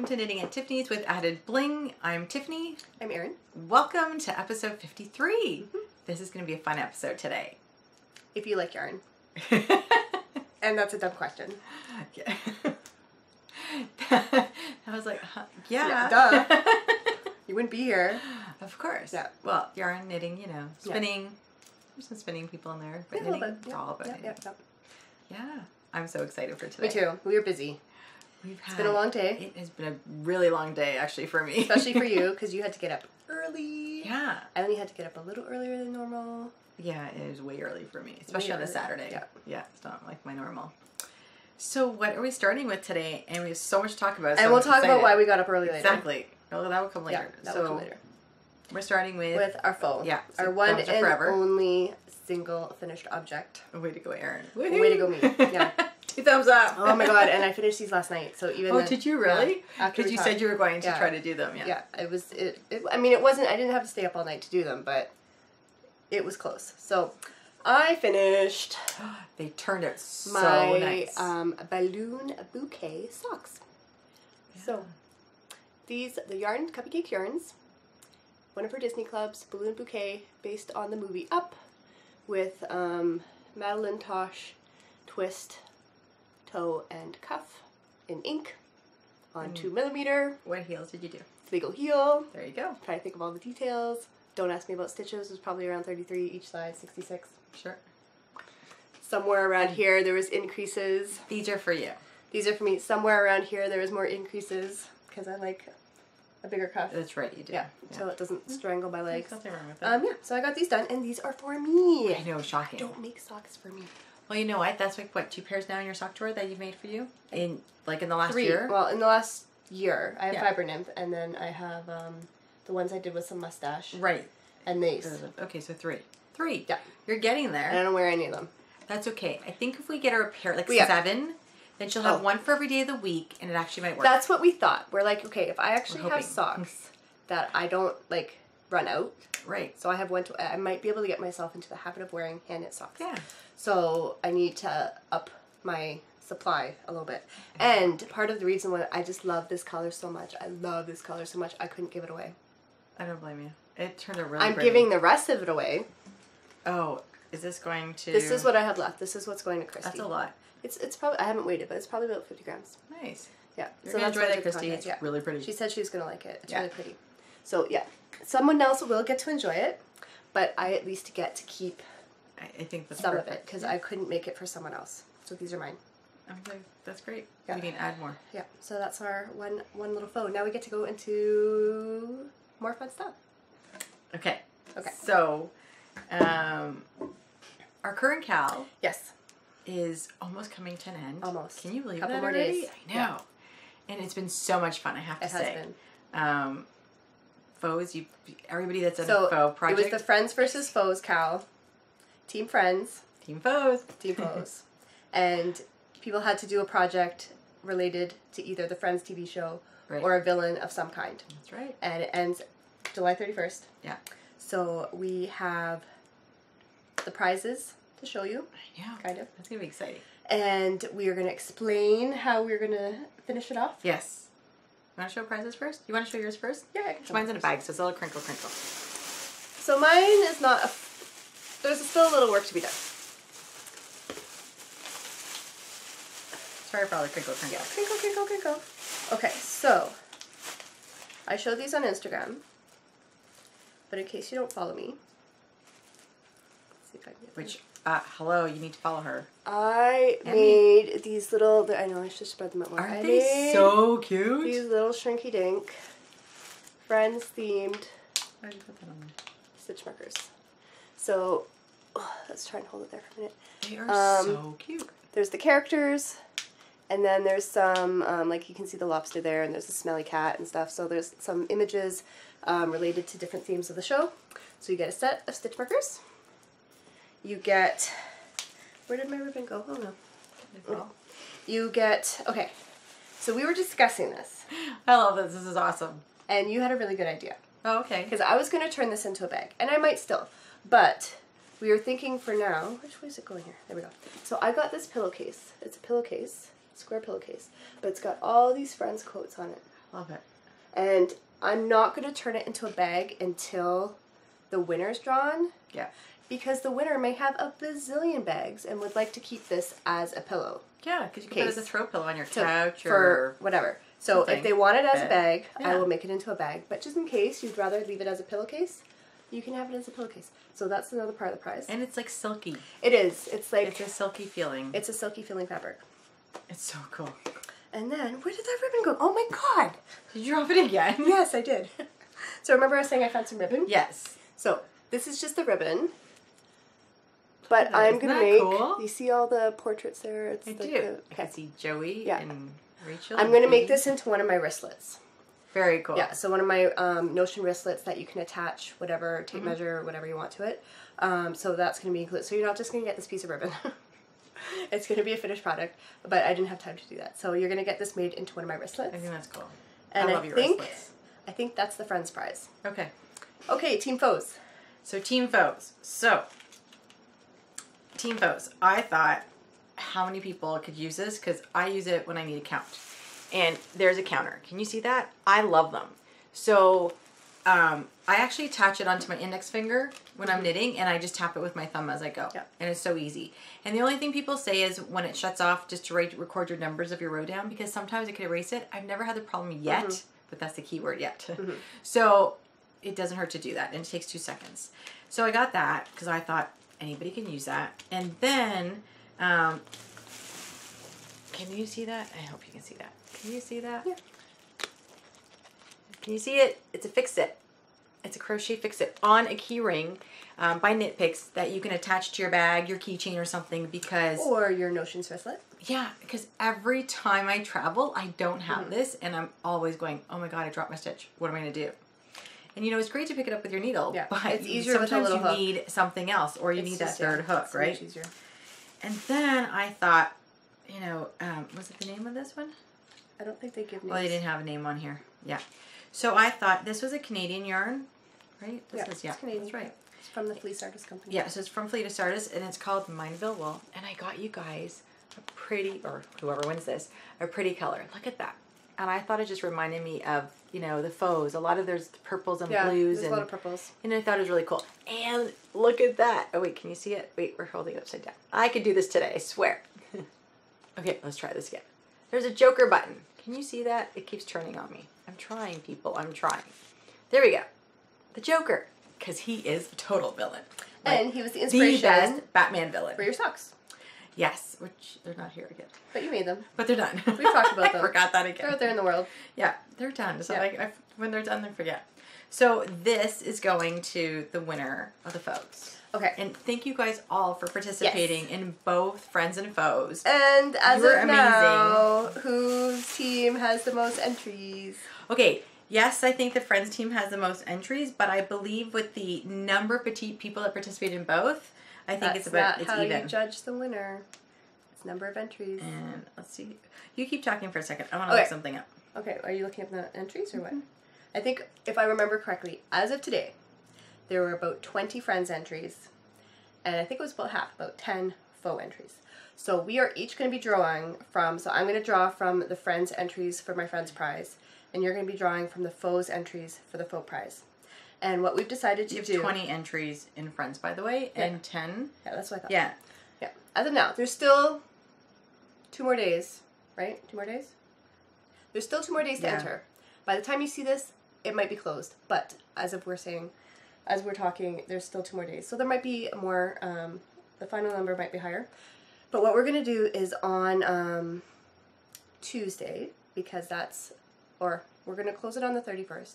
welcome to Knitting at Tiffany's with Added Bling. I'm Tiffany. I'm Aryn. Welcome to episode 53. This is going to be a fun episode today. If you like yarn. And that's a dumb question. Yeah. I was like, yeah. Duh. You wouldn't be here. Of course. Yeah. Well, yarn, knitting, you know, spinning. Yeah. There's some spinning people in there, but knitting, it's all about knitting. Yeah. I'm so excited for today. Me too. We were busy. It's been a long day. It has been a really long day, actually, for me. Especially for you, because you had to get up early. Yeah. I only had to get up a little earlier than normal. Yeah, it is way early for me, especially on a Saturday. Yeah. Yeah, it's not like my normal. So what are we starting with today? And we have so much to talk about. And so we'll talk about why we got up early later. Exactly. Oh, that will come later. Yeah, that will come later. We're starting with our faux. Yeah. So our one and forever. Only single finished object. Way to go, Aryn. Way to go, me. Yeah. 2 thumbs up. Oh my god, and I finished these last night. So even Oh, did you really? Because you said you were going to try to do them. Yeah. Yeah. I mean, it wasn't. I didn't have to stay up all night to do them, but it was close. So I finished. They turned out so nice. Balloon bouquet socks. Yeah. So these the yarn Cupcake Yarns. One of her Disney clubs, balloon bouquet, based on the movie Up, with Madeline Tosh twist, toe and cuff in ink on 2mm. What heels did you do? Legal heel. There you go. Try to think of all the details. Don't ask me about stitches. It was probably around 33 each side, 66. Sure. Somewhere around here there was increases. These are for you. These are for me. Somewhere around here there was more increases because I like a bigger cuff. That's right, you do. Yeah, so it doesn't strangle my legs. Nothing wrong with that. Yeah, so I got these done, and these are for me. I know, shocking. I don't make socks for me. Well, you know what? That's like, what, 2 pairs now in your sock drawer that you've made for you? In the last 3. year? Well, in the last year. I have Fiber Nymph, and then I have the ones I did with some mustache. Right. And these. Okay, so 3. 3. Yeah. You're getting there. I don't wear any of them. That's okay. I think if we get her a pair, 7, then she'll have one for every day of the week, and it actually might work. That's what we thought. We're like, okay, if I actually have socks that I don't, run out. Right. So I have I might be able to get myself into the habit of wearing hand knit socks. Yeah. So I need to up my supply a little bit. And part of the reason why I just love this color so much, I couldn't give it away. I don't blame you. It turned out really I'm giving the rest of it away. Oh, is this going to... This is what I have left. This is what's going to Christy. That's a lot. It's probably, I haven't weighed it, but it's probably about 50 grams. Nice. Yeah. You're going to enjoy that, Christy. It's really pretty. She said she was going to like it. It's really pretty. So, yeah. Someone else will get to enjoy it, but I at least get to keep I think that's some of it, because I couldn't make it for someone else. So these are mine. Okay, that's great. Yeah. We can add more. Yeah, so that's our one little faux. Now we get to go into more fun stuff. Okay. Okay. So, our current cal is almost coming to an end. Almost. Can you believe Couple that more already? days. I know. Yeah. And it's been so much fun, I have to say. It has been. Faux, everybody that's in a faux project. It was the Friends versus Foes cal. Team Friends. Team Faux. Team Foes. And people had to do a project related to either the Friends TV show or a villain of some kind. That's right. And it ends July 31st. Yeah. So we have the prizes to show you. I know. Kind of. That's going to be exciting. And we are going to explain how we're going to finish it off. Yes. You want to show prizes first? You want to show yours first? Yeah, I can show mine's in a bag, so it's a little crinkle. So mine is not a... There's still a little work to be done. Sorry for all the crinkle. Yeah, crinkle. Okay, so I showed these on Instagram, but in case you don't follow me, let's see if I can get which, hello, you need to follow her. I made these little, I know I should spread them out more. Aren't they so cute? These little shrinky dink, Friends themed Why did you put that on there? stitch markers. So, let's try and hold it there for a minute. They are so cute. There's the characters, and then there's some, like you can see the lobster there, and there's a smelly cat and stuff. So there's some images related to different themes of the show. So you get a set of stitch markers. You get, where did my ribbon go? Oh no. Oh. You get, okay, so we were discussing this. I love this. This is awesome. And you had a really good idea. Oh, okay. Because I was going to turn this into a bag, and I might still, but we were thinking for now, which way is it going here? There we go. So I got this pillowcase. It's a pillowcase, square pillowcase, but it's got all these Friends quotes on it. Love it. And I'm not going to turn it into a bag until the winner's drawn. Yeah. Because the winner may have a bazillion bags and would like to keep this as a pillow. Yeah, because you can put it as a throw pillow on your couch or whatever. So if they want it as a bag, yeah. I will make it into a bag. But just in case you'd rather leave it as a pillowcase, you can have it as a pillowcase. So that's another part of the prize. And it's like silky. It is. It's like... It's a silky feeling. It's a silky feeling fabric. It's so cool. And then, where did that ribbon go? Oh my god! Did you drop it again? Yes, I did. So remember I was saying I found some ribbon? Yes. So, this is just the ribbon. But I'm going to make... Cool? You see all the portraits there? It's I like do. I can see Joey and Rachel. I'm going to make this into one of my wristlets. Very cool. Yeah, so one of my Notion wristlets that you can attach whatever tape measure, whatever you want to it. So that's going to be included. So you're not just going to get this piece of ribbon. It's going to be a finished product, but I didn't have time to do that. So you're going to get this made into one of my wristlets. I think that's cool. And I love your wristlets. I think that's the Friends prize. Okay. Okay, Team Foes. So Team Foes. Team Foes. I thought, how many people could use this? Because I use it when I need a count. And there's a counter. Can you see that? I love them. So I actually attach it onto my index finger when I'm knitting, and I just tap it with my thumb as I go. Yeah. And it's so easy. And the only thing people say is when it shuts off, just to record your numbers of your row down, because sometimes it can erase it. I've never had the problem yet, but that's the key word, yet. So it doesn't hurt to do that, and it takes 2 seconds. So I got that because I thought anybody can use that. And then, can you see that? I hope you can see that. Can you see that? Yeah. Can you see it? It's a fix-it. It's a crochet fix-it on a key ring by Knit Picks that you can attach to your bag, your keychain or something, because... Or your Notion wristlet. Yeah, because every time I travel, I don't have this, and I'm always going, oh my god, I dropped my stitch. What am I going to do? And you know, it's great to pick it up with your needle, but it's easier with a little hook. Need something else, or you need that third hook, right? Much easier. And then I thought, you know, was it the name of this one? I don't think they give names. Well, they didn't have a name on here. Yeah. So I thought this was a Canadian yarn, right? This is, it's Canadian. That's right. It's from the Fleece Artist Company. Yeah, so it's from Fleece Artist, and it's called Mineville Wool. And I got you guys a pretty, or whoever wins this, a pretty color. Look at that. And I thought it just reminded me of, you know, the faux. A lot of there's purples and blues. There's a lot of purples. And I thought it was really cool. And look at that. Oh, wait, can you see it? Wait, we're holding it upside down. I could do this today, I swear. Okay, let's try this again. There's a Joker button. Can you see that? It keeps turning on me. I'm trying, people. I'm trying. There we go. The Joker. Because he is a total villain. Like, and he was the inspiration. The best Batman villain. For your socks. Yes, which they're not here again. But you made them. But they're done. We've talked about them. I forgot that again. They're out there in the world. Yeah, they're done. So when they're done, they forget. So this is going to the winner of the Foes. Okay. And thank you guys all for participating in both Friends and Foes. And as of now, whose team has the most entries? Okay. Yes, I think the Friends team has the most entries, but I believe with the number of petite people that participate in both, I think it's even. That's not how you judge the winner. It's number of entries. And let's see. You keep talking for a second. I want to look something up. Okay, are you looking up the entries or what? I think, if I remember correctly, as of today, there were about 20 Friends entries, and I think it was about half, about 10 faux entries. So we are each going to be drawing from, so I'm going to draw from the Friends entries for my Friends prize, and you're going to be drawing from the faux entries for the faux prize. And what we've decided to do... You have 20 entries in Friends, by the way, and 10... Yeah, that's what I thought. Yeah. Yeah. As of now, there's still 2 more days, right? 2 more days? There's still 2 more days to enter. By the time you see this, it might be closed. But as we're talking, there's still 2 more days. So there might be more, the final number might be higher. But what we're going to do is on Tuesday, because we're going to close it on the 31st.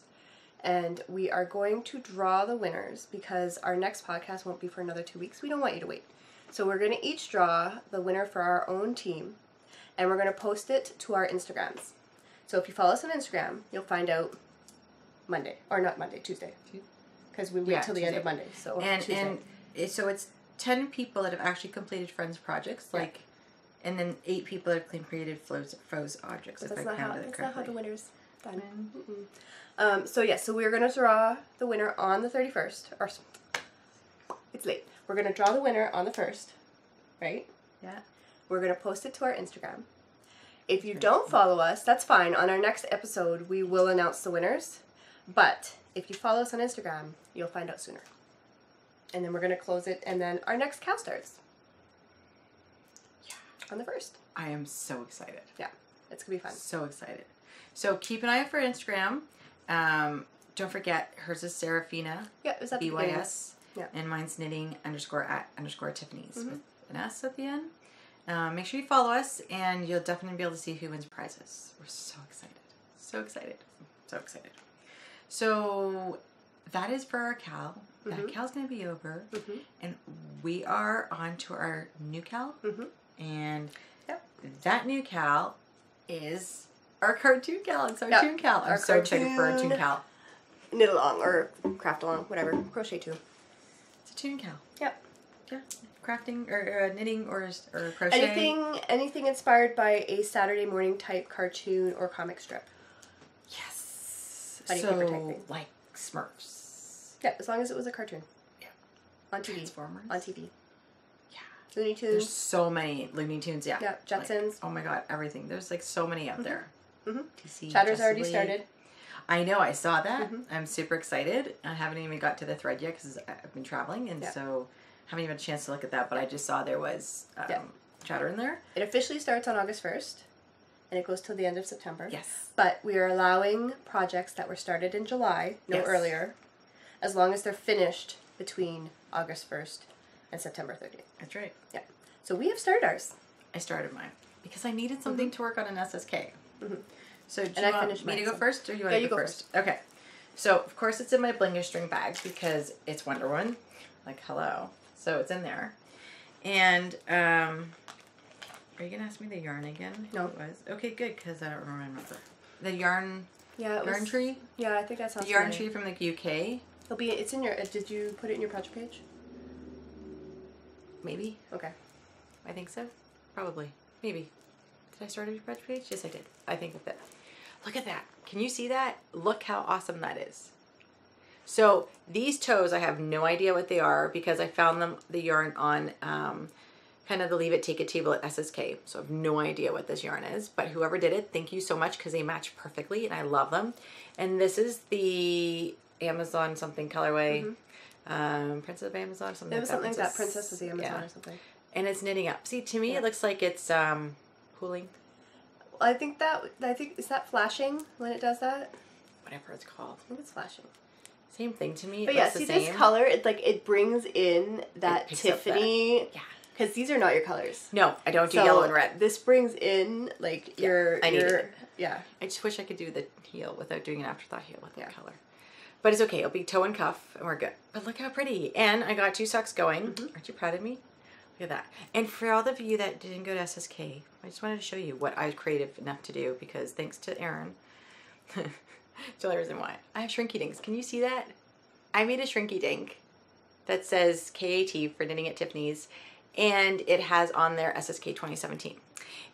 And we are going to draw the winners because our next podcast won't be for another 2 weeks. We don't want you to wait. So we're going to each draw the winner for our own team. And we're going to post it to our Instagrams. So if you follow us on Instagram, you'll find out Monday. Or not Monday, Tuesday. Because we wait till the end of Monday. So Tuesday. And so it's 10 people that have actually completed Friends projects. And then 8 people that have completed Faux objects. But that's not how the winner's done. So we're going to draw the winner on the 31st. Or it's late. We're going to draw the winner on the 1st, right? Yeah. We're going to post it to our Instagram. If you don't follow us, that's fine. On our next episode, we will announce the winners. But if you follow us on Instagram, you'll find out sooner. And then we're going to close it, and then our next cow starts. Yeah. On the 1st. I am so excited. Yeah. It's going to be fun. So excited. So keep an eye out for Instagram. Don't forget, hers is Ceraphina. Yeah, is that the BYS. Yeah. And mine's knitting_at_Tiffany's with an S at the end. Make sure you follow us, and you'll definitely be able to see who wins prizes. We're so excited. So excited. So excited. So that is for our cow. That cow's going to be over. And we are on to our new cow. And that new cow is our cartoon cow. It's our toon cow. I'm so excited for our toon cow. Knit along or craft along, whatever. Crochet too. It's a toon cow. Yep. Yeah. Crafting or knitting or crochet. Anything inspired by a Saturday morning type cartoon or comic strip. Yes. Funny paper type thing. Like Smurfs. Yeah, as long as it was a cartoon. Yeah. On TV. Transformers. On TV. Yeah. Looney Tunes. There's so many Looney Tunes, yeah. Yeah, Jetsons. Like, oh my god, everything. There's like so many out there. TC, Chatter's already Lee. started. I know, I saw that. I'm super excited. I haven't even got to the thread yet because I've been traveling, and so haven't even had a chance to look at that, but I just saw there was chatter in there. It officially starts on August 1st, and it goes till the end of September. Yes. But we are allowing projects that were started in July, no earlier, as long as they're finished between August 1st and September 30th. That's right. Yeah. So we have started ours. I started mine because I needed something to work on an SSK. So do And you I want finished me to mine, go so- first, or you want to go first? Okay. So, of course, it's in my Bling Your String bag because it's Wonder Woman. Like, hello. So, it's in there. And, are you going to ask me the yarn again? No. It was? Okay, good, because I don't remember. The yarn tree? Yeah, I think that sounds The yarn familiar. tree from the UK? It's in your, did you put it in your project page? Maybe. Okay. I think so. Probably. Maybe. Did I start a new project page? Yes, I did. I think of it. Look at that. Can you see that? Look how awesome that is. So these toes, I have no idea what they are because I found the yarn on kind of the Leave It, Take It table at SSK. So I have no idea what this yarn is. But whoever did it, thank you so much because they match perfectly and I love them. And this is the Amazon something colorway. Princess of Amazon or something It was like that. something like that. Princess of the Amazon or something. And it's knitting up. See, to me, it looks like it's pooling. I think is that flashing when it does that? Whatever it's called. I think it's flashing. Same thing to me. But It yeah, looks see the same. this color, it's like it brings in that picks up Tiffany. Yeah. Because these are not your colors. No, I don't do yellow and red. This brings in like I need it. Yeah. I just wish I could do the heel without doing an afterthought heel with that color. But it's okay. It'll be toe and cuff and we're good. But look how pretty. And I got 2 socks going. Aren't you proud of me? Look at that. And for all of you that didn't go to SSK, I just wanted to show you what I was creative enough to do because thanks to Aryn, it's the only reason why. I have shrinky dinks. Can you see that? I made a shrinky dink that says KAT for Knitting at Tiffany's and it has on there SSK 2017.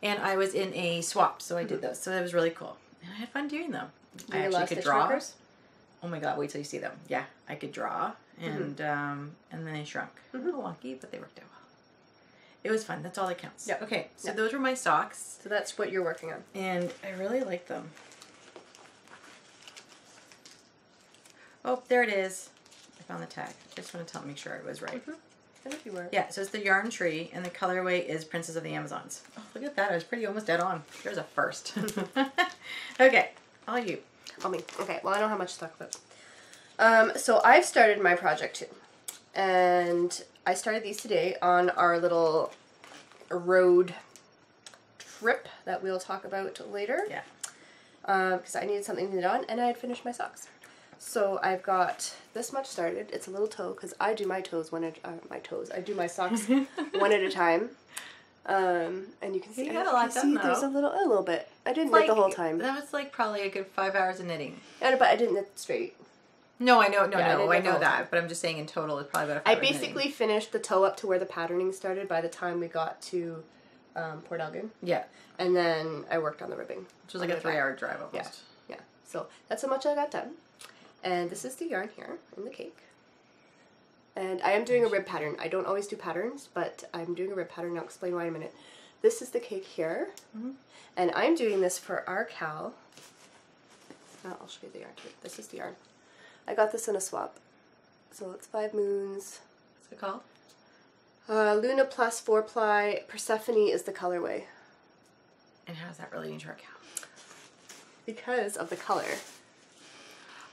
And I was in a swap, so I did those. So that was really cool. And I had fun doing them. I actually could draw. Markers? Oh my god, wait till you see them. Yeah, I could draw and then they shrunk. A little wonky, but they worked out well. It was fun. That's all that counts. Yeah. Okay, so those were my socks. So that's what you're working on. And I really like them. Oh, there it is. I found the tag. I just want to make sure I was right. I think you were. Yeah, so it's the yarn tree, and the colorway is Princess of the Amazons. Oh, look at that. I was almost dead on. There's a first. Okay, all you. All me. Okay, well, I don't have much to talk about. So I've started my project too. And I started these today on our little road trip that we'll talk about later. Yeah. Because I needed something to knit on, and I had finished my socks. So I've got this much started. It's a little toe, because I do my toes I do my socks one at a time. And you can see, You got a lot done, though. there's a little bit. I didn't knit the whole time. That was like probably a good 5 hours of knitting. Yeah, but I didn't knit straight. No, I know, I I know that, but I'm just saying in total it's probably about a 5 I hours basically finished the toe up to where the patterning started by the time we got to Port Elgin. Yeah. And then I worked on the ribbing. Which was like a 3-hour drive almost. Yeah. So that's how much I got done. And this is the yarn here in the cake. And I am doing a rib pattern. I don't always do patterns, but I'm doing a rib pattern. I'll explain why in a minute. this is the cake here. And I'm doing this for our cow. Oh, I'll show you the yarn too. This is the yarn. I got this in a swap. So it's 5 moons. What's it called? Luna plus 4 ply. Persephone is the colorway. And how is that relating to our cow? Because of the color.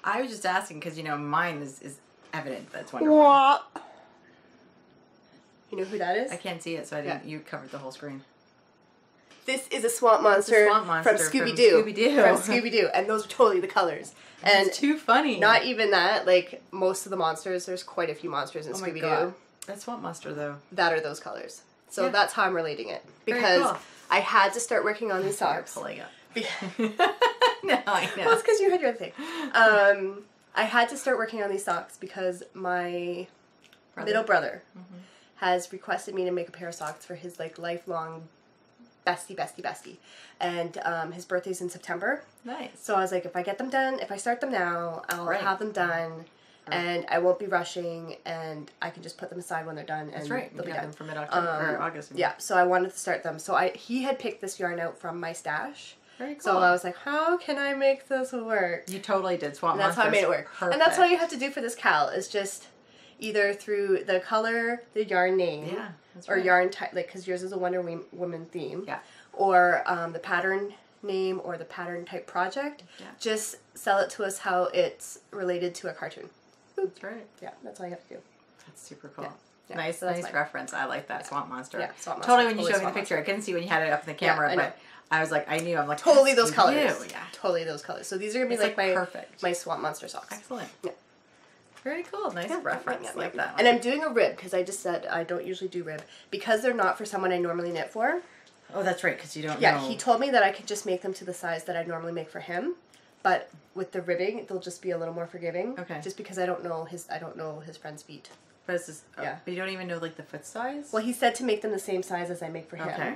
I was just asking because, you know, mine is evident that's Wonder Woman. You know who that is? I can't see it, so I didn't. You covered the whole screen. This is a swamp monster, from Scooby-Doo. From Scooby-Doo. And those are totally the colors. And it's too funny. Not even that. Like, most of the monsters, there's quite a few monsters in Scooby-Doo. God. That's Swamp Monster, though. That are those colors. So that's how I'm relating it. Because I had to start working on these socks. Pulling up. No, I know. Well, it's because you had your other thing. I had to start working on these socks because my middle brother has requested me to make a pair of socks for his, like, lifelong bestie. And his birthday's in September. Nice. So I was like, if I get them done, if I start them now, I'll have them done. And I won't be rushing, and I can just put them aside when they're done. That's and right. They'll be done done for mid-October or August. Yeah. So I wanted to start them. So he had picked this yarn out from my stash. Very cool. So I was like, how can I make this work? You totally did. Swamp And that's how I made it work. Perfect. And that's all you have to do for this cowl is just either through the color, the yarn name, that's or right. yarn type, like because yours is a Wonder Woman theme. Yeah. Or the pattern name or the pattern type project. Yeah. Just sell it to us how it's related to a cartoon. That's right. Yeah, that's all you have to do. That's super cool. Yeah. Nice, So that's nice fine. reference. I like that Swamp Monster. Yeah, Swamp Monster. Totally when you Totally showed me the Swamp picture. Monster. I couldn't see when you had it up in the camera, I know. but I was like, I knew. I'm like, Totally those colors. Yeah. Totally those colors. So these are gonna be It's like my perfect. my Swamp Monster socks. Excellent. Yeah. Very cool. Nice reference. Like that one. And I'm doing a rib because I just said I don't usually do rib because they're not for someone I normally knit for. Oh, that's right. Because you don't. Yeah, know. he told me that I could just make them to the size that I normally make for him, but with the ribbing, they'll just be a little more forgiving. Okay. Just because I don't know his friend's feet. But it's just, but you don't even know like the foot size. Well, he said to make them the same size as I make for him. Okay.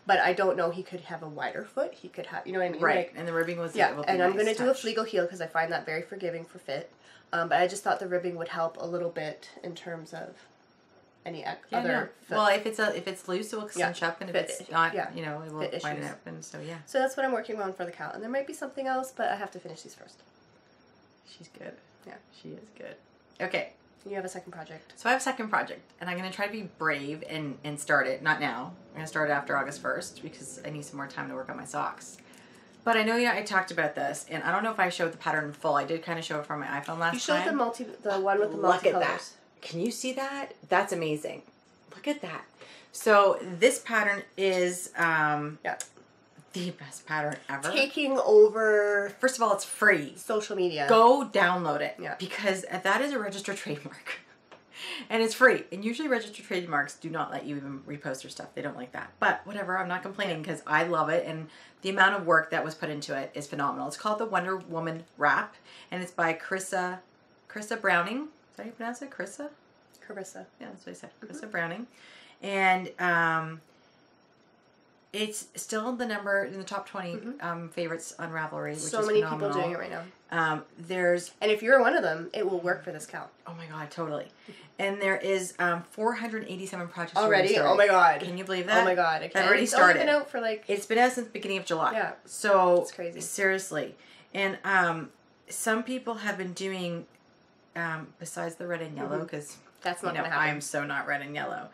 But I don't know. He could have a wider foot. He could have, you know what I mean? Right. Like, And the ribbing was and I'm nice going to do a touch. fleagle heel because I find that very forgiving for fit. But I just thought the ribbing would help a little bit in terms of any other foot. Well, if it's loose, it will cinch up, and if it's not, you know, it will Fit widen issues. up, and so yeah. So that's what I'm working on for the cowl. And there might be something else, but I have to finish these first. She's good. Yeah. She is good. Okay. You have a second project. So I have a second project, and I'm going to try to be brave and start it. Not now. I'm going to start it after August 1st because I need some more time to work on my socks. But I know I talked about this, and I don't know if I showed the pattern in full. I did kind of show it from my iPhone last time. You showed the one with the Look multicolors. at that. Can you see that? That's amazing. Look at that. So this pattern is the best pattern ever. Taking over. First of all, it's free. Social media. Go download it. Yeah. Because that is a registered trademark. And it's free. And usually registered trademarks do not let you even repost your stuff. They don't like that. But whatever, I'm not complaining because I love it. And the amount of work that was put into it is phenomenal. It's called the Wonder Woman Wrap. And it's by Carissa Browning. Is that how you pronounce it? Carissa? Carissa. Yeah, that's what I said. Carissa Browning. And it's still in the top 20 favorites on Ravelry, which so is many phenomenal. people doing it right now. And if you're one of them, it will work for this cowl. Oh my god, totally. And there is 487 projects already. Oh my god! Can you believe that? Oh my god! I can't. I've already It's started. only been out for like. It's been out since the beginning of July. Yeah. So it's crazy. Seriously, and some people have been doing besides the red and yellow because that's not gonna happen. I'm so not red and yellow.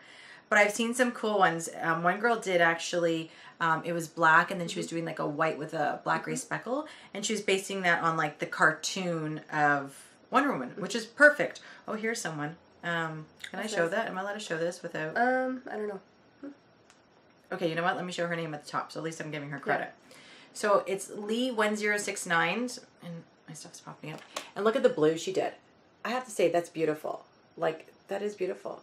But I've seen some cool ones. One girl did actually, it was black, and then she was doing like a white with a black gray speckle, and she was basing that on like the cartoon of Wonder Woman, which is perfect. Oh, here's someone. Can I show that? Am I allowed to show this without? I don't know. Okay, you know what? Let me show her name at the top, so at least I'm giving her credit. Yeah. So it's Lee1069, and my stuff's popping up. And look at the blue she did. I have to say, that's beautiful. Like, that is beautiful.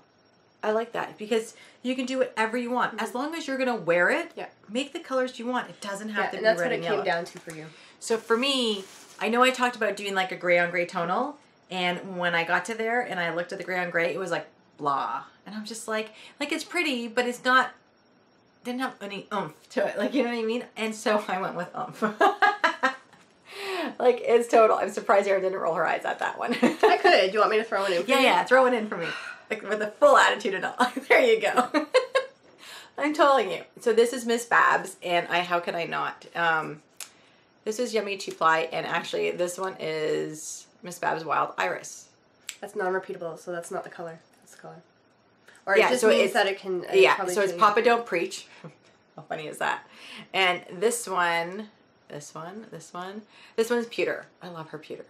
I like that because you can do whatever you want. As long as you're going to wear it, make the colors you want. It doesn't have to be red and yellow. And that's what it came down to for you. So for me, I know I talked about doing like a gray on gray tonal, and when I got to there and I looked at the gray on gray, it was like blah. And I'm just like it's pretty, but it's not, didn't have any oomph to it. Like, you know what I mean? And so I went with oomph. Like, it's total. I'm surprised Aryn didn't roll her eyes at that one. I could. Do you want me to throw it in for you? Yeah, throw it in for me. Like, with a full attitude and all. There you go. I'm telling you. So this is Miss Babs, and how could I not? This is Yummy 2-ply, and actually this one is Miss Babs Wild Iris. That's non-repeatable, so that's not the color. That's the color. Or Yeah, it just so means it's, that it can... so it's Papa Don't Preach. How funny is that? And this one's pewter. I love her pewter.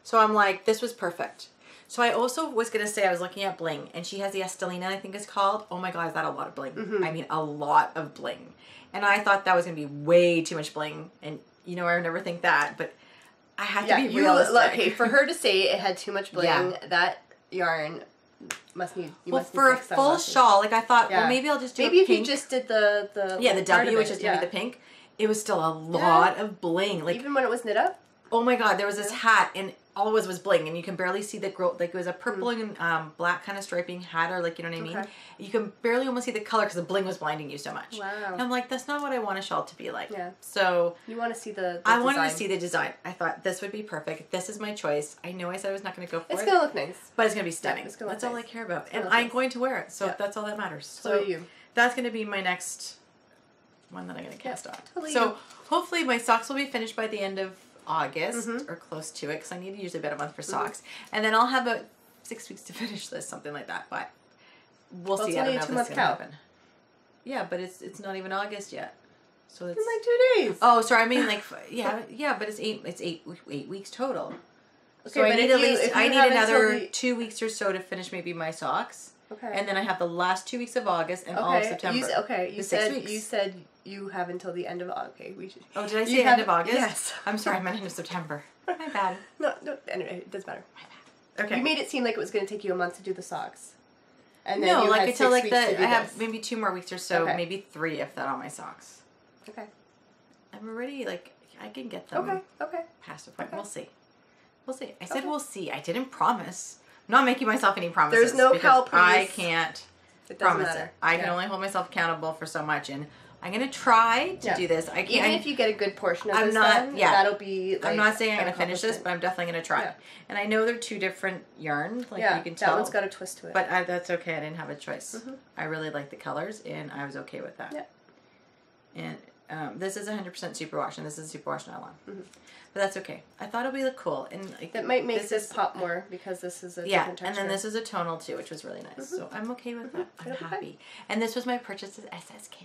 So I'm like, this was perfect. So I also was going to say, I was looking at bling, and she has the Estelina, I think it's called. Oh my God, is that a lot of bling? Mm-hmm. I mean, a lot of bling. And I thought that was going to be way too much bling. And, you know, I would never think that, but I have to be realistic. Okay, for her to say it had too much bling, that yarn must need... for a full shawl, like I thought, well, maybe I'll just do maybe a if pink. you just did the W, which is maybe the pink. It was still a lot of bling. Like, even when it was knit up? Oh my God, there was this hat, and all it was bling, and you can barely see the growth. Like, it was a purple and black kind of striping hat, or like, you know what I mean? You can barely almost see the color because the bling was blinding you so much. Wow. And I'm like, that's not what I want a shawl to be like. Yeah. So you want to see the I design. wanted to see the design. I thought this would be perfect. This is my choice. I know I said I was not going to go for it. It's going to look nice. But it's going to be stunning. Yeah, it's gonna that's look all nice. I care about. And I'm going to wear it. So that's all that matters. So you. That's going to be my next one that I'm going to cast on. Totally So hopefully my socks will be finished by the end of August or close to it, because I need usually about a month for socks, and then I'll have about 6 weeks to finish this, something like that. But we'll see. I don't know if that's gonna happen. Yeah, but it's not even August yet, so it's in like 2 days. Oh, sorry. I mean, like, yeah, but it's eight weeks total. Okay, so I need at least another the... 2 weeks or so to finish maybe my socks. Okay. And then I have the last 2 weeks of August and all of September. You said you have until the end of August. Okay, we should. Oh, did I say end of August? Yes. I'm sorry, I meant end of September. My bad. No. Anyway, it doesn't matter. My bad. Okay. You made it seem like it was going to take you a month to do the socks. And then no, you like had until 6 like weeks to do I have this. maybe 2 more weeks or so, maybe 3 if that on my socks. Okay. I'm already like I can get them. Okay. Past a point. We'll see. We'll see. I said we'll see. I didn't promise. I'm not making myself any promises. There's no cow please. I can't promise matter. it. I can only hold myself accountable for so much, and I'm gonna try to do this. I can't. Even if you get a good portion of this done, yeah, that'll be. Like, I'm not saying I'm gonna finish this, but I'm definitely gonna try. Yeah. And I know they're 2 different yarns. Like you can that tell. one's got a twist to it. But that's okay. I didn't have a choice. I really like the colors, and I was okay with that. Yeah. And this is 100% superwash, and this is superwash nylon. But that's okay. I thought it'll be cool, and like, that might make this pop more because this is a different texture. and then this is a tonal too, which was really nice. So I'm okay with that. I'm happy. And this was my purchase at SSK.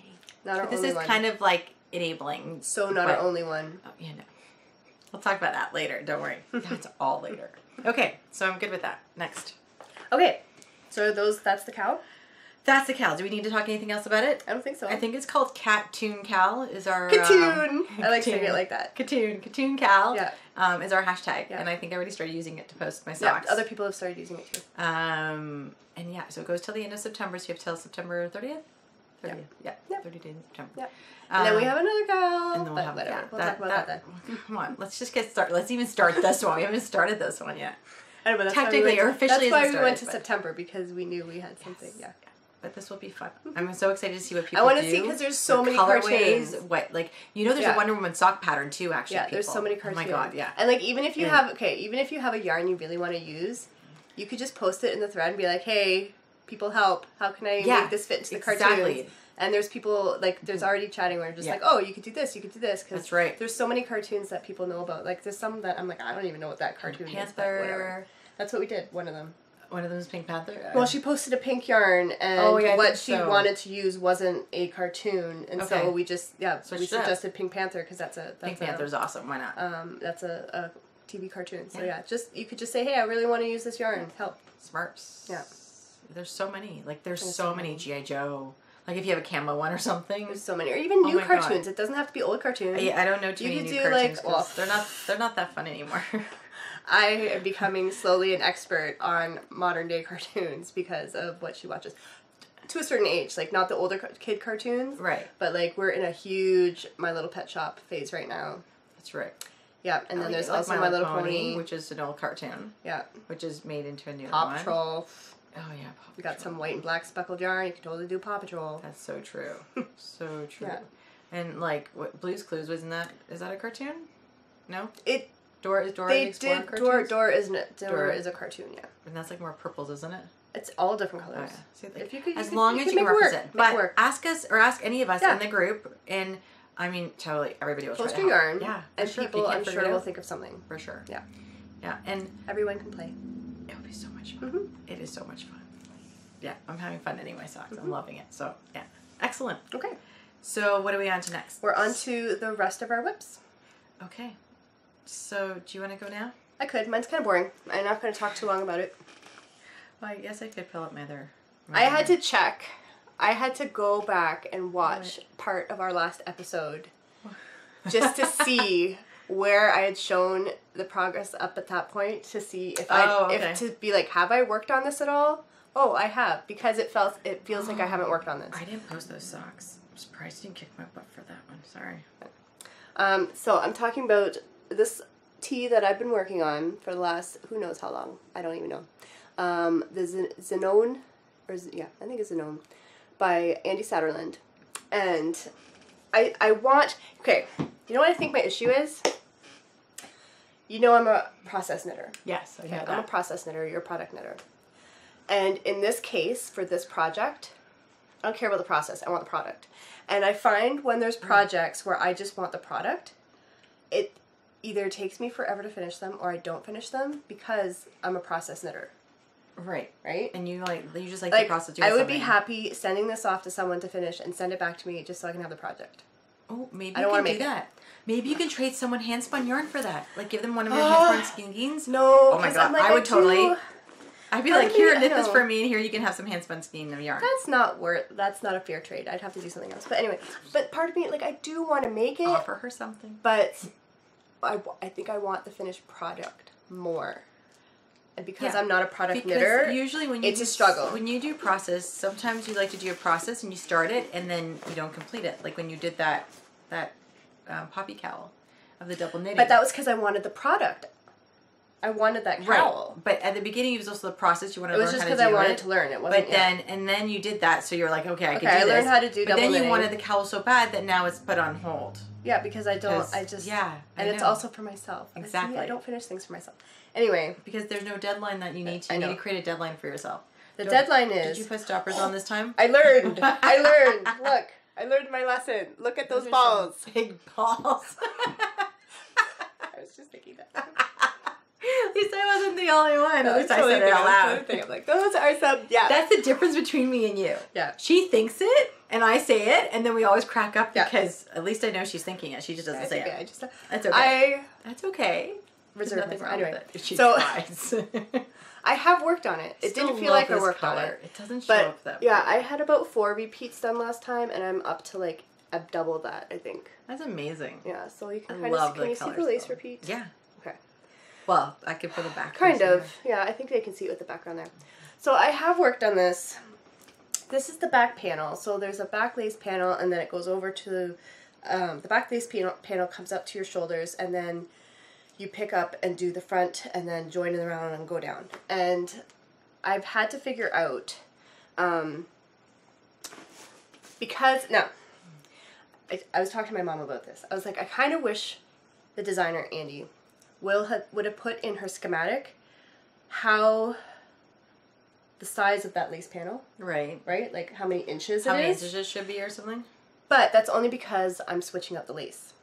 Not our this only is one. kind of like enabling. So not our only one. Oh, yeah, no. We'll talk about that later. Don't worry. That's all later. Okay, so I'm good with that. Next. Okay, so that's the cow? That's the Cal. Do we need to talk anything else about it? I don't think so. I think it's called Cat-Toon Cal is our... Katoon! I like saying it like that. Katoon Cal is our hashtag. Yeah. And I think I already started using it to post my socks. Yeah, other people have started using it too. And yeah, so it goes till the end of September, so you have till September 30th? 30th. Yeah. 30 days in September. Yeah. And then we have another cow. And then we'll have whatever. We'll talk about that then. Come on, let's just get started. Let's even start this one. We haven't started this one yet. I know, but Technically or officially that's why we started, went to September, because we knew we had something. Yeah. But this will be fun. I'm so excited to see what people do. I want to see, because there's so many cartoons. What, like, you know, there's a Wonder Woman sock pattern too. Actually, yeah, there's so many cartoons. Oh my God, yeah. And like, even if you have a yarn you really want to use, you could just post it in the thread and be like, "Hey, people, help! How can I make this fit into the cartoons?" And there's people there's already chatting where just like, "Oh, you could do this, you could do this." Cause that's right. There's so many cartoons that people know about. Like, there's some that I'm like, I don't even know what that cartoon is. But whatever. That's what we did. One of them. One of them is Pink Panther? Well, she posted a pink yarn, and what she wanted to use wasn't a cartoon, and so we just, we suggested Pink Panther, because that's Pink Panther's awesome, why not? That's a TV cartoon, so you could just say, hey, I really want to use this yarn, help. Smarts. Yeah. There's so many, there's so many G.I. Joe. Like, if you have a camo one or something. There's so many. Or even new cartoons. It doesn't have to be old cartoons. I don't know too many new cartoons, they're not that fun anymore. I am becoming slowly an expert on modern day cartoons because of what she watches. To a certain age, like not the older kid cartoons. Right. But like we're in a huge My Little Pet Shop phase right now. That's right. Yeah, and then there's also My Little Pony, which is an old cartoon. Yeah. Which is made into a new one. Paw Patrol. Oh yeah, Paw Patrol. We got some white and black speckled yarn. You can totally do Paw Patrol. That's so true. So true. Yeah. And like what Blue's Clues is that a cartoon? No? Dora the They Explorer did cartoons? Dora is a cartoon, yeah. And that's like more purples, isn't it? It's all different Oh, colors. yeah. See, like, If you could, as long as you can make it represent. work. Make it But work. ask us or ask any of us in the group, and I mean, totally, everybody will try Post to your help. yarn. Yeah, And for sure. If people, you can't I'm figure sure, it will out, think of something. for sure. Yeah. Yeah, and everyone can play. it would be so much fun. It is so much fun. Yeah, I'm having fun knitting my socks. I'm loving it. So, yeah. Excellent. Okay. So, what are we on to next? We're on to the rest of our whips. Okay. So, do you want to go now? I could. Mine's kind of boring. I'm not going to talk too long about it. Well, I guess I could fill up my other... I had to check. I had to go back and watch part of our last episode just to see where I had shown the progress up at that point, to see if if to be like, have I worked on this at all? Oh, I have, because it feels like I haven't worked on this. I didn't post those socks. I'm surprised you didn't kick my butt for that one. Sorry. So I'm talking about this tee that I've been working on for the last, who knows how long. I don't even know. The Zenone, I think it's Zenone, by Andy Satterland. And I want, okay, you know what I think my issue is? You know I'm a process knitter. Yes, I know that. I'm a process knitter, you're a product knitter. And in this case, for this project, I don't care about the process, I want the product. And I find when there's projects where I just want the product, it either takes me forever to finish them or I don't finish them because I'm a process knitter. Right. Right? And you just like the process. I would be happy sending this off to someone to finish and send it back to me just so I can have the project. Oh, maybe I don't you can want to do make that. Maybe you can trade someone hand-spun yarn for that. Like, give them one of your hand-spun skeins. No. Oh my god, like, I would totally... I'd be like, here, knit this for me, and here you can have some hand-spun skein of yarn. That's not a fair trade. I'd have to do something else. But anyway, part of me, like, I do want to make it. Offer her something. But I think I want the finished product more. And because I'm not a product knitter, usually when it's a struggle. When you do process, sometimes you like to do a process and you start it and then you don't complete it. Like when you did that poppy cowl of the double knitting. But that was because I wanted the product. I wanted that cowl. Right. But at the beginning, it was also the process. You wanted to learn how to do it. It was just because I wanted to learn. It wasn't. But then you did that, so you're like, okay, I can do this. I learned how to do double knitting. But then you wanted the cowl so bad that now it's put on hold. Yeah, because I it's also for myself. Exactly. I don't finish things for myself. Anyway. Because there's no deadline that you need to. You need to create a deadline for yourself. The deadline is... Did you put stoppers on this time? I learned. Look, I learned my lesson. Look at those balls. Big balls. I was just thinking that. At least I wasn't the only one. At least I said it out loud. I'm like, those are some, That's the difference between me and you. Yeah. She thinks it, and I say it, and then we always crack up because at least I know she's thinking it. She just doesn't say it. That's okay. That's okay. Reserve nothing wrong with it. If she tries. I have worked on it. It didn't feel like I worked on it. It doesn't show up that yeah, I had about 4 repeats done last time, and I'm up to like double that, I think. That's amazing. Yeah, so you can kind of see the lace repeats? Yeah. Okay. Well, I could put it back. Kind of. Yeah, I think they can see it with the background there. So I have worked on this. This is the back panel. So there's a back lace panel, and then it goes over to the back lace panel comes up to your shoulders, and then you pick up and do the front, and then join it around and go down. And I've had to figure out because now I was talking to my mom about this. I was like, I kind of wish the designer Andy would have put in her schematic how the size of that lace panel. Right. Right? Like how many inches How many inches it should be or something? But that's only because I'm switching up the lace.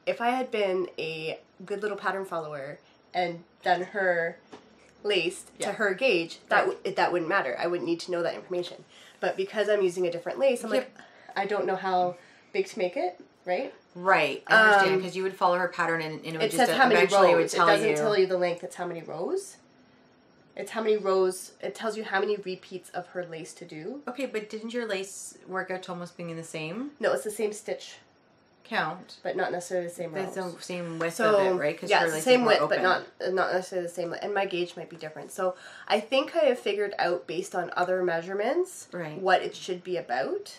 If I had been a good little pattern follower and done her lace to her gauge, that wouldn't matter. I wouldn't need to know that information. But because I'm using a different lace, I'm like, I don't know how big to make it, right? Right, I understand, because you would follow her pattern and it would it says how many rows. It would tell you. It doesn't tell you the length, it's how many rows. It's how many rows, it tells you how many repeats of her lace to do. Okay, but didn't your lace work out to almost being the same? No, it's the same stitch count. But not necessarily the same rows. The same width of it, right? Yeah, it's the same width, but not necessarily the same. And my gauge might be different. So I think I have figured out, based on other measurements, what it should be about.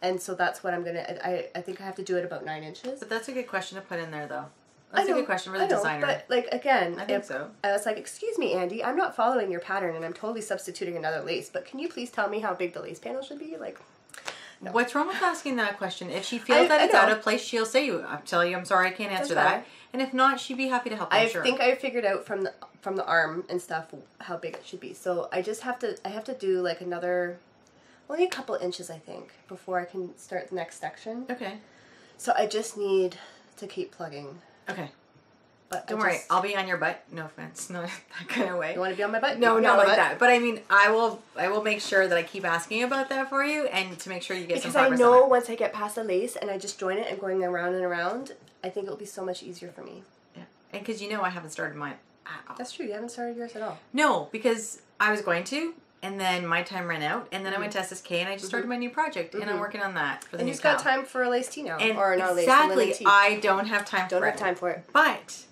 And so that's what I'm going to... I think I have to do it about 9 inches. But that's a good question to put in there, though. That's a good question for the designer. But, like, again... I think so. I was like, excuse me, Andy, I'm not following your pattern and I'm totally substituting another lace, but can you please tell me how big the lace panel should be? Like... No. What's wrong with asking that question? If she feels that it's out of place, she'll say, I'll tell you, I'm sorry, I can't answer that. And if not, she'd be happy to help. I think I figured out from the arm and stuff how big it should be. So I just have to do like only a couple inches, I think, before I can start the next section. Okay. So I just need to keep plugging. Okay. But don't worry, I'll be on your butt. No offense, not that kind of way. You want to be on my butt? No, not like that. But I mean, I will make sure that I keep asking about that for you, and to make sure you get some progress. Because I know once I get past the lace and I just join it and going around and around, I think it'll be so much easier for me. Yeah, and because I haven't started mine at all. That's true. You haven't started yours at all. No, because I was going to, and then my time ran out, and then I went to SSK, and I just started my new project, and I'm working on that for the new And you've got time for a lace tee now, and or not exactly, lace, a linen tee. I don't have time for it. Don't have time for it. But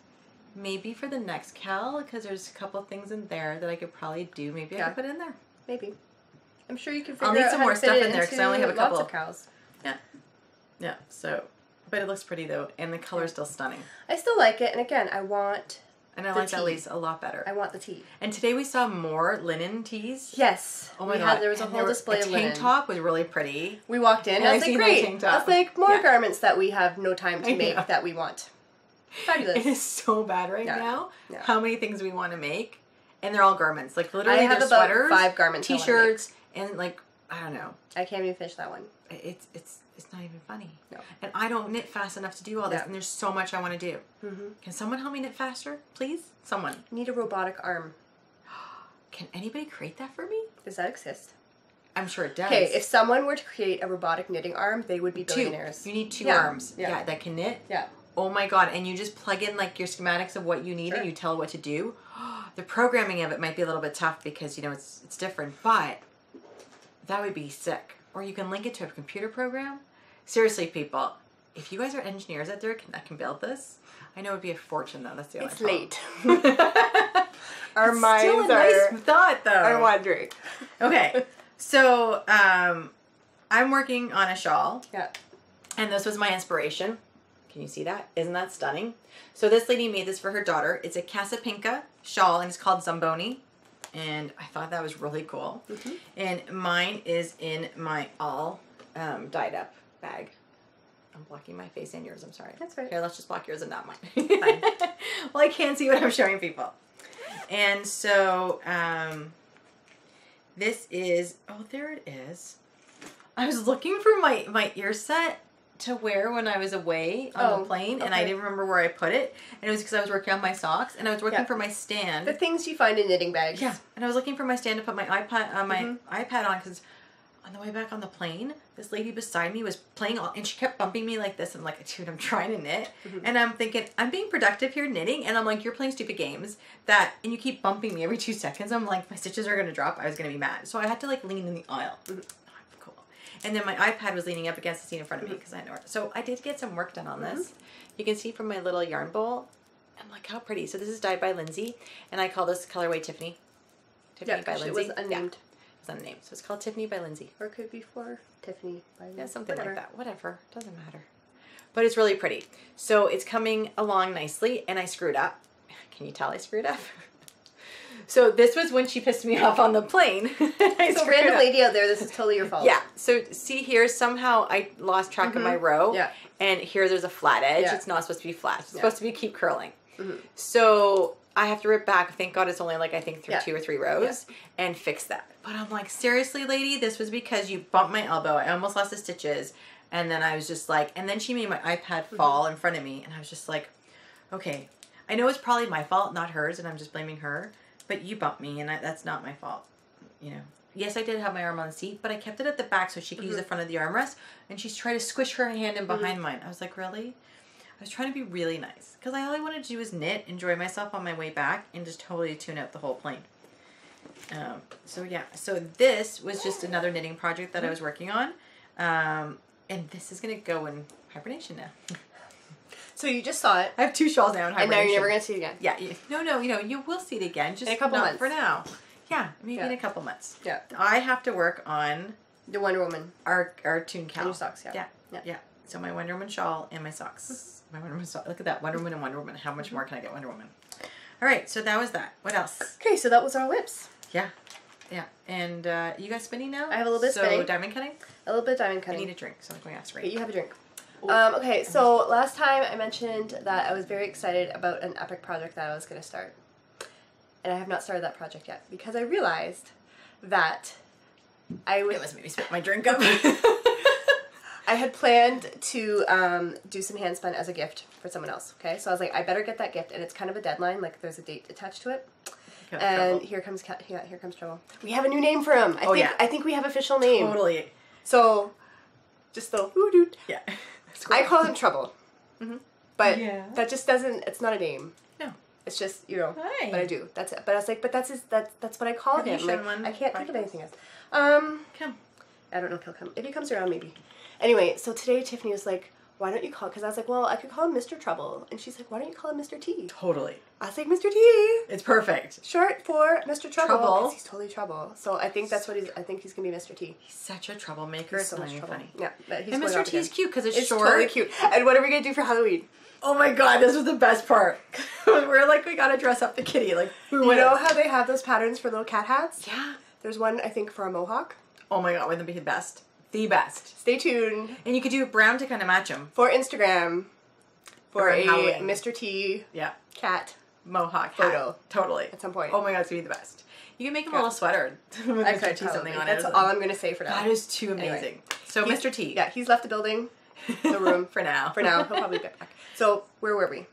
maybe for the next cal, because there's a couple things in there that I could probably do. Maybe I could put in there. Maybe. I'm sure you can figure I'll need some more stuff in there because I only have a couple. Lots of cows. Yeah. Yeah. So, but it looks pretty though, and the color's still stunning. I still like it, and again, I want. And I like that lace a lot better. I want the tee. And today we saw more linen tees. Yes. Oh my god. There was a whole display of linen. A tank top was really pretty. We walked in. I was like, great. That's like more garments that we have no time to make that we want. Fabulous. It is so bad right now. Yeah. How many things we want to make, and they're all garments. Like literally, I have about sweaters, 5 garments, t-shirts, and like I don't know. I can't even finish that one. It's not even funny. No. And I don't knit fast enough to do all this, and there's so much I want to do. Can someone help me knit faster, please? Someone. I need a robotic arm. Can anybody create that for me? Does that exist? I'm sure it does. Okay, if someone were to create a robotic knitting arm, they would be billionaires. You need 2 arms. Yeah, that can knit. Yeah. Oh my god, and you just plug in like your schematics of what you need and you tell it what to do. The programming of it might be a little bit tough because it's different, but that would be sick. Or you can link it to a computer program. Seriously, people, if you guys are engineers out there that can build this, I know it would be a fortune though. That's the only problem. It's late. Our minds still a nice thought though. are wandering. Okay, so I'm working on a shawl. Yeah. And this was my inspiration. Can you see that? Isn't that stunning? So this lady made this for her daughter. It's a Casapinka shawl, and it's called Zamboni. And I thought that was really cool. And mine is in my all dyed up bag. I'm blocking my face and yours. I'm sorry. That's right. Here, let's just block yours and not mine. Fine. Well, I can't see what I'm showing people. And so this is, oh, there it is. I was looking for my ear set to wear when I was away on the plane, and I didn't remember where I put it, and it was because I was working on my socks, and I was working for my stand. The things you find in knitting bags. Yeah, and I was looking for my stand to put my iPad on, because on the way back on the plane, this lady beside me was playing and she kept bumping me like this. I'm like, dude, I'm trying to knit, and I'm thinking, I'm being productive here knitting, and I'm like, you're playing stupid games and you keep bumping me every 2 seconds. I'm like, my stitches are gonna drop. I was gonna be mad, so I had to like lean in the aisle. And then my iPad was leaning up against the seat in front of me because I know it. So I did get some work done on this. You can see from my little yarn bowl. I'm like, how pretty. So this is dyed by Lindsay, and I call this colorway Tiffany. Tiffany by Lindsay. It was unnamed. It was unnamed. So it's called Tiffany by Lindsay. Or it could be for Tiffany by Lindsay. Yeah, something like that. Whatever. Doesn't matter. But it's really pretty. So it's coming along nicely, and I screwed up. Can you tell I screwed up? So this was when she pissed me off on the plane. So random lady out there, this is totally your fault. Yeah. So see here, somehow I lost track of my row. Yeah. And here there's a flat edge. Yeah. It's not supposed to be flat. It's supposed to keep curling. So I have to rip back. Thank God it's only like, I think 2 or 3 rows and fix that. But I'm like, seriously, lady, this was because you bumped my elbow. I almost lost the stitches. And then I was just like, and then she made my iPad fall in front of me. And I was just like, okay, I know it's probably my fault, not hers. And I'm just blaming her. But you bumped me, and that's not my fault, you know. Yes, I did have my arm on the seat, but I kept it at the back so she could use the front of the armrest, and she's trying to squish her hand in behind mine. I was like, really? I was trying to be really nice, because all I wanted to do was knit, enjoy myself on my way back, and just totally tune out the whole plane. So yeah, so this was just another knitting project that I was working on, and this is going to go in hibernation now. So you just saw it. I have 2 shawls now in hibernation. And now you're never going to see it again. Yeah. No, you will see it again. Just in a couple months. For now. Yeah, maybe in a couple months. Yeah. I have to work on the Wonder Woman. Our tune cow. And your socks, Yeah. So my Wonder Woman shawl and my socks. My Wonder Woman shawl. Look at that. Wonder Woman and Wonder Woman. How much more can I get Wonder Woman? All right, so that was that. What else? Okay, so that was our whips. Yeah. Yeah, and you guys spinning now? I have a little bit of spinning. So diamond cutting? A little bit of diamond cutting. I need a drink, so I'm going to ask Okay, you have a drink. Okay, so last time I mentioned that I was very excited about an epic project that I was going to start. And I have not started that project yet because I realized that I would... It was maybe spit my drink up. I had planned to do some hand spun as a gift for someone else, okay? So I was like, I better get that gift, and it's kind of a deadline, like there's a date attached to it. And here comes Trouble. We have a new name for him. I think we have official name. Totally. So, just the hoo-doot. Yeah. I call him Trouble. But that just doesn't, it's not a name. No. It's just, you know, Hi. but I do. That's it. But I was like, but that's what I call him. Like, I can't think of anything else. Come. I don't know if he'll come. If he comes around, maybe. Anyway, so today Tiffany was like, why don't you call, because I was like, well, I could call him Mr. Trouble. And she's like, why don't you call him Mr. T? Totally. I was like, Mr. T. It's perfect. Short for Mr. Trouble. Trouble. He's totally trouble. So I think that's what I think he's going to be Mr. T. He's such a troublemaker. He's so much trouble. Funny. Yeah. But he's and Mr. T's cute because it's short. Totally cute. And what are we going to do for Halloween? Oh my god, this was the best part. We're like, we gotta dress up the kitty. Like, you know how they have those patterns for little cat hats? Yeah. There's one, I think, for a mohawk. Oh my god, wouldn't that be the best? The best. Stay tuned. And you could do brown to kind of match them. For Instagram. For a Halloween. Mr. T cat mohawk photo. Hat. Totally. At some point. Oh my god, it's gonna be the best. You can make him a little sweater with I Mr. T something on That's it. all I'm going to say for now. That is too amazing. Anyway, so Mr. T. Yeah, he's left the building, the room. For now. For now. He'll probably get back. So, where were we?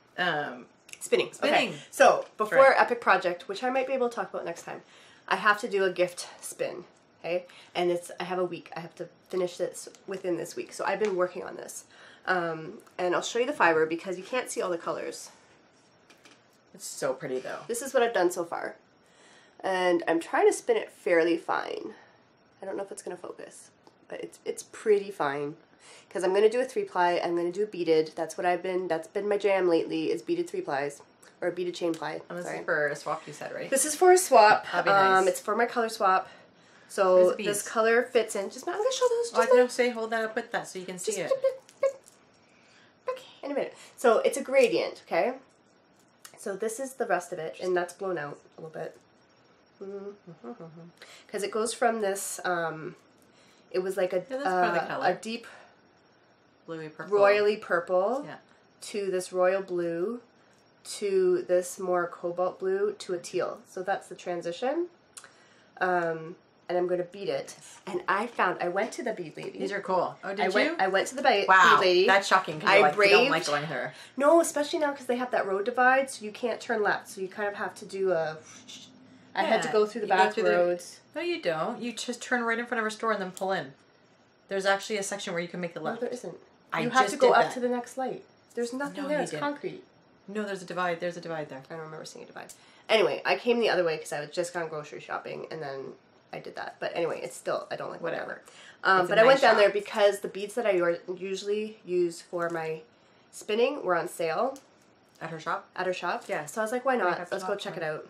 Spinning. Spinning. Okay. So, before Epic Project, which I might be able to talk about next time, I have to do a gift spin. Okay? And I have a week. I have to finish this within this week. So, I've been working on this. And I'll show you the fiber because you can't see all the colors. It's so pretty though. This is what I've done so far. And I'm trying to spin it fairly fine. I don't know if it's going to focus, but it's pretty fine. Because I'm going to do a 3-ply, I'm going to do a beaded. That's been my jam lately, is beaded 3-plies. Or a beaded chain ply. And this is for a swap, you said, right? This is for a swap. That'd be nice. It's for my color swap. So this color fits in. I'm going to show those. I was going to say, hold that up with that so you can see it. In a minute. So it's a gradient, okay? So this is the rest of it, and that's blown out a little bit. Because it goes from this, it was like a deep bluey purple. royally purple to this royal blue to this more cobalt blue to a teal. So that's the transition. And I'm going to bead it. And I went to the bead lady. These are cool. Oh, did you? I went to the bead lady. That's shocking because you don't like going there. No, especially now because they have that road divide, so you can't turn left. So you kind of have to do a... I had to go through the back roads. No, you don't. You just turn right in front of her store and then pull in. There's actually a section where you can make the left. No, there isn't. You have to go up to the next light. There's nothing there. It's concrete. No, there's a divide. There's a divide there. I don't remember seeing a divide. Anyway, I came the other way because I was just gone grocery shopping, and then I did that. But anyway, it's still, I don't like whatever. But I went down there because the beads that I usually use for my spinning were on sale. At her shop? At her shop, yeah. So I was like, why not? Let's go check it out.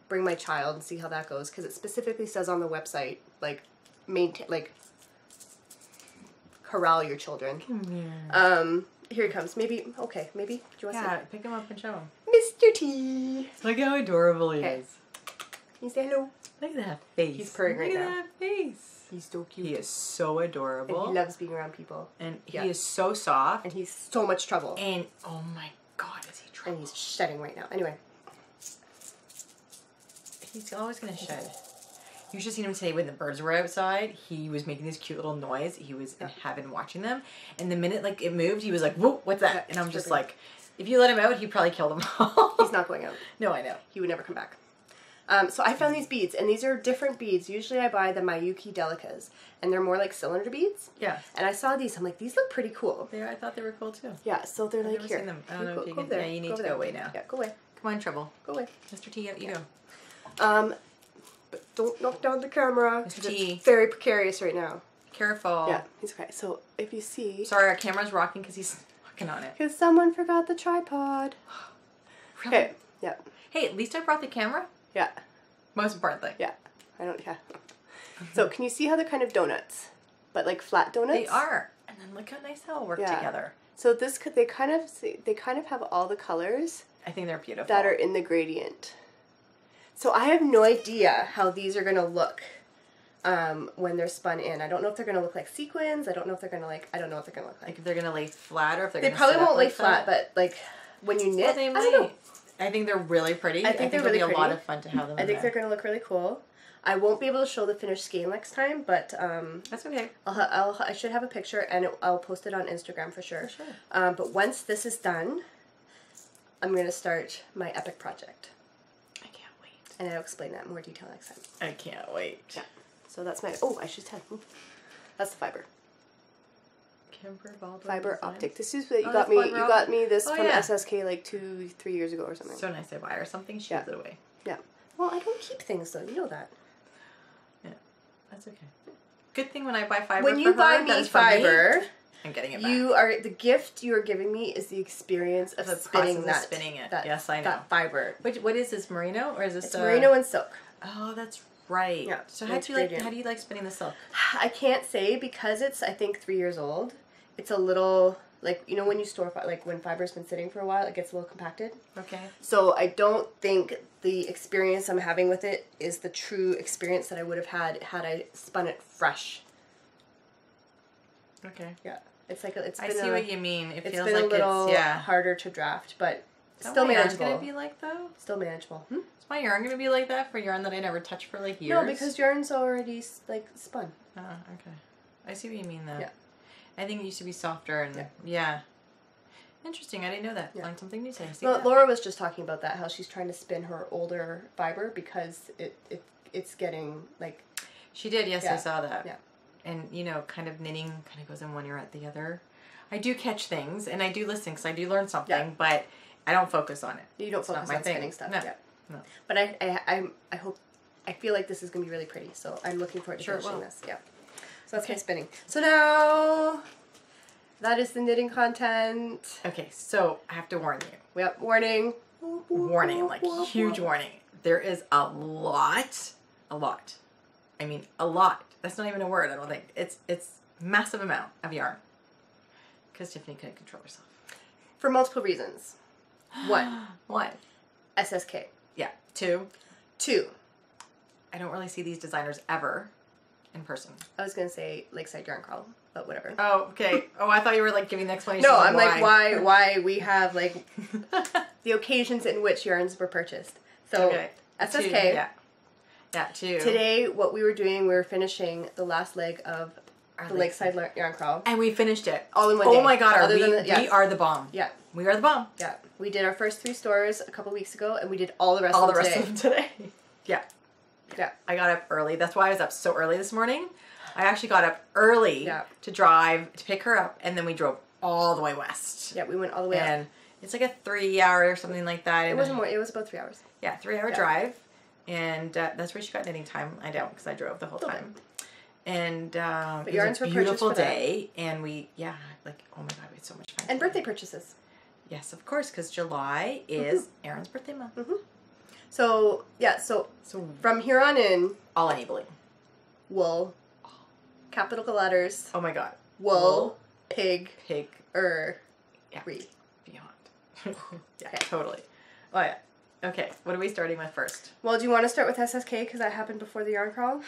Bring my child and see how that goes. Because it specifically says on the website, like, corral your children. Here he comes. Maybe, okay, maybe. Do you want to see? Pick him up and show him. Mr. T. Look how adorable he is. Can you say hello? Look at that face. He's purring right now. Look at that face. He's so cute. He is so adorable. And he loves being around people. And he is so soft. And he's so much trouble. And, oh my god, is he trouble. And he's shedding right now. Anyway. He's always going to shed. You should have seen him today when the birds were outside. He was making this cute little noise. He was in heaven watching them. And the minute like it moved, he was like, whoa, what's that? And I'm just like, if you let him out, he'd probably kill them all. He's not going out. No, I know. He would never come back. So I found these beads, and these are different beads. Usually I buy the Miyuki Delicas, and they're more like cylinder beads. Yeah. And I saw these. I'm like, these look pretty cool. I thought they were cool too. Yeah, so they're like, here. Seen them. I don't know if you can. there. Yeah, you need to go away now. Yeah, go away. Come on, Trouble. Go away. Mr. T, out you go. But don't knock down the camera. Mr. T. It's very precarious right now. Careful. Yeah, he's okay. So if you see... Sorry, our camera's rocking because he's walking on it. Because someone forgot the tripod. Really? Okay, yeah. Hey, at least I brought the camera. Yeah. Most important thing. Yeah. So can you see how they're kind of donuts? But like flat donuts? They are. And then look how nice how it'll work together. So they kind of have all the colors. I think they're beautiful. That are in the gradient. So I have no idea how these are going to look when they're spun in. I don't know if they're going to look like sequins. I don't know if they're going to I don't know what they're going to look like. Like if they're going to lay flat or if they're They going to probably won't lay like flat, but like when you knit, they I don't know. I think they're really pretty. I think they're it'll really be a pretty. lot of fun to have them. I think they're going to look really cool. I won't be able to show the finished skein next time, but that's okay. I should have a picture and I'll post it on Instagram for sure. For sure. But once this is done, I'm going to start my epic project. I can't wait. And I'll explain that in more detail next time. I can't wait. Yeah. So that's my, oh, I should tell. That's the fiber. Fiber optic. This is what you got me. You got me this from SSK like 2-3 years ago or something. So nice. I buy her something. She gives it away. Yeah. Well, I don't keep things though. You know that. Yeah. That's okay. Good thing when I buy fiber. When you buy me fiber, I'm getting it back. You are the gift you are giving me is the experience of spinning it. Yes, I know. That fiber. What is this, merino or is this? It's merino and silk. Oh, that's right. Yeah. So how do you like spinning the silk? I can't say because it's I think 3 years old. It's a little like you know when you store like when fiber's been sitting for a while, it gets a little compacted. Okay. So I don't think the experience I'm having with it is the true experience that I would have had I spun it fresh. Okay. Yeah. It's like it's. I see what you mean. It feels been like a little it's harder to draft, but still manageable. Is my yarn gonna be like though? Still manageable. Is my yarn gonna be like that for yarn that I never touched for like years? No, because yarn's already like spun. Oh, okay. I see what you mean though. Yeah. I think it used to be softer and yeah. Interesting. I didn't know that. Learned something new today. Well, Laura was just talking about that. How she's trying to spin her older fiber because it's getting like. She did. Yes, I saw that. Yeah. And, you know, kind of knitting kind of goes in one ear at the other. I do catch things, and I do listen, because I do learn something, but I don't focus on it. You don't focus on spinning stuff. No. Yeah. No. But I hope, I feel like this is going to be really pretty, so I'm looking forward to finishing this. Yeah. So that's my spinning. So now, that is the knitting content. Okay, so I have to warn you. Yep, warning. Warning, like huge warning. There is a lot. I mean, a lot. That's not even a word, I don't think. It's massive amount of yarn. Because Tiffany couldn't control herself. For multiple reasons. One. SSK. Yeah. Two. I don't really see these designers ever in person. I was going to say Lakeside Yarn Crawl, but whatever. Oh, okay. Oh, I thought you were like giving the explanation. No, I'm like, why we have like the occasions in which yarns were purchased. So, SSK. Two. Today, what we were doing, we were finishing the last leg of the Lakeside Yarn Crawl. And we finished it. All in one day. Oh my god, we are the bomb. Yeah. We are the bomb. Yeah. We did our first 3 stores a couple weeks ago, and we did all the rest of them today. Yeah. I got up early. That's why I was up so early this morning. I actually got up early to drive, to pick her up, and then we drove all the way west. Yeah, we went all the way up. It's like a 3-hour or something like that. It wasn't more. It was about 3 hours. Yeah, 3-hour drive. And that's where she got knitting time. I don't, because I drove the whole time. And it was a beautiful day. And we, like, oh my god, we had so much fun. And birthday purchases. Yes, of course, because July is Aryn's birthday month. So, so from here on in. All enabling. Wool. Capital letters. Oh my god. Wool. Pig. Re. Beyond. Totally. Oh yeah. Okay, what are we starting with first? Well, do you want to start with SSK because that happened before the yarn crawl?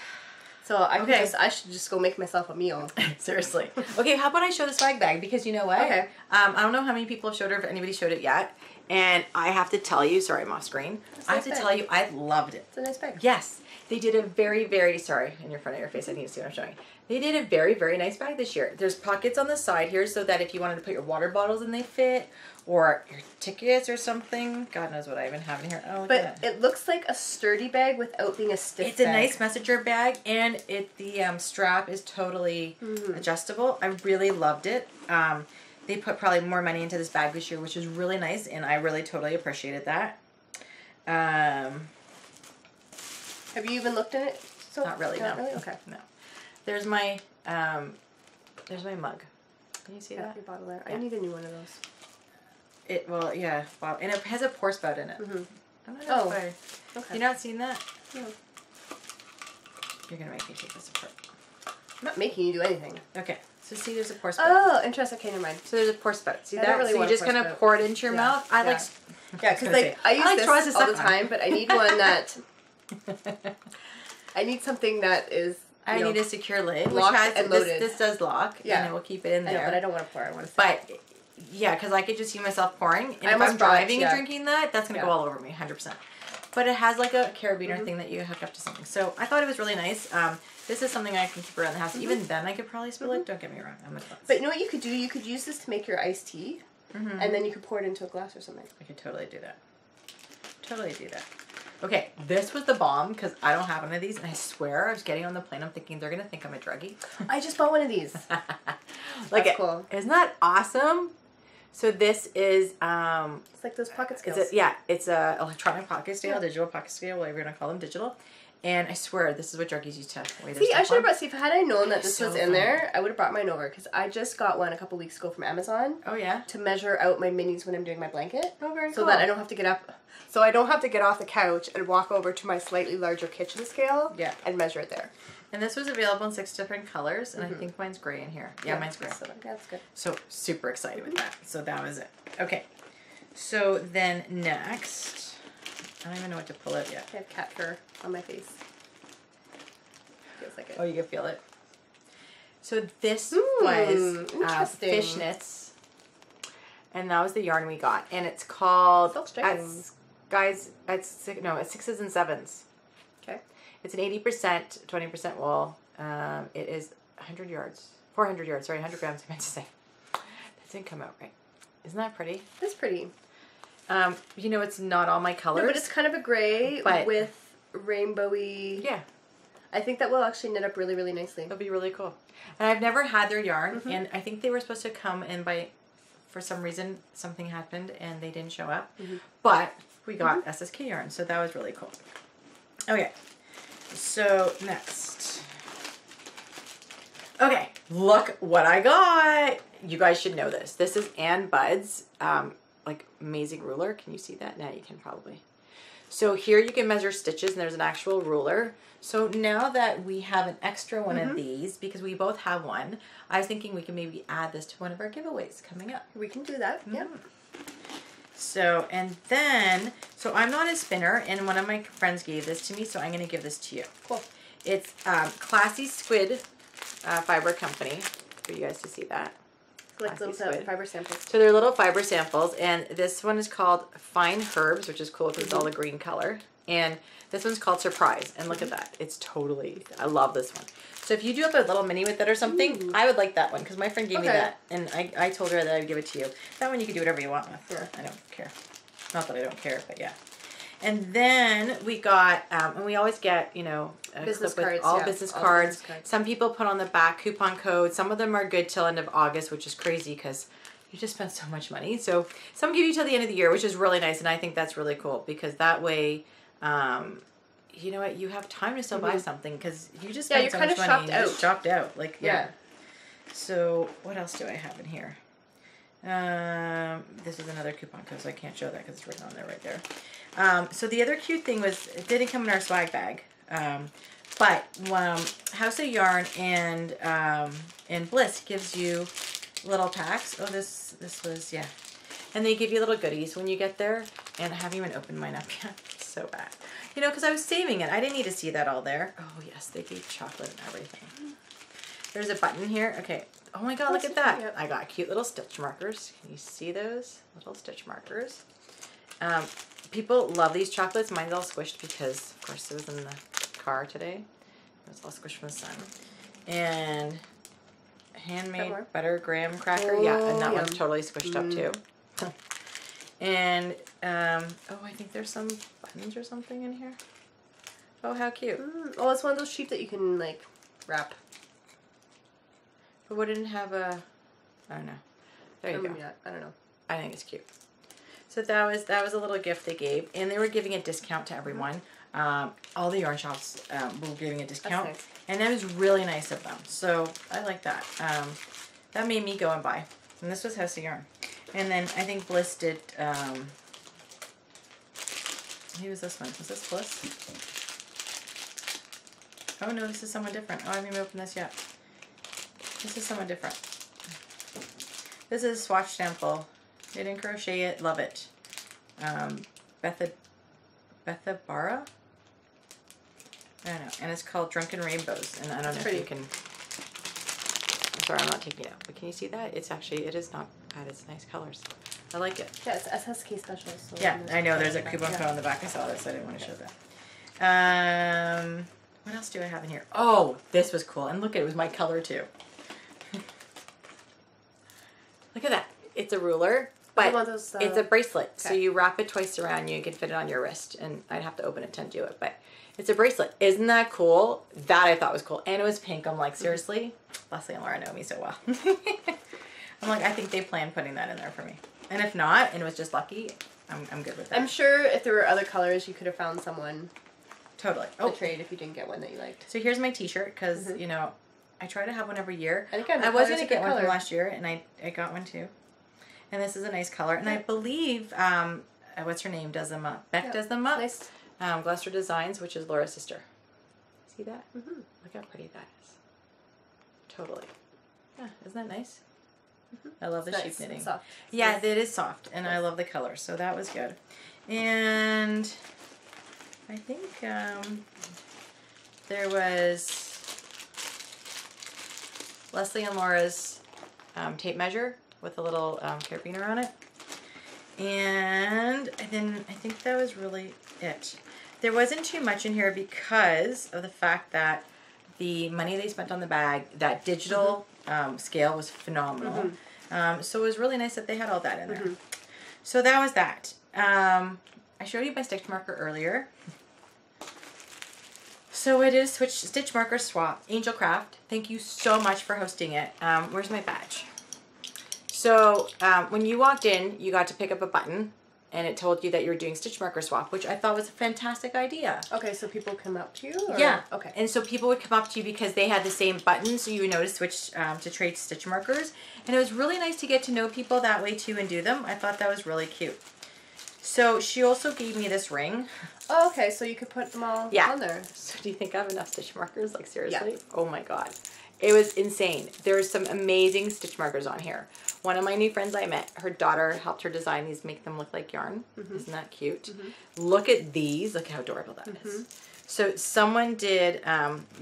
So I should just go make myself a meal. Seriously. Okay, how about I show the swag bag? Because you know what? Okay. I don't know how many people have showed her, if anybody showed it yet. And I have to tell you, sorry, I'm off screen. I have to tell you, I loved it. It's a nice bag. Yes. They did a very, very, sorry, in your front of your face, I need to see what I'm showing. They did a very, very nice bag this year. There's pockets on the side here so that if you wanted to put your water bottles in, they fit. Or your tickets or something. God knows what I even have in here. Oh, look at that. It looks like a sturdy bag without being a stiff bag. It's a nice messenger bag, and the strap is totally adjustable. I really loved it. They put probably more money into this bag this year, which is really nice, and I really totally appreciated that. Have you even looked in it? So not really, no. Not really? Okay. No. There's my mug. Can you see that? Your bottle there. I need a new one of those. Wow, and it has a pour spout in it. I'm not okay. You not seen that? No. You're gonna make me take this apart. I'm not making you do anything. Okay, so see, there's a pour spout. Oh, interesting. Okay, never mind. So there's a pour spout. See that? Really so you just kind of pour it into your mouth. I because like I use this all the time, but I need one that I need something that is. I need a secure lid, which locked has and loaded. This does lock. Yeah, and it will keep it in there. I know, but I don't want to pour. I want to. But yeah, because I could just see myself pouring, and if I'm almost driving brought- and drinking that, that's gonna go all over me, 100%. But it has like a carabiner thing that you hook up to something. So I thought it was really nice. This is something I can keep around the house. Even then, I could probably spill it. Don't get me wrong. I'm a klutz. But you know what you could do? You could use this to make your iced tea, and then you could pour it into a glass or something. I could totally do that. Totally do that. Okay, this was the bomb because I don't have one of these, and I swear I was getting on the plane. I'm thinking they're gonna think I'm a druggie. I just bought one of these. Like, cool. Isn't that awesome? So this is It's like those pocket scales. It's a electronic pocket scale, digital pocket scale, whatever you're gonna call them, digital. And I swear this is what druggies used to weigh their See, I stuff should have on. brought. See, if had I known that this So was in funny. there, I would have brought mine over because I just got one a couple weeks ago from Amazon. Oh yeah. To measure out my minis when I'm doing my blanket. Oh, very so cool. that I don't have to get up. So I don't have to get off the couch and walk over to my slightly larger kitchen scale. Yeah. And measure it there. And this was available in 6 different colors, and I think mine's gray in here. Yeah, mine's gray. So, yeah, that's good. So super excited with that. So that was it. Okay. So then next, I don't even know what to pull out yet. I have cat fur on my face. Feels like it. Oh, you can feel it. So this Ooh, was interesting. fishnets, and that was the yarn we got, and it's called Silk guys. It's 6s and 7s. Okay. It's an 80%, 20% wool. It is 100 yards, 400 yards. Sorry, 100 grams. I meant to say. That didn't come out right. Isn't that pretty? It's pretty. You know, it's not all my colors. No, but it's kind of a gray But- with rainbowy. Yeah. I think that will actually knit up really, really nicely. It'll be really cool. And I've never had their yarn, and I think they were supposed to come in for some reason, something happened and they didn't show up. But we got SSK yarn, so that was really cool. Okay, so next. Okay, look what I got. You guys should know this. This is Ann Budd's, like, amazing ruler. Can you see that? Now you can probably. So here you can measure stitches, and there's an actual ruler. So now that we have an extra one of these, because we both have one, I was thinking we can maybe add this to one of our giveaways coming up. We can do that. Yeah. So, and then, so I'm not a spinner, and one of my friends gave this to me, so I'm going to give this to you. Cool. It's Classy Squid Fiber Company, for you guys to see that. Like little fiber samples. So they're little fiber samples, and this one is called Fine Herbs, which is cool because it's all the green color. And this one's called Surprise, and look at that. It's totally, I love this one. So if you do have a little mini with it or something, I would like that one because my friend gave me that, and I told her that I'd give it to you. That one you can do whatever you want with. Yeah. I don't care. Not that I don't care, but yeah. And then we got, and we always get, you know, a business clip with cards, all yeah, business all cards. business cards. Some people put on the back coupon codes. Some of them are good till end of August, which is crazy because you just spend so much money. So some give you till the end of the year, which is really nice, and I think that's really cool because that way, you know what, you have time to still buy something because you just spend so much money. You're just shopped out. Like, yeah. So what else do I have in here? This is another coupon code, so I can't show that because it's written on there right there. So the other cute thing was, it didn't come in our swag bag, but House of Yarn and Bliss gives you little packs. Oh, this was, yeah. And they give you little goodies when you get there, and I haven't even opened mine up yet. It's so bad. You know, because I was saving it. I didn't need to see that all there. Oh, yes, they gave chocolate and everything. There's a button here. Okay. Oh my god, look at that. Yep. I got cute little stitch markers. Can you see those? Little stitch markers. People love these chocolates. Mine's all squished because, of course, it was in the car today. It was all squished from the sun. And handmade butter graham cracker. Oh, yeah, and that one's totally squished up too. And, oh, I think there's some buttons or something in here. Oh, how cute. Oh, it's one of those sheep that you can, like, wrap. But we didn't have a, I don't know. There you go. I don't know. I think it's cute. So that was a little gift they gave, and they were giving a discount to everyone. All the yarn shops were giving a discount, That's nice. and that was really nice of them. So I like that. That made me go and buy. And this was House of Yarn, and then I think Bliss did. Who was this one? Was this Bliss? Oh no, this is someone different. Oh, I haven't even opened this yet. This is someone different. This is a swatch sample. They didn't crochet it. Love it. Bethabara? I don't know. And it's called Drunken Rainbows. And I don't know if you can... I'm sorry, I'm not taking it out. But can you see that? It's actually, it is not bad. It's nice colors. I like it. Yeah, it's SSK special. So yeah, I know. There's a coupon code on the back. I saw this. So I didn't want to show that. What else do I have in here? Oh, this was cool. And look at it. It was my color too. Look at that. It's a ruler. But those, it's a bracelet. Okay. So you wrap it twice around you can fit it on your wrist. And I'd have to open it to undo it. But it's a bracelet. Isn't that cool? That I thought was cool. And it was pink. I'm like, seriously? Leslie and Laura know me so well. I'm like, I think they planned putting that in there for me. And if not, and it was just lucky, I'm good with that. I'm sure if there were other colors, you could have found someone totally to trade if you didn't get one that you liked. So here's my t-shirt, because, you know, I try to have one every year. And again, I was going to get one from last year, and I got one too. And this is a nice color. And I believe, what's her name, does them up. Beck does them up. Nice. Gloucester Designs, which is Laura's sister. See that? Mm-hmm. Look how pretty that is. Totally. Yeah, isn't that nice? Mm-hmm. I love the sheep knitting. Soft. Yeah, it is soft, and I love the color, so that was good. And I think there was Leslie and Laura's tape measure with a little carabiner on it. And then I think that was really it. There wasn't too much in here because of the fact that the money they spent on the bag, that digital scale was phenomenal. So it was really nice that they had all that in there. So that was that. I showed you my stitch marker earlier. So I did a stitch marker swap. Angel Craft, thank you so much for hosting it. Where's my badge? So when you walked in, you got to pick up a button. And it told you that you were doing stitch marker swap, which I thought was a fantastic idea. Okay, so people come up to you? Or? Yeah. Okay. And so people would come up to you because they had the same button, so you would know to switch to trade stitch markers. And it was really nice to get to know people that way too and do them. I thought that was really cute. So she also gave me this ring. Oh, okay, so you could put them all on there. So do you think I have enough stitch markers? Like, seriously? Yeah. Oh my God. It was insane. There's some amazing stitch markers on here. One of my new friends I met, her daughter helped her design these, make them look like yarn. Isn't that cute? Look at these. Look how adorable that is. So someone did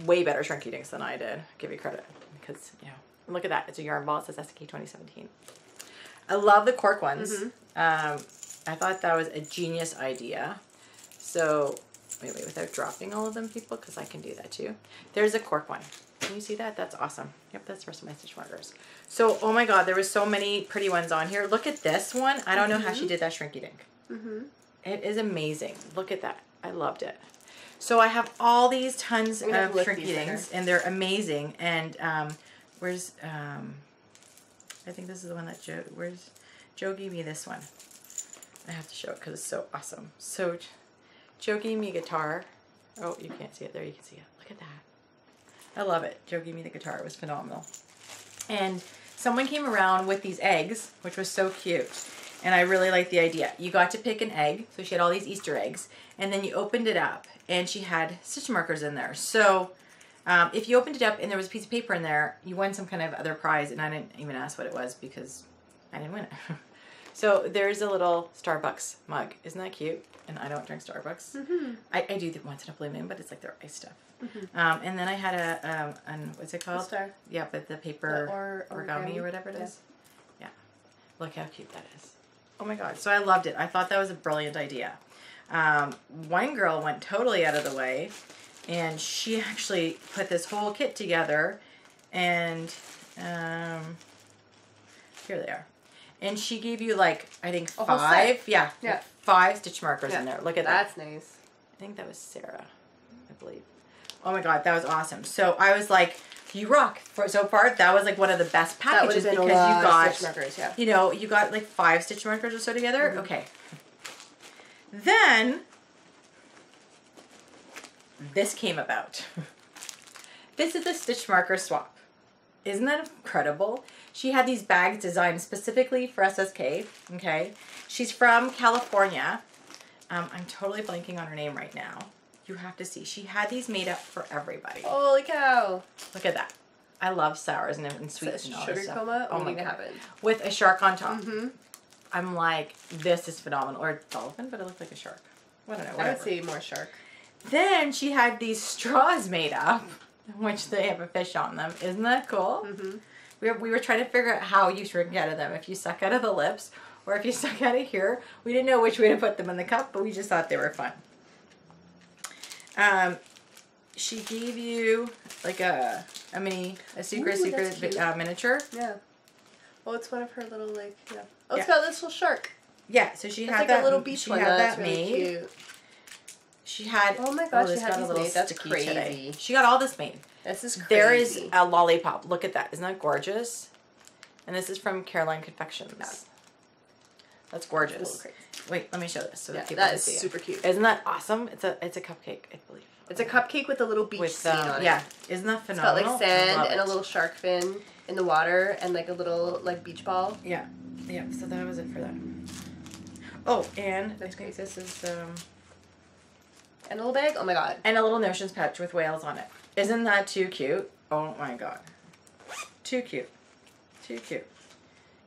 way better shrinky dinks than I did. Give you credit. Because, you know, look at that. It's a yarn ball. It says SK 2017. I love the cork ones. I thought that was a genius idea. So, wait, without dropping all of them, people, because I can do that too. There's a cork one. Can you see that? That's awesome. Yep, that's the rest of my stitch markers. So, oh my God, there was so many pretty ones on here. Look at this one. I don't know how she did that shrinky dink. It is amazing. Look at that. I loved it. So I have all these tons of shrinky dinks, and they're amazing. And where's, I think this is the one that Joe gave me this one. I have to show it because it's so awesome. So Joe gave me a guitar. Oh, you can't see it. There, you can see it. Look at that. I love it. Joe gave me the guitar. It was phenomenal. And someone came around with these eggs, which was so cute. And I really liked the idea. You got to pick an egg. So she had all these Easter eggs. And then you opened it up. And she had stitch markers in there. So if you opened it up and there was a piece of paper in there, you won some kind of other prize. And I didn't even ask what it was because I didn't win it. So there's a little Starbucks mug. Isn't that cute? And I don't drink Starbucks. I do once in a blue moon, but it's like their ice stuff. And then I had a what's it called? Star. Yeah, but the paper origami or whatever it is. Yeah. Look how cute that is. Oh my God. So I loved it. I thought that was a brilliant idea. One girl went totally out of the way, and she actually put this whole kit together, and here they are. And she gave you, like, I think five. Yeah. 5 stitch markers in there. Look at that. That's nice. I think that was Sarah, I believe. Oh my God, that was awesome. So I was like, you rock. So far, that was like one of the best packages because you got stitch markers, you know, you got like 5 stitch markers or so together. Okay. Then this came about. This is the stitch marker swap. Isn't that incredible? She had these bags designed specifically for SSK. Okay. She's from California. I'm totally blanking on her name right now. You have to see. She had these made up for everybody. Holy cow. Look at that. I love sours and sweets and all this stuff. Coma? Oh my God. With a shark on top. I'm like, this is phenomenal. Or a dolphin, but it looked like a shark. I don't know. Whatever. I would say more shark. Then she had these straws made up, which they have a fish on them. Isn't that cool? We were trying to figure out how you drink out of them. If you suck out of the lips or if you suck out of here. We didn't know which way to put them in the cup, but we just thought they were fun. She gave you like a secret miniature. Yeah. Oh, it's one of her little like, yeah. Oh, it's got this little shark. Yeah, so she had like that. A little beach one. That's really cute. She had. Oh my gosh, she had a little made. That's sticky crazy. today. She got all this made. This is crazy. There is a lollipop. Look at that. Isn't that gorgeous? And this is from Caroline Confections. Yeah. That's gorgeous. Wait, let me show this so that people can see it. Super cute. Isn't that awesome? It's a cupcake, I believe. It's a cupcake with a little beach scene on it. Yeah, isn't that phenomenal? It's got like sand and a little shark fin in the water and like a little like beach ball. Yeah, yeah. So that was it for that. Oh, and that's I think great. this is and a little bag. Oh my god. And a little notions pouch with whales on it. Isn't that too cute? Oh my god, too cute, too cute.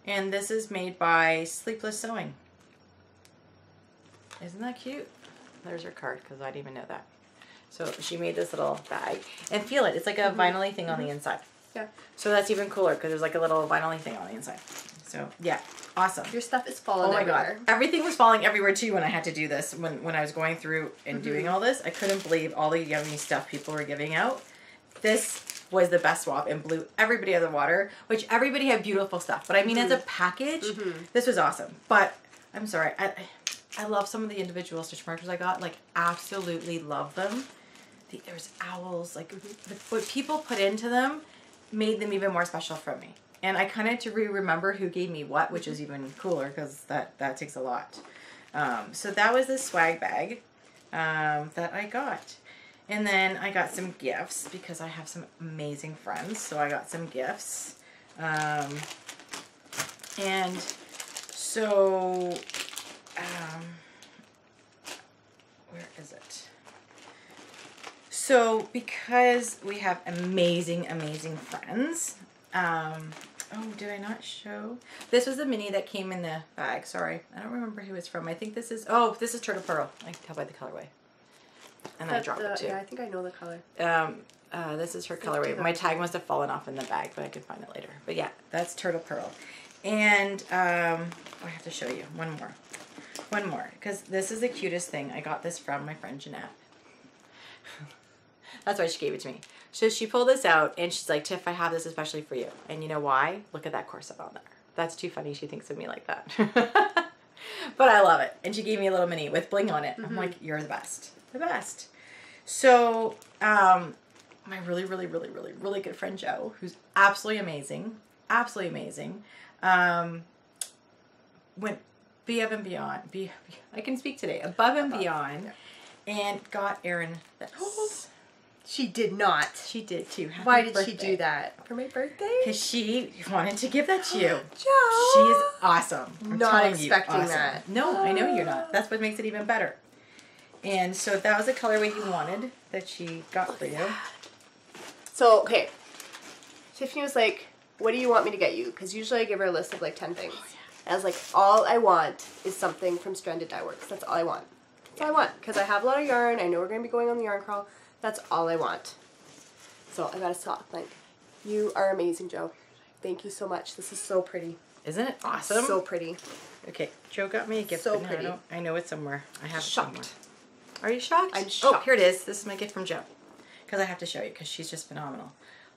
And this is made by Sleepless Sewing. Isn't that cute? There's her card because I didn't even know that. So she made this little bag. And feel it. It's like a vinyl-y thing on the inside. Yeah. So that's even cooler because there's like a little vinyl-y thing on the inside. So yeah, awesome. Your stuff is falling everywhere. God. Everything was falling everywhere too when I had to do this. When I was going through and doing all this, I couldn't believe all the yummy stuff people were giving out. This was the best swap and blew everybody out of the water, which everybody had beautiful stuff. But I mean, as a package, this was awesome. But I'm sorry, I love some of the individual stitch markers I got. Like, absolutely love them. There was owls. Like, what people put into them made them even more special for me. And I kind of had to remember who gave me what, which is even cooler because that takes a lot. So that was the swag bag that I got. And then I got some gifts because I have some amazing friends. So I got some gifts. And so, where is it? So because we have amazing, amazing friends, oh, did I not show? This was the mini that came in the bag. Sorry. I don't remember who it's from. I think this is, oh, this is Turtle Pearl. I can tell by the colorway. And I dropped it too. Yeah, I think I know the color. This is her colorway. My tag must have fallen off in the bag, but I can find it later. But yeah, that's Turtle Pearl. And I have to show you one more, because this is the cutest thing. I got this from my friend Jeanette. That's why she gave it to me. So she pulled this out, and she's like, Tiff, I have this especially for you. And you know why? Look at that corset on there. That's too funny. She thinks of me like that. But I love it. And she gave me a little mini with bling on it. I'm like, you're the best. The best. So, my really, really, really, really, really good friend Joe, who's absolutely amazing, went above and beyond. I can speak today. Above and beyond, and got Aryn this. She did not. She did too. Happy Why did birthday. she do that? For my birthday? Because she wanted to give that to you. Joe! She is awesome. I'm not telling expecting you, awesome. that. No, I know you're not. That's what makes it even better. And so that was the colorway you wanted that she got for you. So, okay. Tiffany was like, what do you want me to get you? Because usually I give her a list of like 10 things. I was like, all I want is something from Stranded Dye Works. That's all I want. That's all I want. Because I have a lot of yarn. I know we're going to be going on the yarn crawl. That's all I want. So I got a sock. Like, you are amazing, Joe. Thank you so much. This is so pretty. Isn't it awesome? So pretty. Okay, Joe got me a gift. So but pretty. I know it somewhere. I have it Shocked. somewhere. Are you shocked? I'm shocked. Oh, here it is. This is my gift from Joe. Because I have to show you because she's just phenomenal.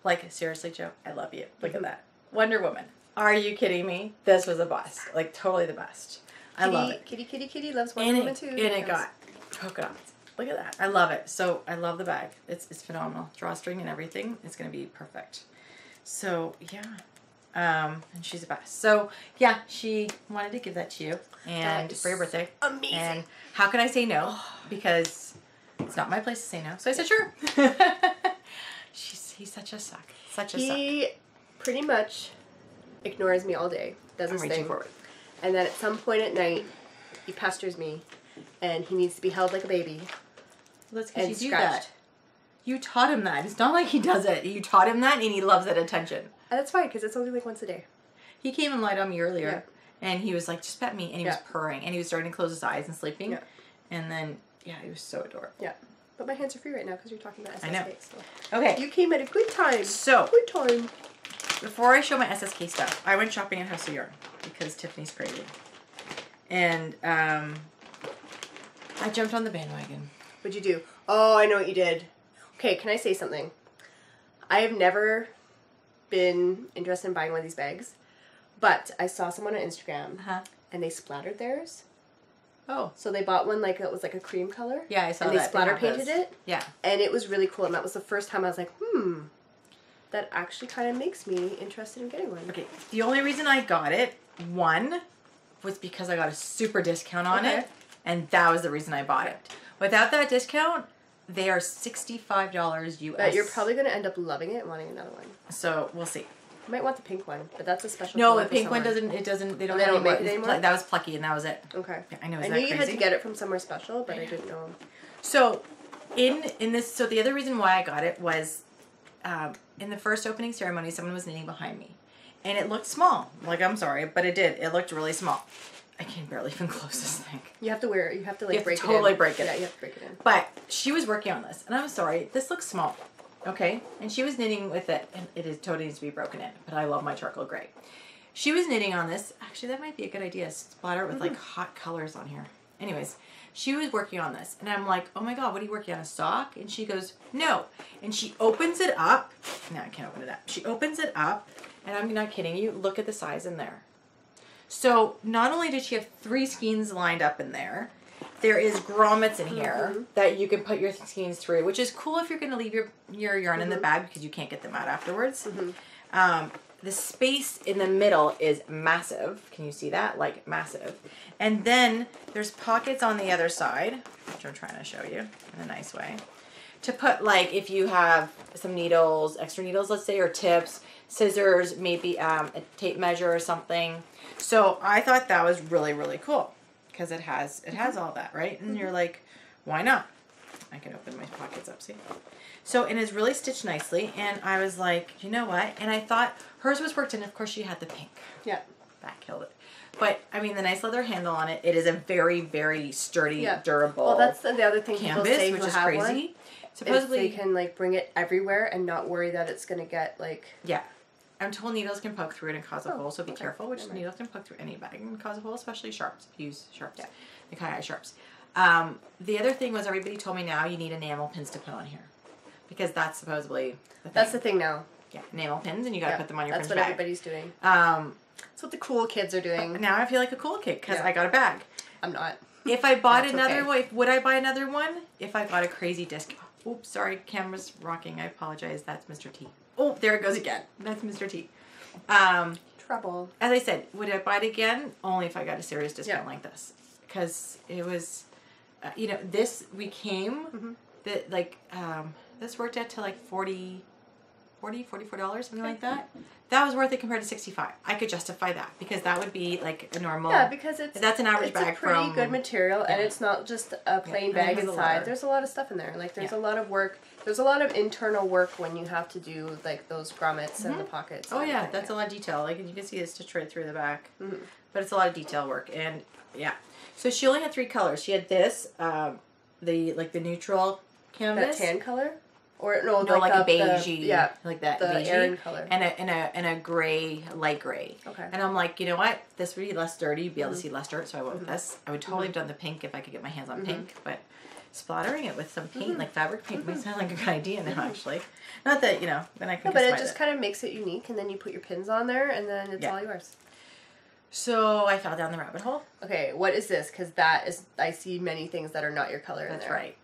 Like, seriously, Joe, I love you. Look at that. Wonder Woman. Are you kidding me? This was a bust. Like, totally the best. I love it. Kitty loves Wonder Woman too. And it got polka dots. Look at that. I love it. So, I love the bag. It's phenomenal. Drawstring and everything. It's going to be perfect. So, yeah. And she's the best. So, yeah, she wanted to give that to you. And for your birthday. Amazing. And how can I say no? Because it's not my place to say no. So I said, sure. He's such a suck. He pretty much ignores me all day. Does his thing. Forward. And then at some point at night, he pesters me. And he needs to be held like a baby. Well, that's because you do that. You taught him that. It's not like he does it. You taught him that, and he loves that attention. And that's fine, because it's only like once a day. He came and lied on me earlier, and he was like, just pet me, and he was purring, and he was starting to close his eyes and sleeping. Yeah. And then, yeah, he was so adorable. Yeah. But my hands are free right now because you're talking about SSK. I know. So. Okay. You came at a good time. So. Good time. Before I show my SSK stuff, I went shopping at House of Yarn because Tiffany's crazy. And I jumped on the bandwagon. What'd you do? Oh, I know what you did. Okay, can I say something? I have never been interested in buying one of these bags, but I saw someone on Instagram and they splattered theirs. Oh. So they bought one like it was like a cream color. Yeah, I saw that. And they splatter painted it. Yeah. And it was really cool. And that was the first time I was like, that actually kind of makes me interested in getting one. Okay, the only reason I got it, one, was because I got a super discount on it, and that was the reason I bought it. Without that discount, they are $65 US. But you're probably going to end up loving it and wanting another one. So, we'll see. You might want the pink one, but that's a special No, the pink one doesn't, they don't make it anymore? That was Plucky, and that was it. Okay. Yeah, I know, I knew you had to get it from somewhere special, but I didn't know. So, in this, so the other reason why I got it was, in the first opening ceremony, someone was knitting behind me. And it looked small. Like, I'm sorry, but it did. It looked really small. I can barely even close this thing. You have to wear it. You have to, like, break it in. Totally break it. Yeah, you have to break it in. But she was working on this. And I'm sorry, this looks small. Okay? And she was knitting with it. And it totally needs to be broken in. But I love my charcoal gray. She was knitting on this. Actually, that might be a good idea. Splatter it with, like, hot colors on here. Anyways, she was working on this. And I'm like, oh my God, what are you working on, a sock? And she goes, no. And she opens it up. No, I can't open it up. She opens it up. And I'm not kidding you. Look at the size in there. So not only did she have 3 skeins lined up in there, there is grommets in here that you can put your skeins through, which is cool if you're going to leave your yarn in the bag because you can't get them out afterwards. The space in the middle is massive. Can you see that? Like, massive. And then there's pockets on the other side, which I'm trying to show you in a nice way, to put, like, if you have some needles, extra needles, let's say, or tips, scissors, maybe a tape measure or something. So I thought that was really, really cool because it has all that, right? And you're like, why not? I can open my pockets up, see? So, and it's really stitched nicely, and I was like, you know what? And I thought hers was worked in. Of course, she had the pink. Yeah. That killed it. But, I mean, the nice leather handle on it, it is a very, very sturdy, durable Well, that's the other thing canvas, people say which who is have crazy. One, Supposedly, they can, like, bring it everywhere and not worry that it's going to get, like... Yeah. I'm told needles can poke through it and cause a hole, so be careful, which needles can poke through any bag and cause a hole, especially sharps. Use sharps. Yeah. The Kai sharps. The other thing was everybody told me now you need enamel pins to put on here. Because that's supposedly the thing. That's the thing now. Yeah, enamel pins, and you got to put them on your That's fringe what bag. everybody's doing. That's what the cool kids are doing. Now I feel like a cool kid because I got a bag. I'm not. If I bought another one, would I buy another one? If I got a crazy discount. Oops, sorry, camera's rocking. I apologize. That's Mr. T. Oh, there it goes again. That's Mr. T. Trouble. As I said, would I buy it again? Only if I got a serious discount like this. Because it was, you know, this, we came, that like, this worked out to like $44, something like that. That was worth it compared to $65. I could justify that because that would be like a normal. Yeah, because that's an average bag. It's a pretty good material, and it's not just a plain bag inside. There's a lot of stuff in there. Like there's a lot of work. There's a lot of internal work when you have to do like those grommets and the pockets. Oh yeah, that's a lot of detail. Like you can see it's stitched right through the back, but it's a lot of detail work. And yeah, so she only had 3 colors. She had this, the neutral canvas, that tan color. Or no, like a beigey, like that, the beigey, Aryn color, and a gray, light gray. Okay. And I'm like, you know what? This would be less dirty. You'd be able to see less dirt. So I went with this. I would totally have done the pink if I could get my hands on pink, but splattering it with some paint, like fabric paint, might sound like a good idea now. Actually, not that then I can. No, but it just kind of makes it unique, and then you put your pins on there, and then it's all yours. So I fell down the rabbit hole. Okay, what is this? Because that is, I see many things that are not your color in there. That's right.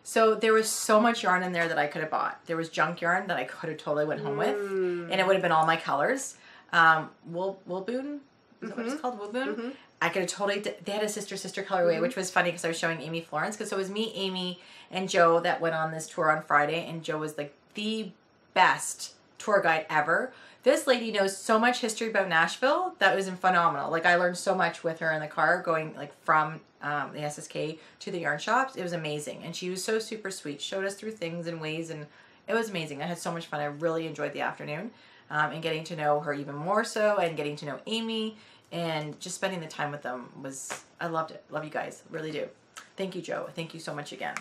So there was so much yarn in there that I could have bought. There was junk yarn that I could have totally went home with, and it would have been all my colors. Woolboon, is that what it's called? Woolboon. I could have totally. They had a sister colorway, which was funny because I was showing Amy Florence because it was me, Amy, and Joe that went on this tour on Friday, and Joe was like the best tour guide ever. This lady knows so much history about Nashville that was phenomenal. Like I learned so much with her in the car going like from the SSK to the yarn shops. It was amazing, and she was so super sweet. Showed us through things and ways, and it was amazing. I had so much fun. I really enjoyed the afternoon, and getting to know her even more so, and getting to know Amy, and just spending the time with them was. I loved it. Love you guys, really do. Thank you, Joe. Thank you so much again.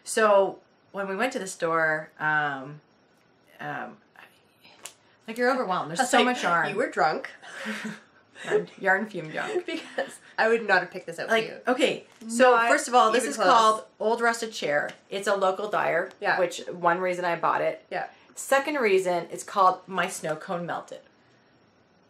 So when we went to the store, like you're overwhelmed. There's so much yarn. You were drunk. yarn fume drunk. Because I would not have picked this up for you. Okay, so Not first of all, this even is close. called Old Rusted Chair. It's a local dyer, Yeah. which one reason I bought it. Yeah. Second reason, it's called My Snow Cone Melted.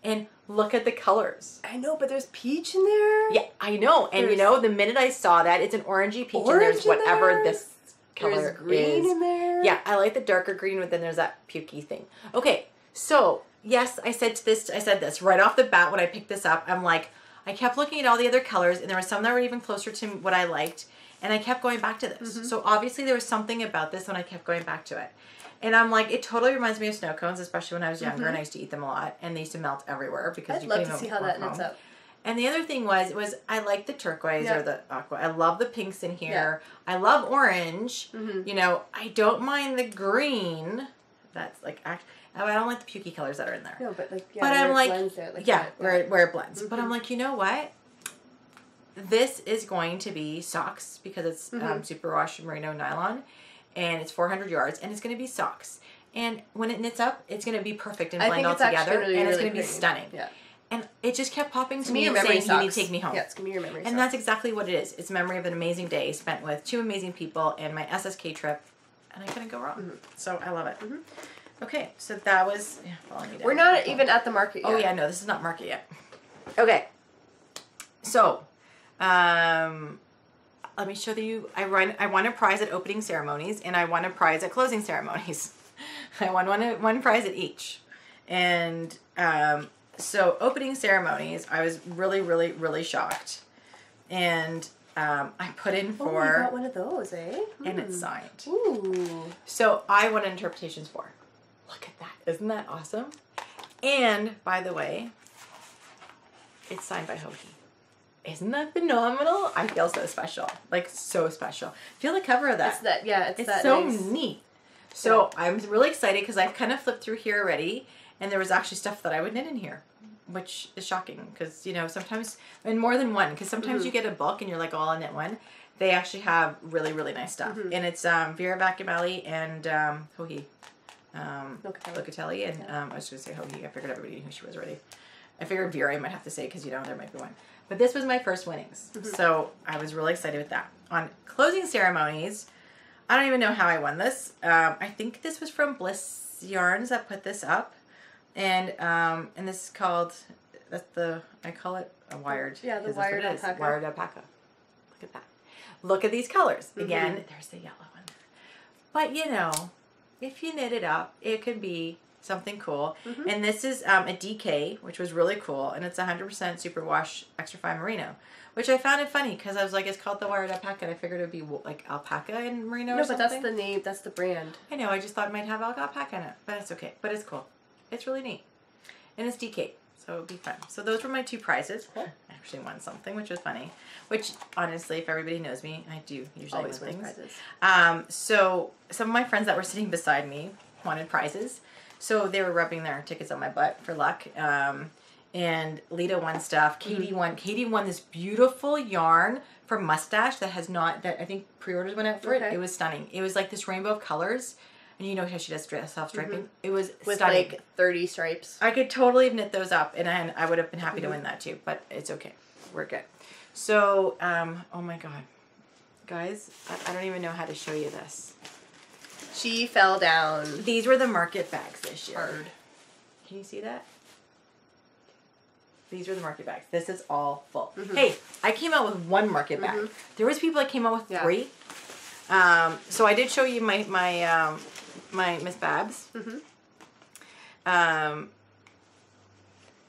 And look at the colors. I know, but there's peach in there. Yeah, I know. And you know, the minute I saw that, it's an orangey peach, and there's whatever this color there's green is. in there. Yeah, I like the darker green, but then there's that pukey thing. Okay, so yes, I said this right off the bat when I picked this up. I'm like, I kept looking at all the other colors, and there were some that were even closer to what I liked, and I kept going back to this. So obviously there was something about this when I kept going back to it. And I'm like, it totally reminds me of snow cones, especially when I was younger and I used to eat them a lot, and they used to melt everywhere because I'd love to see how that knits up. And the other thing was I like the turquoise or the aqua. I love the pinks in here. I love orange. You know, I don't mind the green. That's like I don't like the pukey colors that are in there. No, but like, but I'm like, blends there, like where it blends. But I'm like, you know what? This is going to be socks because it's superwash merino nylon, and it's 400 yards, and it's going to be socks. And when it knits up, it's going to be perfect and blend all together, and it's going to be stunning. Yeah. And it just kept popping to me and saying, you need to take me home. Yeah, it's going to be your memory And that's exactly what it is. It's a memory of an amazing day spent with 2 amazing people and my SSK trip, and I couldn't go wrong. So I love it. Okay, so that was... Yeah, we're not even at the market yet. Oh, yeah, no, this is not market yet. Okay. So, let me show you. I won a prize at opening ceremonies, and I won a prize at closing ceremonies. I won one prize at each. And so opening ceremonies, I was really, really, really shocked. And I put in for... Oh, you got one of those, eh? And it's signed. Ooh. So I won interpretations for. Look at that. Isn't that awesome? And, by the way, it's signed by Hohi. Isn't that phenomenal? I feel so special. Like, so special. Feel the cover of that. It's that, yeah, it's that so nice. neat. So I'm really excited because I've kind of flipped through here already, and there was actually stuff that I would knit in here, which is shocking because, you know, sometimes, and more than one, because sometimes you get a book and you're like, oh, I'll knit one. They actually have really, really nice stuff. And it's Vera Vacavali and Hohi. Locatelli, and I was going to say Hohi. I figured everybody knew who she was already. I figured Vera I might have to say because, you know, there might be one. But this was my first winnings. So I was really excited with that. On closing ceremonies, I don't even know how I won this. I think this was from Bliss Yarns that put this up. And this is called, I call it a wired. Yeah, the wired alpaca. Wired alpaca. Look at that. Look at these colors. Again, there's the yellow one. But, you know, if you knit it up, it can be something cool. And this is a DK, which was really cool. And it's 100% superwash extra fine merino, which I found it funny because I was like, it's called the wired alpaca, and I figured it would be like alpaca and merino or something. No, but that's the name, that's the brand. I know, I just thought it might have alpaca in it, but it's okay. But it's cool. It's really neat. And it's DK, so it would be fun. So those were my 2 prizes. Cool. I actually won something, which was funny. Which, honestly, if everybody knows me, I do usually always win win things. Prizes. So some of my friends that were sitting beside me wanted prizes. So they were rubbing their tickets on my butt for luck. And Lita won stuff. Katie won this beautiful yarn from Mustache that I think pre-orders went out for it. It was stunning. It was like this rainbow of colors. And you know how she does self-striping? It was with stunning. like 30 stripes. I could totally have knit those up, and I would have been happy to win that too, but it's okay. We're good. So, oh my God. Guys, I don't even know how to show you this. She fell down. These were the market bags this year. Hard. Can you see that? These were the market bags. This is all full. Hey, I came out with 1 market bag. There was people that came out with 3. So I did show you my Miss Babs.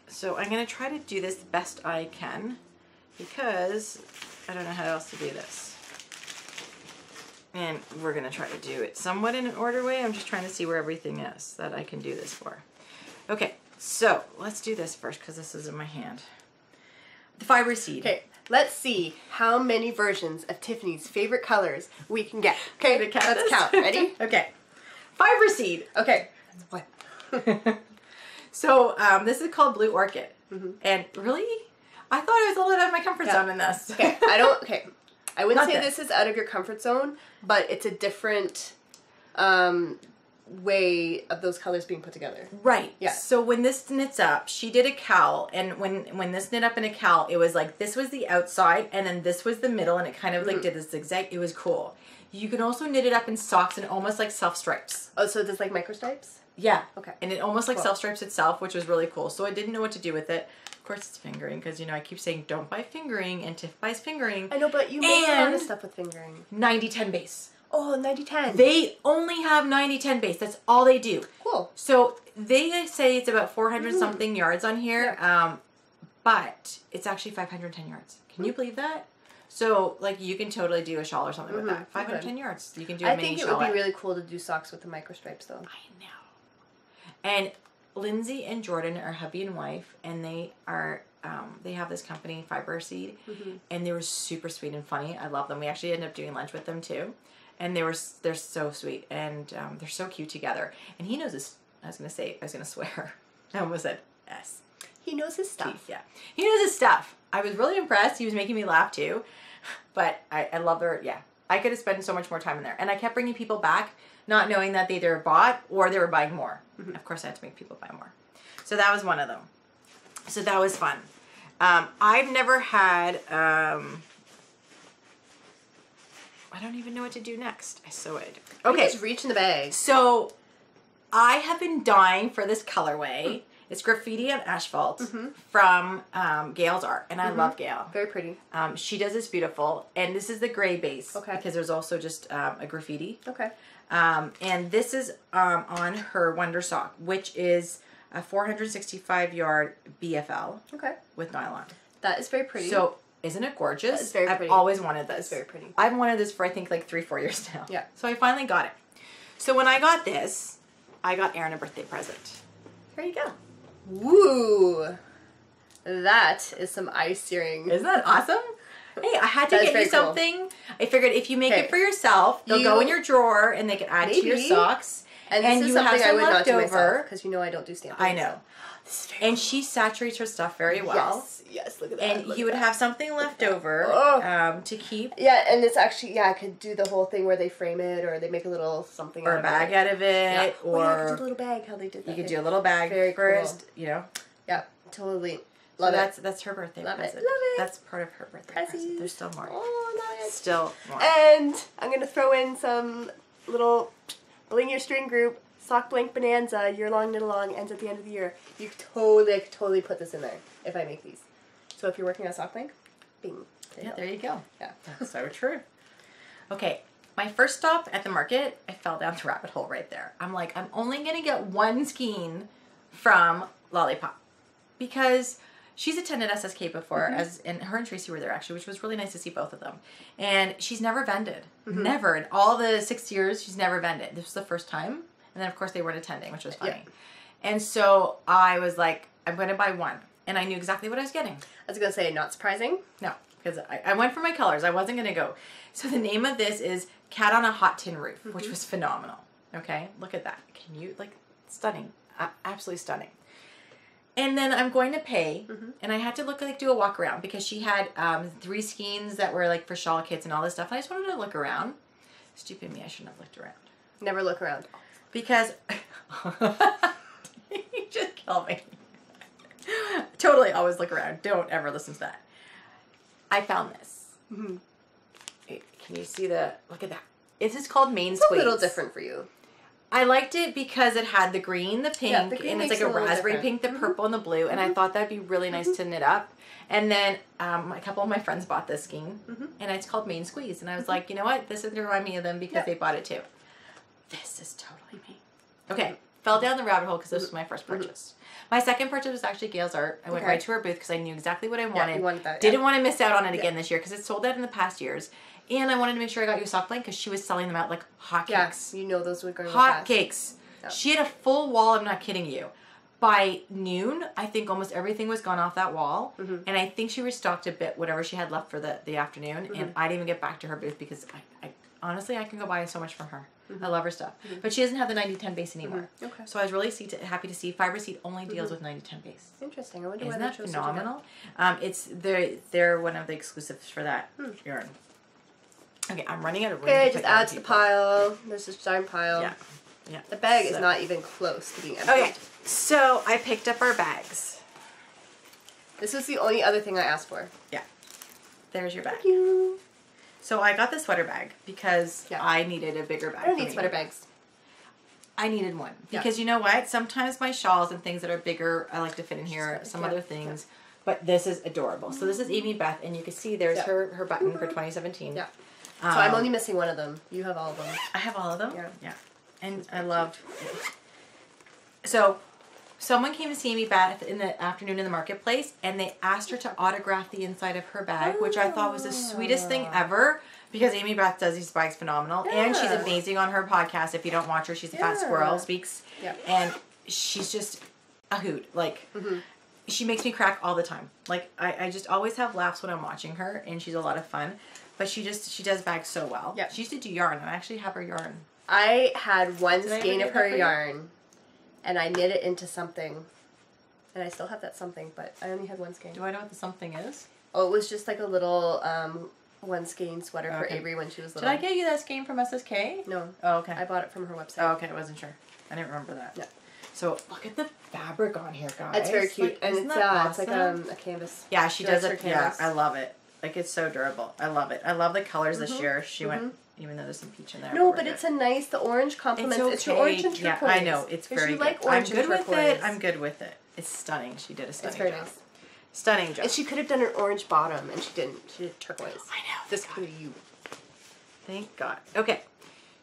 So I'm going to try to do this best I can because I don't know how else to do this. And we're going to try to do it somewhat in an order way. I'm just trying to see where everything is that I can do this for. Okay, so let's do this first because this is in my hand. The fiber seed. Okay, let's see how many versions of Tiffany's favorite colors we can get. Okay, let's count. Ready? Okay. Fiber seed. Okay. What? So this is called Blue Orchid. And really, I thought I was a little out of my comfort zone in this. Okay, I wouldn't say this is out of your comfort zone, but it's a different way of those colors being put together. Right. Yeah. So when this knits up, she did a cowl, and when this knit up in a cowl, it was like this was the outside, and then this was the middle, and it kind of like did this zigzag. It was cool. You can also knit it up in socks and almost like self stripes. Oh, so there's like micro stripes? Yeah. Okay. And it almost like self stripes itself, which was really cool. So I didn't know what to do with it. Of course, it's fingering because, you know, I keep saying don't buy fingering, and Tiff buys fingering. I know, but you make a lot of stuff with fingering. 90-10 base. Oh, 90-10. They only have 90-10 base. That's all they do. Cool. So they say it's about 400 something yards on here, but it's actually 510 yards. Can you believe that? So, like, you can totally do a shawl or something with that. 510 yards. You can do a mini think it shawl. would be really cool to do socks with the micro stripes, though. I know. And Lindsay and Jordan are hubby and wife, and they are, they have this company, Fiber Seed, and they were super sweet and funny. I love them. We actually ended up doing lunch with them, too. And they're so sweet, and they're so cute together. And he knows his, I was going to swear. I almost said S. He knows his stuff. Yeah. He knows his stuff. I was really impressed. He was making me laugh too. But I love their, I could have spent so much more time in there. And I kept bringing people back, not knowing that they either bought or they were buying more. Of course, I had to make people buy more. So that was one of them. So that was fun. I've never had, I don't even know what to do next. I sew it. Okay. Just reach in the bag. So I have been dying for this colorway. It's graffiti on asphalt from Gail's art, and I love Gail. Very pretty. She does this beautiful, and this is the gray base. Okay. Because there's also just a graffiti. Okay. And this is on her Wonder Sock, which is a 465 yard BFL. Okay. With nylon. That is very pretty. So isn't it gorgeous? That is very pretty. I've always wanted this. It's very pretty. I've wanted this for I think like 3-4 years now. Yeah. So I finally got it. So when I got this, I got Aryn a birthday present. Here you go. Woo! That is some eye searing. Isn't that awesome? Hey, I had to get you something. Cool. I figured if you make it for yourself, they'll go in your drawer and they can add to your socks. And this is something I would not do myself because you know I don't do stamping. I know. So. And she saturates her stuff very well. Yes, look at that. And you would have something left over to keep. Yeah, and it's actually, I could do the whole thing where they frame it or they make a little something or a bag out of it. Or you could do a little bag, how they did that. You could do a little bag very first, cool. you know. Yeah, totally. Love it. That's her birthday present. Love it. That's part of her birthday present. There's still more. Oh, nice. Still more. And I'm going to throw in some little Bling Your String group. Sock Blank Bonanza, year-long knit-along, ends at the end of the year. I could totally put this in there if I make these. So if you're working on Sock Blank, bing. There you go. Yeah. That's so true. Okay, my first stop at the market, I fell down the rabbit hole right there. I'm like, I'm only going to get one skein from Lollipop because she's attended SSK before, and her and Tracy were there actually, which was really nice to see both of them. And she's never vended. Never. In all the 6 years, she's never vended. This was the first time. And then, of course, they weren't attending, which was funny. Yeah. And so I was like, I'm going to buy one. And I knew exactly what I was getting. I was going to say, not surprising. No, because I went for my colors. I wasn't going to go. So the name of this is Cat on a Hot Tin Roof, which was phenomenal. Okay? Look at that. Can you, like, stunning. Absolutely stunning. And then I'm going to pay, and I had to do a walk around because she had 3 skeins that were, like, for shawl kits and all this stuff. And I just wanted to look around. Stupid me, I shouldn't have looked around. Never look around. Because you just kill me. Totally always look around. Don't ever listen to that. I found this. Can you see look at that. This is called Main Squeeze. It's a little different for you. I liked it because it had the green, the pink, and it's like a raspberry pink, the purple, and the blue, and I thought that'd be really nice to knit up. And then a couple of my friends bought this skein, and it's called Main Squeeze, and I was like, you know what? This is going to remind me of them because they bought it too. This is totally me. Okay, fell down the rabbit hole because this was my first purchase. My second purchase was actually Gail's art. I went right to her booth because I knew exactly what I wanted. You wanted that, Didn't want to miss out on it again this year because it sold out in the past years. And I wanted to make sure I got you a sock blank because she was selling them out like hotcakes. Yeah, you know those would go hotcakes. Yeah. She had a full wall, I'm not kidding you. By noon, I think almost everything was gone off that wall. And I think she restocked a bit, whatever she had left for the afternoon. And I didn't even get back to her booth because I honestly, I can go buy so much from her. I love her stuff. But she doesn't have the 90-10 base anymore. Okay. So I was really happy to see Fiber Seed only deals with 90-10 base. Interesting. I wonder Isn't that phenomenal? They're one of the exclusives for that yarn. Okay, I'm running out of room. Okay, just add to the pile. There's this giant pile. Yeah. Yeah. The bag is not even close to being empty. Okay, so I picked up our bags. This was the only other thing I asked for. Yeah. There's your bag. Thank you. So I got the sweater bag because I needed a bigger bag. I don't need sweater bags. I needed one. Because you know what? Sometimes my shawls and things that are bigger, I like to fit in here. Some other things. But this is adorable. So this is Amy Beth, and you can see there's her button for 2017. Yeah. So I'm only missing one of them. You have all of them. I have all of them? Yeah. Yeah. And I loved it. So someone came to see Amy Beth in the afternoon in the marketplace, and they asked her to autograph the inside of her bag, which I thought was the sweetest thing ever, because Amy Beth does these bags phenomenal. Yeah. And she's amazing on her podcast. If you don't watch her, she's a Fat Squirrel Speaks. Yeah. And she's just a hoot. Like, she makes me crack all the time. Like, I just always have laughs when I'm watching her, and she's a lot of fun. But she does bags so well. Yeah. She used to do yarn, and I actually have her yarn. I had one skein of her yarn, and I knit it into something. And I still have that something, but I only had one skein. Do I know what the something is? Oh, it was just like a little one skein sweater for Avery when she was little. Did I get you that skein from SSK? No. Oh, okay. I bought it from her website. Oh, okay. I wasn't sure. I didn't remember that. Yeah. So look at the fabric on here, guys. It's very cute, and it's like a canvas. Yeah, she does it. Yeah, I love it. Like, it's so durable. I love it. I love the colors this year. She went, even though there's some peach in there. No, but it's a nice, the orange complements. It's your orange and turquoise. Yeah, I know. It's very good. Like orange I'm good with it. I'm good with it. It's stunning. She did a stunning job. It's very nice. Stunning job. And she could have done an orange bottom, and she didn't. She did turquoise. I know. This could be you. Thank God. Okay.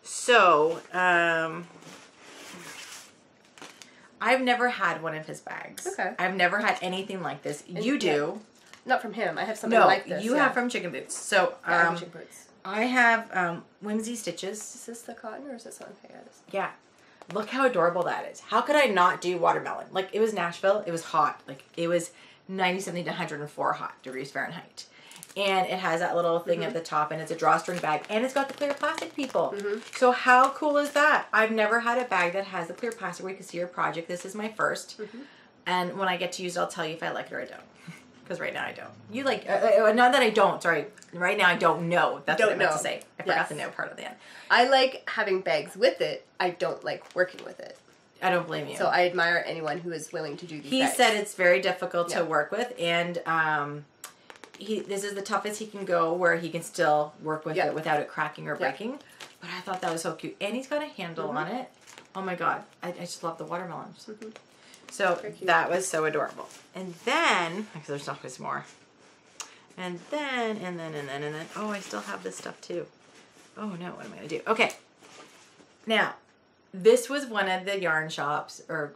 So, I've never had one of his bags. Okay. I've never had anything like this. You do. Not from him. I have something like this. You have from Chicken Boots. So, I have Chicken Boots. I have Whimsy Stitches. Is this the cotton or is this something? Yeah. Look how adorable that is. How could I not do watermelon? Like, it was Nashville. It was hot. Like, it was 90-something to 104 hot degrees Fahrenheit. And it has that little thing at the top, and it's a drawstring bag, and it's got the clear plastic, people. So how cool is that? I've never had a bag that has the clear plastic where you can see your project. This is my first. And when I get to use it, I'll tell you if I like it or I don't. Because right now I don't. You like, not that I don't, sorry. Right now I don't know. That's what I meant to say. I forgot the no part at the end. I like having bags with it. I don't like working with it. I don't blame you. So I admire anyone who is willing to do these bags. He said it's very difficult to work with, and this is the toughest he can go, where he can still work with it without it cracking or breaking. But I thought that was so cute. And he's got a handle on it. Oh my God. I just love the watermelons. So that was so adorable. And then, because there's always more. And then, oh, I still have this stuff too. Oh no, what am I going to do? Okay. Now, this was one of the yarn shops or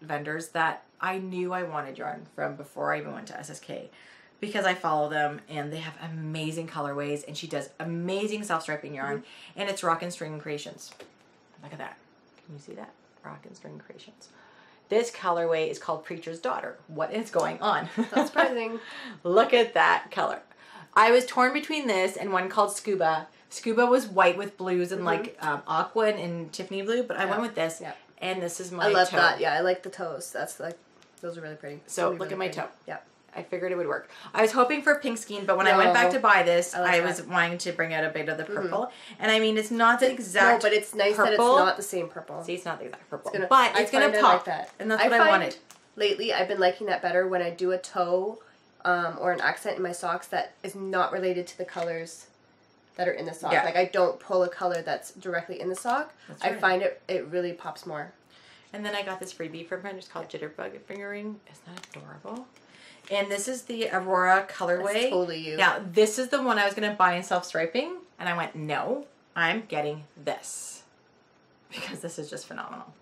vendors that I knew I wanted yarn from before I even went to SSK. Because I follow them, and they have amazing colorways, and she does amazing self-striping yarn, and it's Rock and String Creations. Look at that. Can you see that? Rock and String Creations. This colorway is called Preacher's Daughter. What is going on? Not surprising. Look at that color. I was torn between this and one called Scuba. Scuba was white with blues and like aqua and Tiffany blue, but I went with this. Yeah. And this is my toe. I love that. Yeah, I like the toes. That's like, those are really pretty. So look at my toe. Yeah. I figured it would work. I was hoping for a pink skein, but when I went back to buy this, I was wanting to bring out a bit of the purple. And I mean, it's not the exact No, but it's nice that it's not the same purple. See, it's not the exact purple. But it's going to pop. Like that. And that's what I wanted. Lately, I've been liking that better when I do a toe or an accent in my socks that is not related to the colors that are in the sock. Yeah. Like, I don't pull a color that's directly in the sock. That's right. I find it really pops more. And then I got this freebie from her. It's called Jitterbug Fingering. Isn't that adorable? And this is the Aurora colorway. That's totally you. Now, this is the one I was going to buy in self-striping. And I went, no, I'm getting this. Because this is just phenomenal.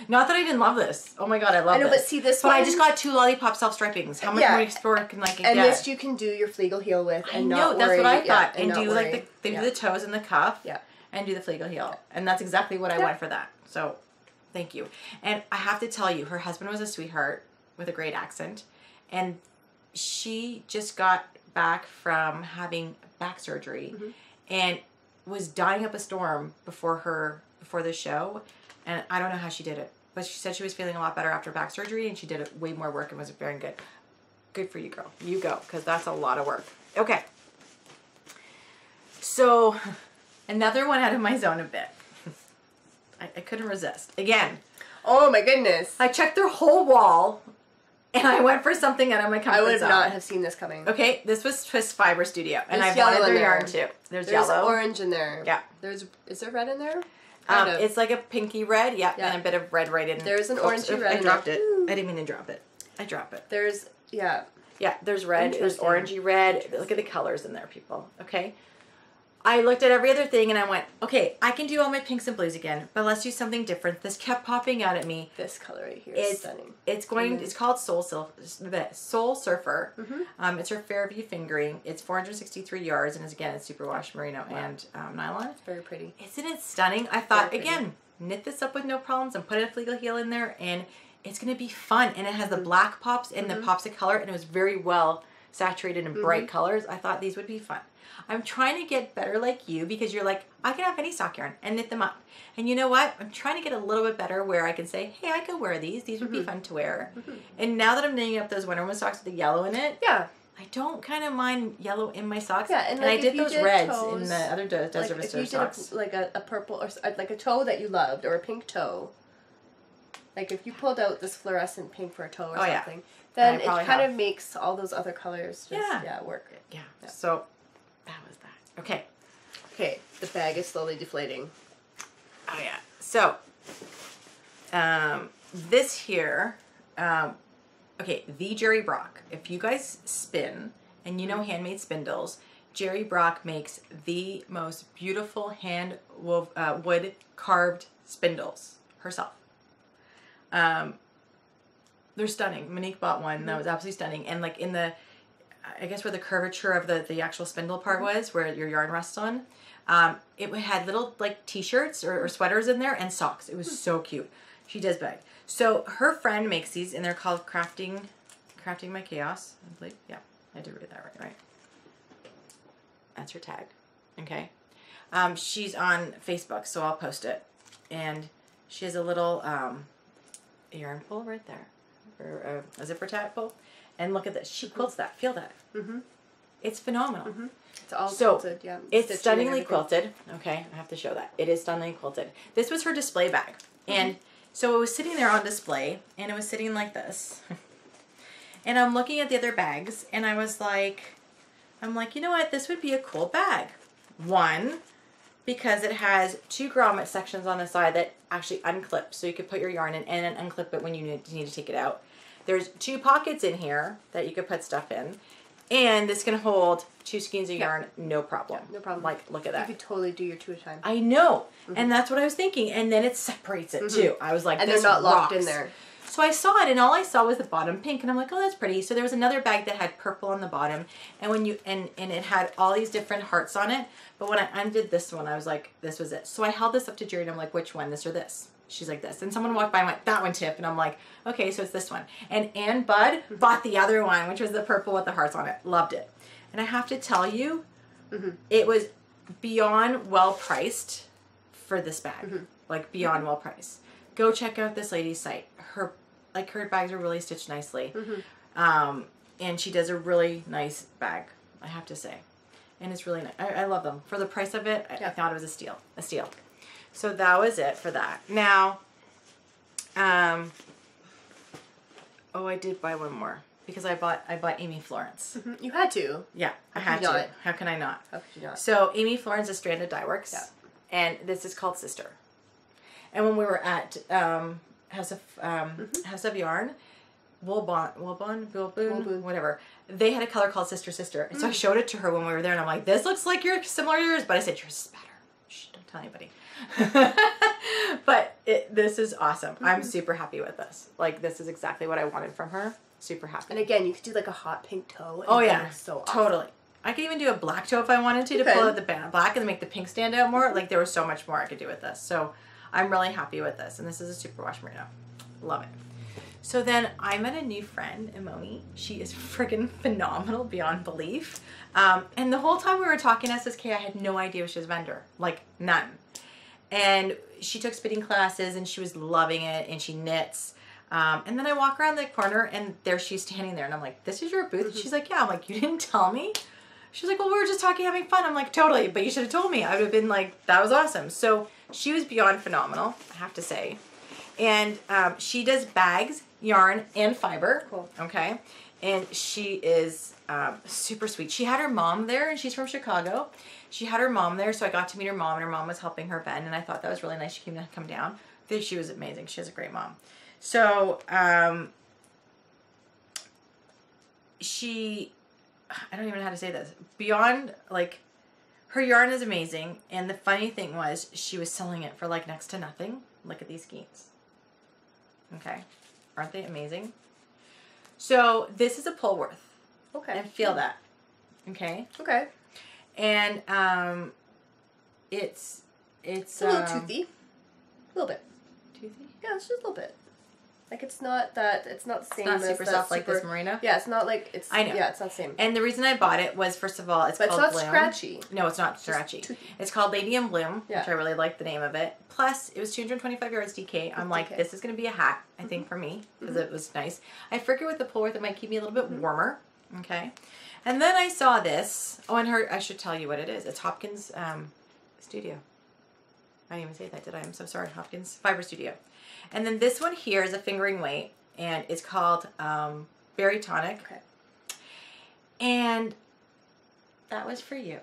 Not that I didn't love this. Oh my God, I love this. I know, but see this one. But I just got 2 lollipop self-stripings. How much more explore can I get? And this you can do your Flegel heel with and not worry. That's what I thought. And do like do the toes and the cuff. Yeah. And do the Flegel heel. Yeah. And that's exactly what I went for that. So, thank you. And I have to tell you, her husband was a sweetheart with a great accent. And she just got back from having back surgery and was dying up a storm before the show. And I don't know how she did it. But she said she was feeling a lot better after back surgery, and she did way more work and was very good. Good for you, girl. You go, because that's a lot of work. Okay. So another one out of my zone a bit. I couldn't resist. Again. Oh my goodness. I checked their whole wall and I went for something out of my comfort zone. I would not have seen this coming. Okay, this was Twist Fiber Studio. And I wanted their yarn too. There's yellow. There's orange in there. Yeah. Is there red in there? It's like a pinky red, yeah, and a bit of red right in. There's an orangey red. I dropped it. I didn't mean to drop it. I drop it. There's there's red. There's orangey red. Look at the colors in there, people. Okay. I looked at every other thing and I went, okay, I can do all my pinks and blues again, but let's do something different. This kept popping out at me. This color right here is stunning. It's called Soul Surfer. It's her Fairview fingering. It's 463 yards, and it's superwash merino and nylon. It's very pretty. Isn't it stunning? I thought, again, knit this up with no problems and put a fleegle heel in there, and it's going to be fun. And it has the black pops and the pops of color, and it was very well saturated in bright colors. I thought these would be fun. I'm trying to get better like you, because you're like, I can have any sock yarn and knit them up. And you know what? I'm trying to get a little bit better where I can say, hey, I could wear these. These would be fun to wear. And now that I'm knitting up those Wonder Woman socks with the yellow in it, I don't kind of mind yellow in my socks. Yeah, and like I did those reds toes, in the other Desert Vista socks. Like a purple or like a toe that you loved, or a pink toe. Like if you pulled out this fluorescent pink for a toe or something, then it kind of makes all those other colors just work. Yeah. So that was that. Okay. Okay, the bag is slowly deflating. Oh yeah. So this here, okay, the Jerry Brock. If you guys spin and you know handmade spindles, Jerry Brock makes the most beautiful hand wood carved spindles herself. They're stunning. Monique bought one that was absolutely stunning, and like in the, I guess where the curvature of the actual spindle part was, where your yarn rests on, it had little like t-shirts or sweaters in there and socks. It was so cute. She does bag. So her friend makes these, and they're called Crafting My Chaos. I believe. Yeah, I did read that right. That's her tag. Okay. She's on Facebook, so I'll post it. And she has a little yarn pull right there, or a zipper tag pull. And look at this. She quilts that. Feel that. It's phenomenal. It's all quilted, yeah. It's stunningly quilted. Okay, I have to show that. It is stunningly quilted. This was her display bag. And so it was sitting there on display, and it was sitting like this. And I'm looking at the other bags, and I was like, you know what? This would be a cool bag. One, because it has 2 grommet sections on the side that actually unclip, so you could put your yarn in and then unclip it when you need to take it out. There's 2 pockets in here that you could put stuff in, and this can hold 2 skeins of yarn, no problem. Yeah, no problem. Like, look at that. You could totally do your 2 at a time. I know, and that's what I was thinking, and then it separates it too. I was like, and this they're not rocks. locked in there. So I saw it, and all I saw was the bottom pink, and I'm like, oh, that's pretty. So there was another bag that had purple on the bottom, and when you and it had all these different hearts on it. But when I undid this one, I was like, this was it. So I held this up to Jerry, and I'm like, which one, this or this? She's like, this. And someone walked by and went, that one, Tiff. And I'm like, okay, so it's this one. And Ann Budd bought the other one, which was the purple with the hearts on it. Loved it. And I have to tell you, it was beyond well priced for this bag. Like beyond well priced. Go check out this lady's site. Her bags are really stitched nicely. And she does a really nice bag, I have to say. And it's really nice. I love them. For the price of it, I thought it was a steal. A steal. So that was it for that. Now, oh, I did buy one more because I bought Amy Florence. You had to. Yeah, I had to. How can I not? How could you not? So Amy Florence is Stranded Dye Works, and this is called Sister. And when we were at House of Yarn, Woolboon, whatever, they had a color called Sister Sister, and so I showed it to her when we were there, and I'm like, this looks like you're similar to yours, but I said yours is better. Shh, don't tell anybody. But this is awesome. I'm super happy with this. Like, this is exactly what I wanted from her. Super happy. And again, you could do like a hot pink toe. And oh yeah, so awesome. Totally. I could even do a black toe if I wanted to pull out the black and make the pink stand out more. Like, there was so much more I could do with this. So I'm really happy with this. And this is a superwash merino. Love it. So then I met a new friend, Imoni. She is friggin' phenomenal beyond belief. And the whole time we were talking SSK, I had no idea she was a vendor. Like, none. And she took spinning classes and she was loving it, and she knits. And then I walk around the corner and there she's standing there, and I'm like, this is your booth? She's like, yeah. I'm like, you didn't tell me? She's like, well, we were just talking, having fun. I'm like, totally, but you should have told me. I would have been like, that was awesome. So she was beyond phenomenal, I have to say. And she does bags, yarn, and fiber. Cool. Okay. And she is super sweet. She had her mom there, and she's from Chicago. She had her mom there, so I got to meet her mom, and her mom was helping her bend, and I thought that was really nice. She came to come down. She was amazing. She has a great mom. So I don't even know how to say this. Beyond, like, her yarn is amazing, and the funny thing was she was selling it for like next to nothing. Look at these skeins. Okay. Aren't they amazing? So this is a Pullworth. Okay. And feel that. Okay. Okay. And it's a little toothy. A little bit. Toothy? Yeah, it's just a little bit. Like it's not the same. It's not as super soft like this merino. Yeah, it's not like I know. Yeah, it's not the same. And the reason I bought it was, first of all, it's called not Bloom. scratchy. No, it's not scratchy. It's called Lady in Bloom, which I really like the name of it. Plus, it was 225 yards DK. I'm like, this is going to be a hat, I think, for me, because it was nice. I figured with the Pullworth, it might keep me a little bit warmer. Okay. And then I saw this. Oh, and I should tell you what it is. It's Hopkins Studio. I didn't even say that, did I? I'm so sorry. Hopkins Fiber Studio. And then this one here is a fingering weight, and it's called Berry Tonic. Okay. And that was for you.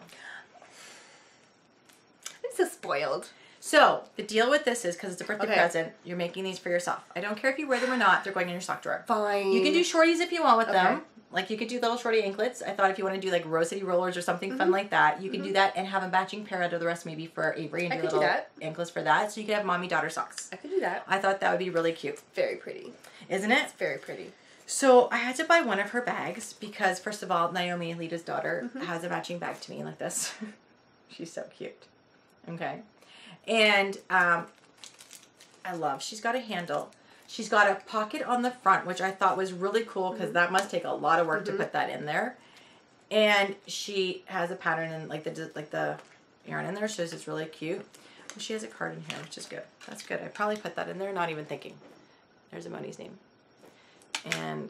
I'm so spoiled. So the deal with this is, because it's a birthday present, you're making these for yourself. I don't care if you wear them or not. They're going in your sock drawer. Fine. You can do shorties if you want with them. Like, you could do little shorty anklets. I thought if you want to do, like, Rose City rollers or something fun like that, you can do that and have a matching pair out of the rest maybe for Avery and do little anklets for that. So you could have mommy-daughter socks. I could do that. I thought that would be really cute. Very pretty. Isn't it? It's very pretty. So I had to buy one of her bags because, first of all, Naomi, Lita's daughter, has a matching bag to me like this. She's so cute. Okay. And she's got a handle. She's got a pocket on the front, which I thought was really cool because that must take a lot of work to put that in there. And she has a pattern and like the yarn in there, so it's really cute. Well, she has a card in here, which is good. That's good. I probably put that in there, not even thinking. There's Amoni's name. And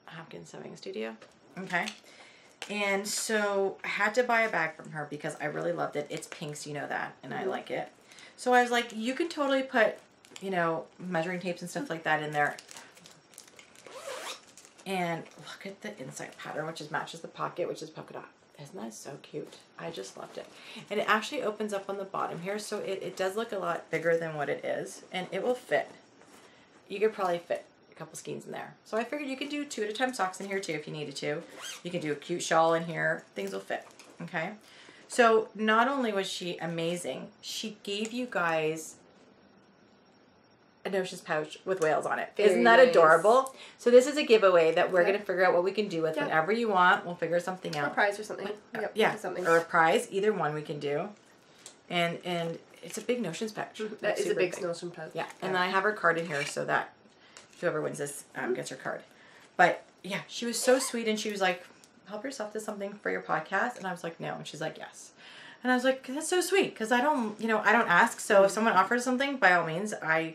Hopkins Sewing Studio. Okay. And so I had to buy a bag from her because I really loved it. It's pink, so you know that, and I like it. So I was like, you can totally put, you know, measuring tapes and stuff like that in there. And look at the inside pattern, which matches the pocket, which is polka dot. Isn't that so cute? I just loved it. And it actually opens up on the bottom here, so it does look a lot bigger than what it is, and it will fit. You could probably fit a couple skeins in there. So I figured you could do 2 at a time socks in here too if you needed to. You could do a cute shawl in here. Things will fit. Okay. So not only was she amazing, she gave you guys a notions pouch with whales on it. Isn't that adorable? So this is a giveaway that we're going to figure out what we can do with whenever you want. We'll figure something out. Or a prize or something. Yeah. Something. Or a prize. Either one we can do. And it's a big notions pouch. That is a big notions pouch. Yeah. And then I have her card in here so that whoever wins this gets her card. But yeah, she was so sweet, and she was like, help yourself to something for your podcast. And I was like, no. And she's like, yes. And I was like, that's so sweet, because I don't ask. So if someone offers something, by all means, I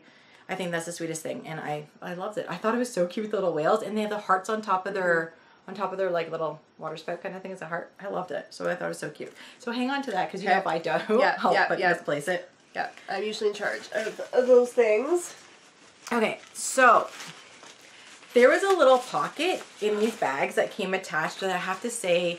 think that's the sweetest thing. And I loved it. I thought it was so cute with the little whales, and they have the hearts on top of their like little water spout kind of thing. It's a heart. I loved it. So I thought it was so cute. So hang on to that, because you know if I don't, I'll misplace it. Yeah, I'm usually in charge of those things. Okay, so there was a little pocket in these bags that came attached, and I have to say,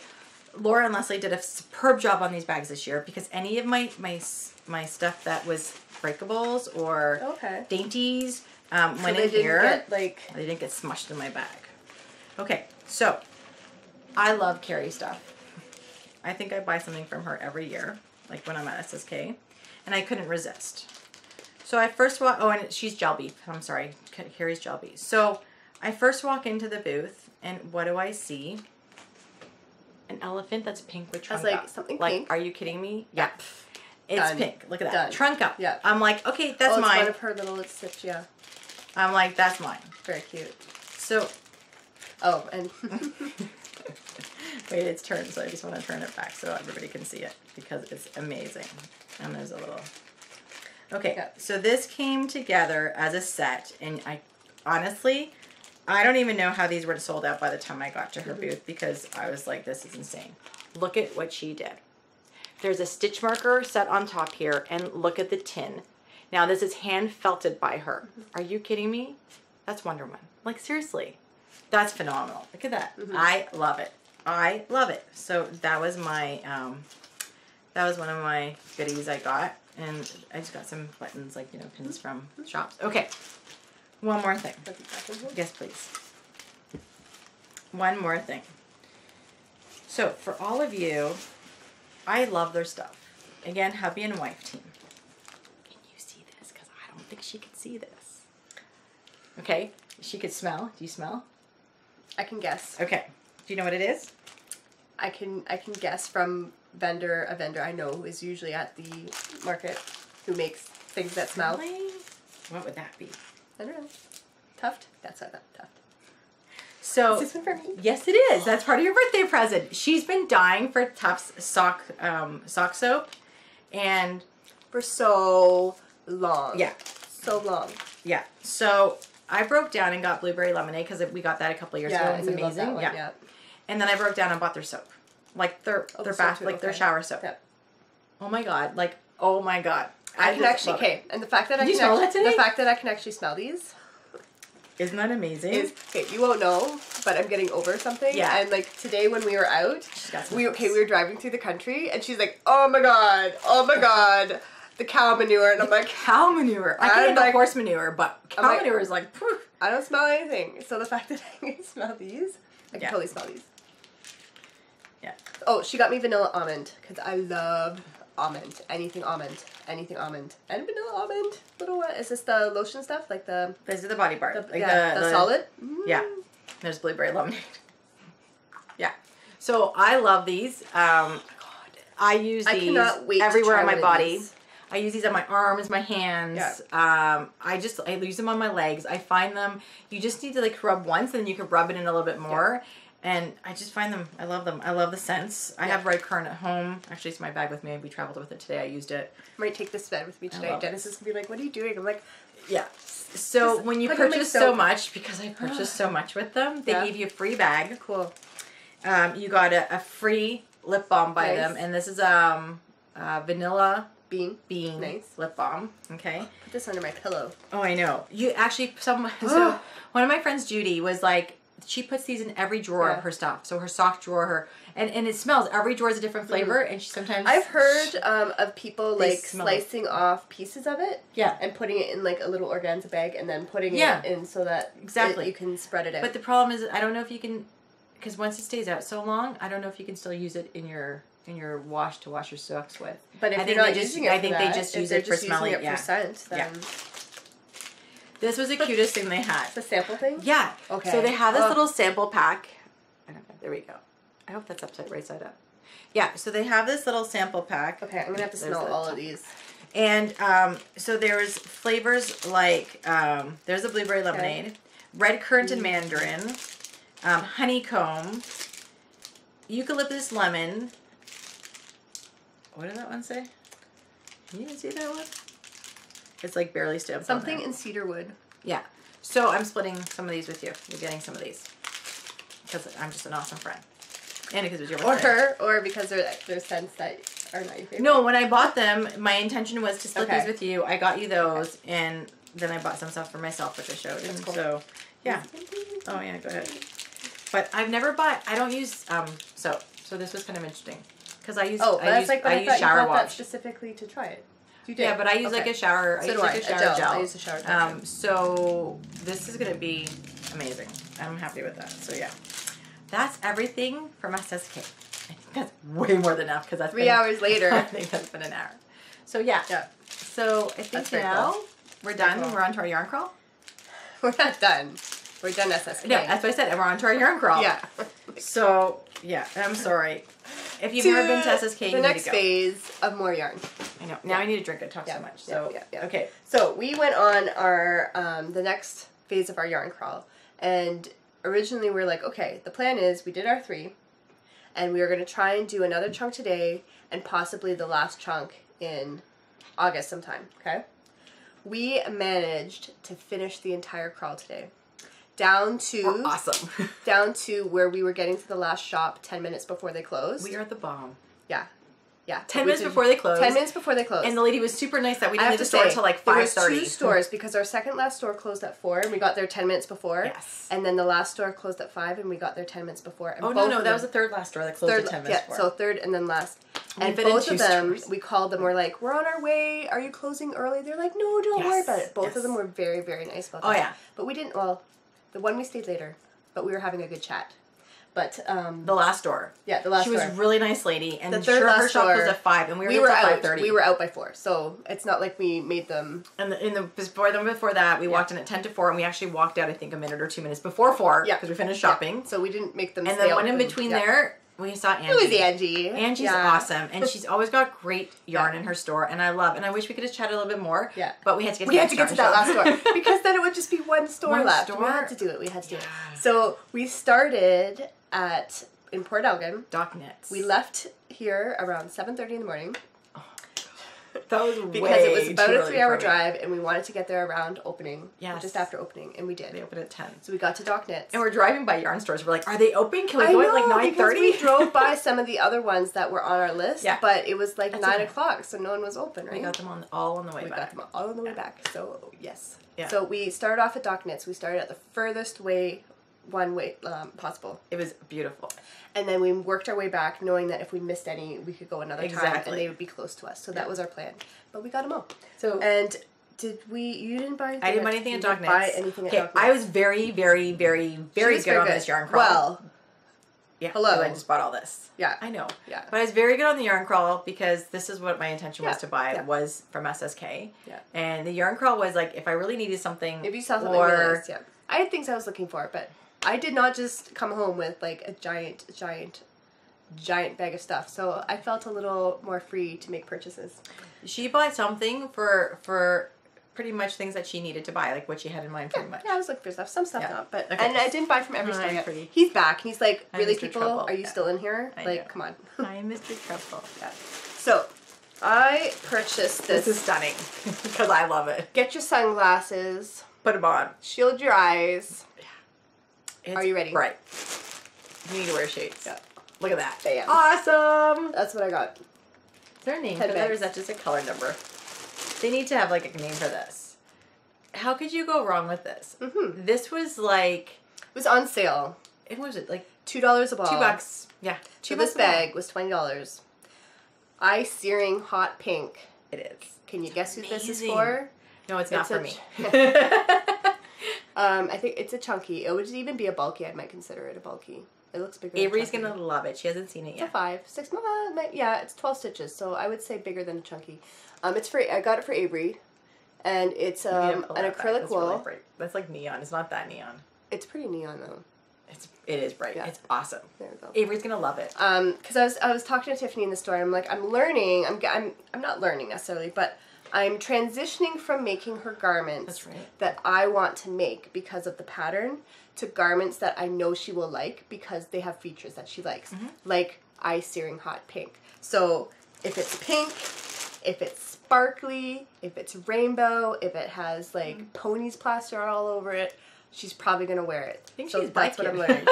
Laura and Leslie did a superb job on these bags this year, because any of my stuff that was breakables or dainties went in here. They didn't get smushed in my bag. Okay, so I love Carrie stuff. I think I buy something from her every year, like when I'm at SSK, and I couldn't resist. So I first walk, and she's Gel Beef. I'm sorry, Carrie's Gel Beef. So I first walk into the booth, and what do I see? An elephant that's pink with trunk up. Something like, pink? Are you kidding me? Yeah. It's pink. Look at that. Done. Trunk up. Yeah. I'm like, okay, that's mine. It's one of her little stitch, yeah. I'm like, that's mine. Very cute. So. Oh, and. Wait, it's turned, so I just want to turn it back so everybody can see it, because it's amazing. And there's a little. Okay, so this came together as a set, and I honestly, I don't even know how these were sold out by the time I got to her booth, because I was like, this is insane. Look at what she did. There's a stitch marker set on top here, and look at the tin. Now this is hand felted by her. Are you kidding me? That's Wonder Woman. Like, seriously. That's phenomenal. Look at that. I love it. I love it. So that was my, that was one of my goodies I got. And I just got some buttons, like, you know, pins from shops. Okay. One more thing. Yes, please. One more thing. So for all of you, I love their stuff. Again, hubby and wife team. Can you see this? Because I don't think she could see this. Okay. She could smell. Do you smell? I can guess. Okay. Do you know what it is? I can guess from a vendor I know who is usually at the market who makes things that smell. Really? What would that be? I don't know. Tuft? That's not that Tuft. So, Is this one for me? Yes, it is. That's part of your birthday present. She's been dying for Tuft's sock soap, and for so long. Yeah. So long. Yeah. So I broke down and got blueberry lemonade because we got that a couple of years ago. It was amazing. One, yeah. And then I broke down and bought their soap, like their bath, like their shower soap. Yeah. Oh my god! Like, oh my god! I can actually and the fact that Did you smell that today? The fact that I can actually smell these. Isn't that amazing? Okay, you won't know, but I'm getting over something. Yeah. And like today when we were out, we were driving through the country, and she's like, "Oh my god, the cow manure," and I'm like, "Cow manure." I can like horse manure, but cow manure is like, poof. I don't smell anything. So the fact that I can smell these, I can totally smell these. Yeah. Oh, she got me vanilla almond because I love almond, anything almond, and vanilla almond. Little what is this? The lotion stuff, like the. These are the body bar, like the solid. Yeah. There's blueberry lemonade. Yeah. So I love these. I use these everywhere on my body. I use these on my arms, my hands. Yeah. I use them on my legs. I find them, you just need to like rub once and then you can rub it in a little bit more. Yeah. And I just find them, I love them. I love the scents. I have red currant at home. Actually, it's my bag with me. We traveled with it today. I used it. I might take this bed with me today. Dennis is going to be like, what are you doing? I'm like, yeah. So when you purchase so much, because I purchased so much with them, they give you a free bag. Cool. You got a free lip balm by them. And this is vanilla bean lip balm. Okay. Put this under my pillow. Oh, I know. You actually, so one of my friends, Judy, was like, she puts these in every drawer of her stuff. So her sock drawer, and it smells. Every drawer is a different flavor, and she sometimes. I've heard of people like slicing off pieces of it, and putting it in like a little organza bag, and then putting it in so that you can spread it out. But the problem is, I don't know if you can, because once it stays out so long, I don't know if you can still use it in your wash to wash your socks with. But if you're not using it, I think they just use it for smelling. For scent, then. This was the cutest thing they had. The sample thing? Yeah. Okay. So they have this little sample pack. I don't know. There we go. I hope that's right side up. Yeah. So they have this little sample pack. Okay. I'm gonna have to smell all of these. And so there's flavors like there's a blueberry lemonade, red currant and mandarin, honeycomb, eucalyptus lemon. What did that one say? Can you even see that one? It's like barely stamped. Something in cedarwood. Yeah. So I'm splitting some of these with you. You're getting some of these because I'm just an awesome friend, and because it was your birthday. Or because they're scents that are not your favorite. No, when I bought them, my intention was to split these with you. I got you those, and then I bought some stuff for myself, which I showed. And cool. So, yeah. Oh yeah, go ahead. But I've never bought. I don't use soap, so this was kind of interesting because I use. I use shower wash specifically to try it. Yeah, but I use like a shower. I use like a shower gel. I use a shower gel. So this is gonna be amazing. I'm happy with that. So yeah, that's everything from SSK. I think that's way more than enough because that's 3 hours later. I think that's been an hour. So yeah. So I think now we're done. Cool. We're on to our yarn crawl. We're not done. We're done SSK. No, that's what I said. And we're on to our yarn crawl. Yeah. So yeah, I'm sorry. If you've never been to SSK, you need to go. The next phase of more yarn. I know. Now I need a drink. I talk so much. So okay. So we went on our the next phase of our yarn crawl, and originally we were like, okay, the plan is we did our 3, and we were going to try and do another chunk today, and possibly the last chunk in August sometime. Okay. We managed to finish the entire crawl today. down to awesome. down to where we were getting to the last shop 10 minutes before they closed. We are the bomb. Yeah. Yeah. 10 minutes before they closed. 10 minutes before they closed. And the lady was super nice that we didn't leave the store until like 5:30. There was 2 stores because our second last store closed at 4 and we got there 10 minutes before. Yes. And then the last store closed at 5 and we got there 10 minutes before. And no, that was the third last store that closed at 10 minutes before. So third and then last. And both of them, we called them, we're like, we're on our way, are you closing early? They're like, no, don't worry about it. Both of them were very, very nice about that. Oh, yeah. But we didn't, well, the one we stayed later, but we were having a good chat. But the last store. Yeah, the last store. She was a really nice lady, and the third last her shop store, closed at 5, and we were out. 5:30. We were out by 4, so it's not like we made them. And before that, we walked in at 10 to 4, and we actually walked out, I think, a minute or 2 minutes before 4, because we finished shopping. So we didn't make them. And then one in between there, we saw Angie. Who is Angie? Angie's awesome, and she's always got great yarn in her store, and I wish we could have chatted a little bit more. Yeah. But we had to get to that last store because then it would just be one store left. We had to do it. We had to do it. So we started in Port Elgin. Dock Knits. We left here around 7:30 in the morning. That was because it was about a 3-hour drive, and we wanted to get there around opening. Yes. Just after opening, and we did. They opened at 10. So we got to Dock Knits. And we're driving by yarn stores. We're like, are they open? Can we go at like 9:30? We drove by some of the other ones that were on our list, but it was like 9 o'clock, so no one was open, right? We got them all on the way back. We got them all on the way back, so yes. Yeah. So we started off at Dock Knits. We started at the furthest one way possible. It was beautiful. And then we worked our way back, knowing that if we missed any, we could go another time, and they would be close to us. So that was our plan. But we got them all. So and you didn't buy anything? I didn't buy anything at Dock Knits. Buy anything at Dock Knits. I was very, very, very, very good on this yarn crawl. Well, yeah. Hello. I just bought all this. Yeah. I know. Yeah. But I was very good on the yarn crawl because this is what my intention was to buy was from SSK. Yeah. And the yarn crawl was like if I really needed something. If you saw something really nice, I had things I was looking for, but I did not just come home with like a giant bag of stuff. So I felt a little more free to make purchases. She bought something for pretty much things that she needed to buy, like what she had in mind pretty much. Yeah, I was looking for stuff. Some stuff not, but and I didn't buy from every store yet. He's back and he's like, really, people, are you still in here? Like, come on. I'm Mr. Trouble. Yeah. So I purchased this. This is stunning because I love it. Get your sunglasses. Put them on. Shield your eyes. It's are you ready? Bright. You need to wear shades. Yeah. Look at that. Bam. Awesome. That's what I got. Is there a name for that, or is that just a color number? They need to have like a name for this. How could you go wrong with this? Mm-hmm. This was like... It was on sale. It was it like $2 a ball. $2. Yeah. So this bag was $20. Eye searing hot pink. It is. Can you guess who this is for? No, it's not for me. I think it's a chunky. It would even be a bulky. I might consider it a bulky. It looks bigger. Avery's gonna love it. She hasn't seen it yet. It's a 5, 6. Yeah, it's 12 stitches. So I would say bigger than a chunky. It's for. I got it for Avery, and it's an acrylic wool. Really bright. That's like neon. It's not that neon. It's pretty neon though. It is bright. Yeah. It's awesome. There we go. Avery's gonna love it. Because I was talking to Tiffany in the store. I'm like, I'm learning. I'm not learning necessarily, but I'm transitioning from making her garments that I want to make because of the pattern to garments that I know she will like because they have features that she likes, like eye searing hot pink. So if it's pink, if it's sparkly, if it's rainbow, if it has like ponies plastered all over it, she's probably gonna wear it. I think that's what I'm learning.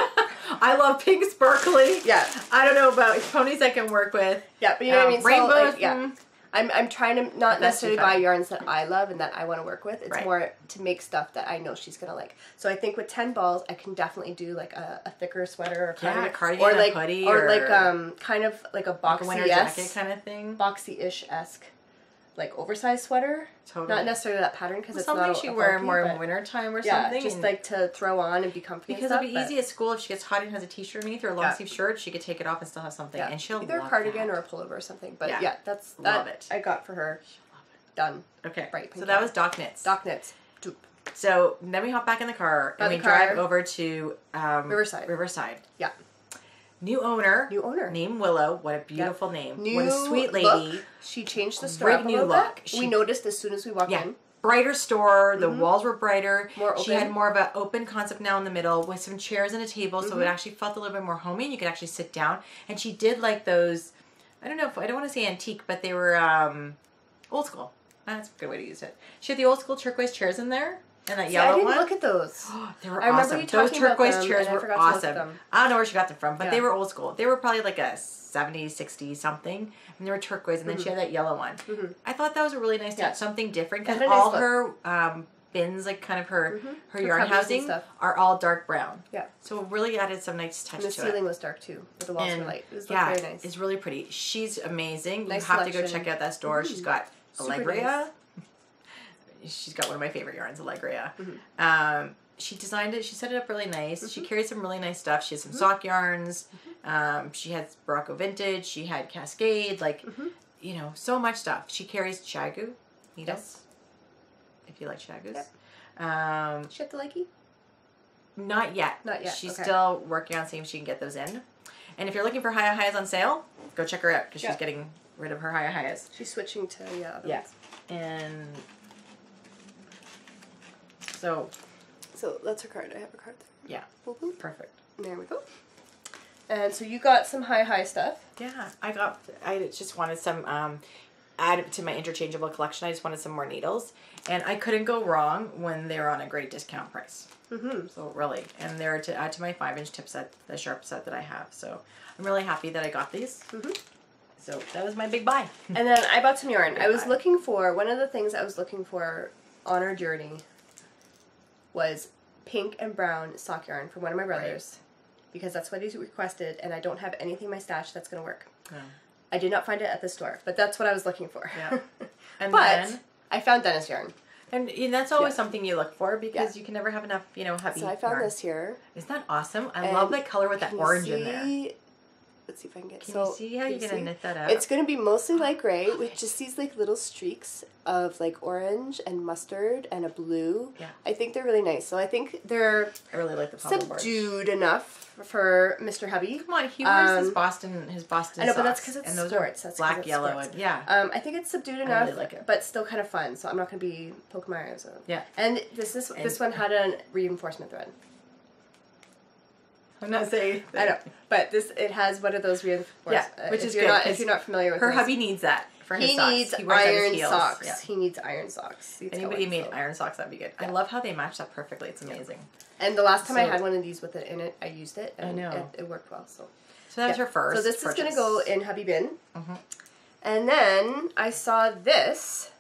I love pink sparkly. Yeah. I don't know about ponies I can work with. Yeah, but you know what I mean? Rainbows. So, like, I'm trying to not necessarily buy yarns that I love and that I want to work with. It's more to make stuff that I know she's gonna like. So I think with 10 balls, I can definitely do like a thicker sweater or cardigan, or like a hoodie, or like kind of like a boxy winter jacket kind of thing, boxy-ish-esque, like oversized sweater. Totally. Not necessarily that pattern because it's something not she wear more in winter time or something. Just like to throw on and be comfy. Because it'll be easy at school if she gets hot and has a t-shirt underneath or a long sleeve shirt, she could take it off and still have something, and she'll either a cardigan or a pullover or something. But that's that I got for her. Done. Okay. Right. So that was Dock Knits. Dock Knits. So then we hop back in the car and we drive over to Riverside. Riverside. Yeah. New owner. Named Willow. What a beautiful name. What a sweet lady. Look. She changed the store up a little bit. We noticed as soon as we walked in. Brighter store. The walls were brighter. More open. She had more of an open concept now in the middle with some chairs and a table, so it actually felt a little bit more homey and you could actually sit down. And she did like those, I don't want to say antique, but they were old school. That's a good way to use it. She had the old school turquoise chairs in there. And that See, yellow I didn't one. look at those. They were I remember awesome. you Those talking about turquoise them, chairs and I were forgot to look at awesome. them. I don't know where she got them from, but Yeah. they were old school. They were probably like a 70, 60 something. And they were turquoise. And then she had that yellow one. I thought that was a really nice touch. Something different. Because Had a nice all look. her bins, like kind of her yarn covers and housing, stuff. are all dark brown. Yeah. So it really added some nice touch And the to ceiling it. was dark too, but the walls were light. It was Yeah, very nice. it's really pretty. She's amazing. Nice You have to go selection. check out that store. She's got Super Allegria. She's got one of my favorite yarns, Allegria. She designed it. She set it up really nice. She carried some really nice stuff. She has some sock yarns. She has Morocco Vintage. She had Cascade. Like, you know, so much stuff. She carries Shagu needles. If you like Shagus. Yep. She have the likey? Not yet. Not yet. She's okay. still working on seeing if she can get those in. And if you're looking for Hiya Hiya's on sale, go check her out because she's getting rid of her Hiya Hiya's. She's switching to other ones. And so that's her card. I have a card there. Yeah. Boop, boop. Perfect. There we go. And so you got some high stuff. Yeah, I just wanted some add to my interchangeable collection. I just wanted some more needles, and I couldn't go wrong when they're on a great discount price. So really, and they're to add to my 5-inch tip set, the sharp set that I have. So I'm really happy that I got these. So that was my big buy. And then I bought some yarn. I was looking for, one of the things I was looking for on our journey was pink and brown sock yarn from one of my brothers. Because that's what he's requested, and I don't have anything in my stash that's going to work. I did not find it at the store, but that's what I was looking for. And but then, I found Dennis yarn. And that's always something you look for because you can never have enough, you know, heavy So I found yarn. this here. Isn't that awesome? I love that color with that orange in there. Let's see if I can get Can you see how you're going to knit that up? It's going to be mostly light gray with just these like little streaks of like orange and mustard and a blue. Yeah. I think they're really nice. So I think they're I really like the pommel subdued enough for Mr. Hubby. Come on, he wears his Boston I know, but that's socks, because it's and those sports. are That's black, yellow, and I think it's subdued enough, really like it. but still kind of fun. So I'm not going to be poking my eyes out. Yeah. And this one had a reinforcement thread. I'm not saying that. I know, but it has one of those reinforcements. which is good. If you're not familiar with her this. hubby needs that for his socks. Needs he wears that on his iron heels. socks. Yeah. He needs iron socks. Anybody made iron socks, that'd be good. I love how they match that perfectly. It's amazing. And the last time I had one of these with it in it, I used it. And I know. It worked well. So that was her first. So this is going to go in hubby bin. Mm-hmm. And then I saw this,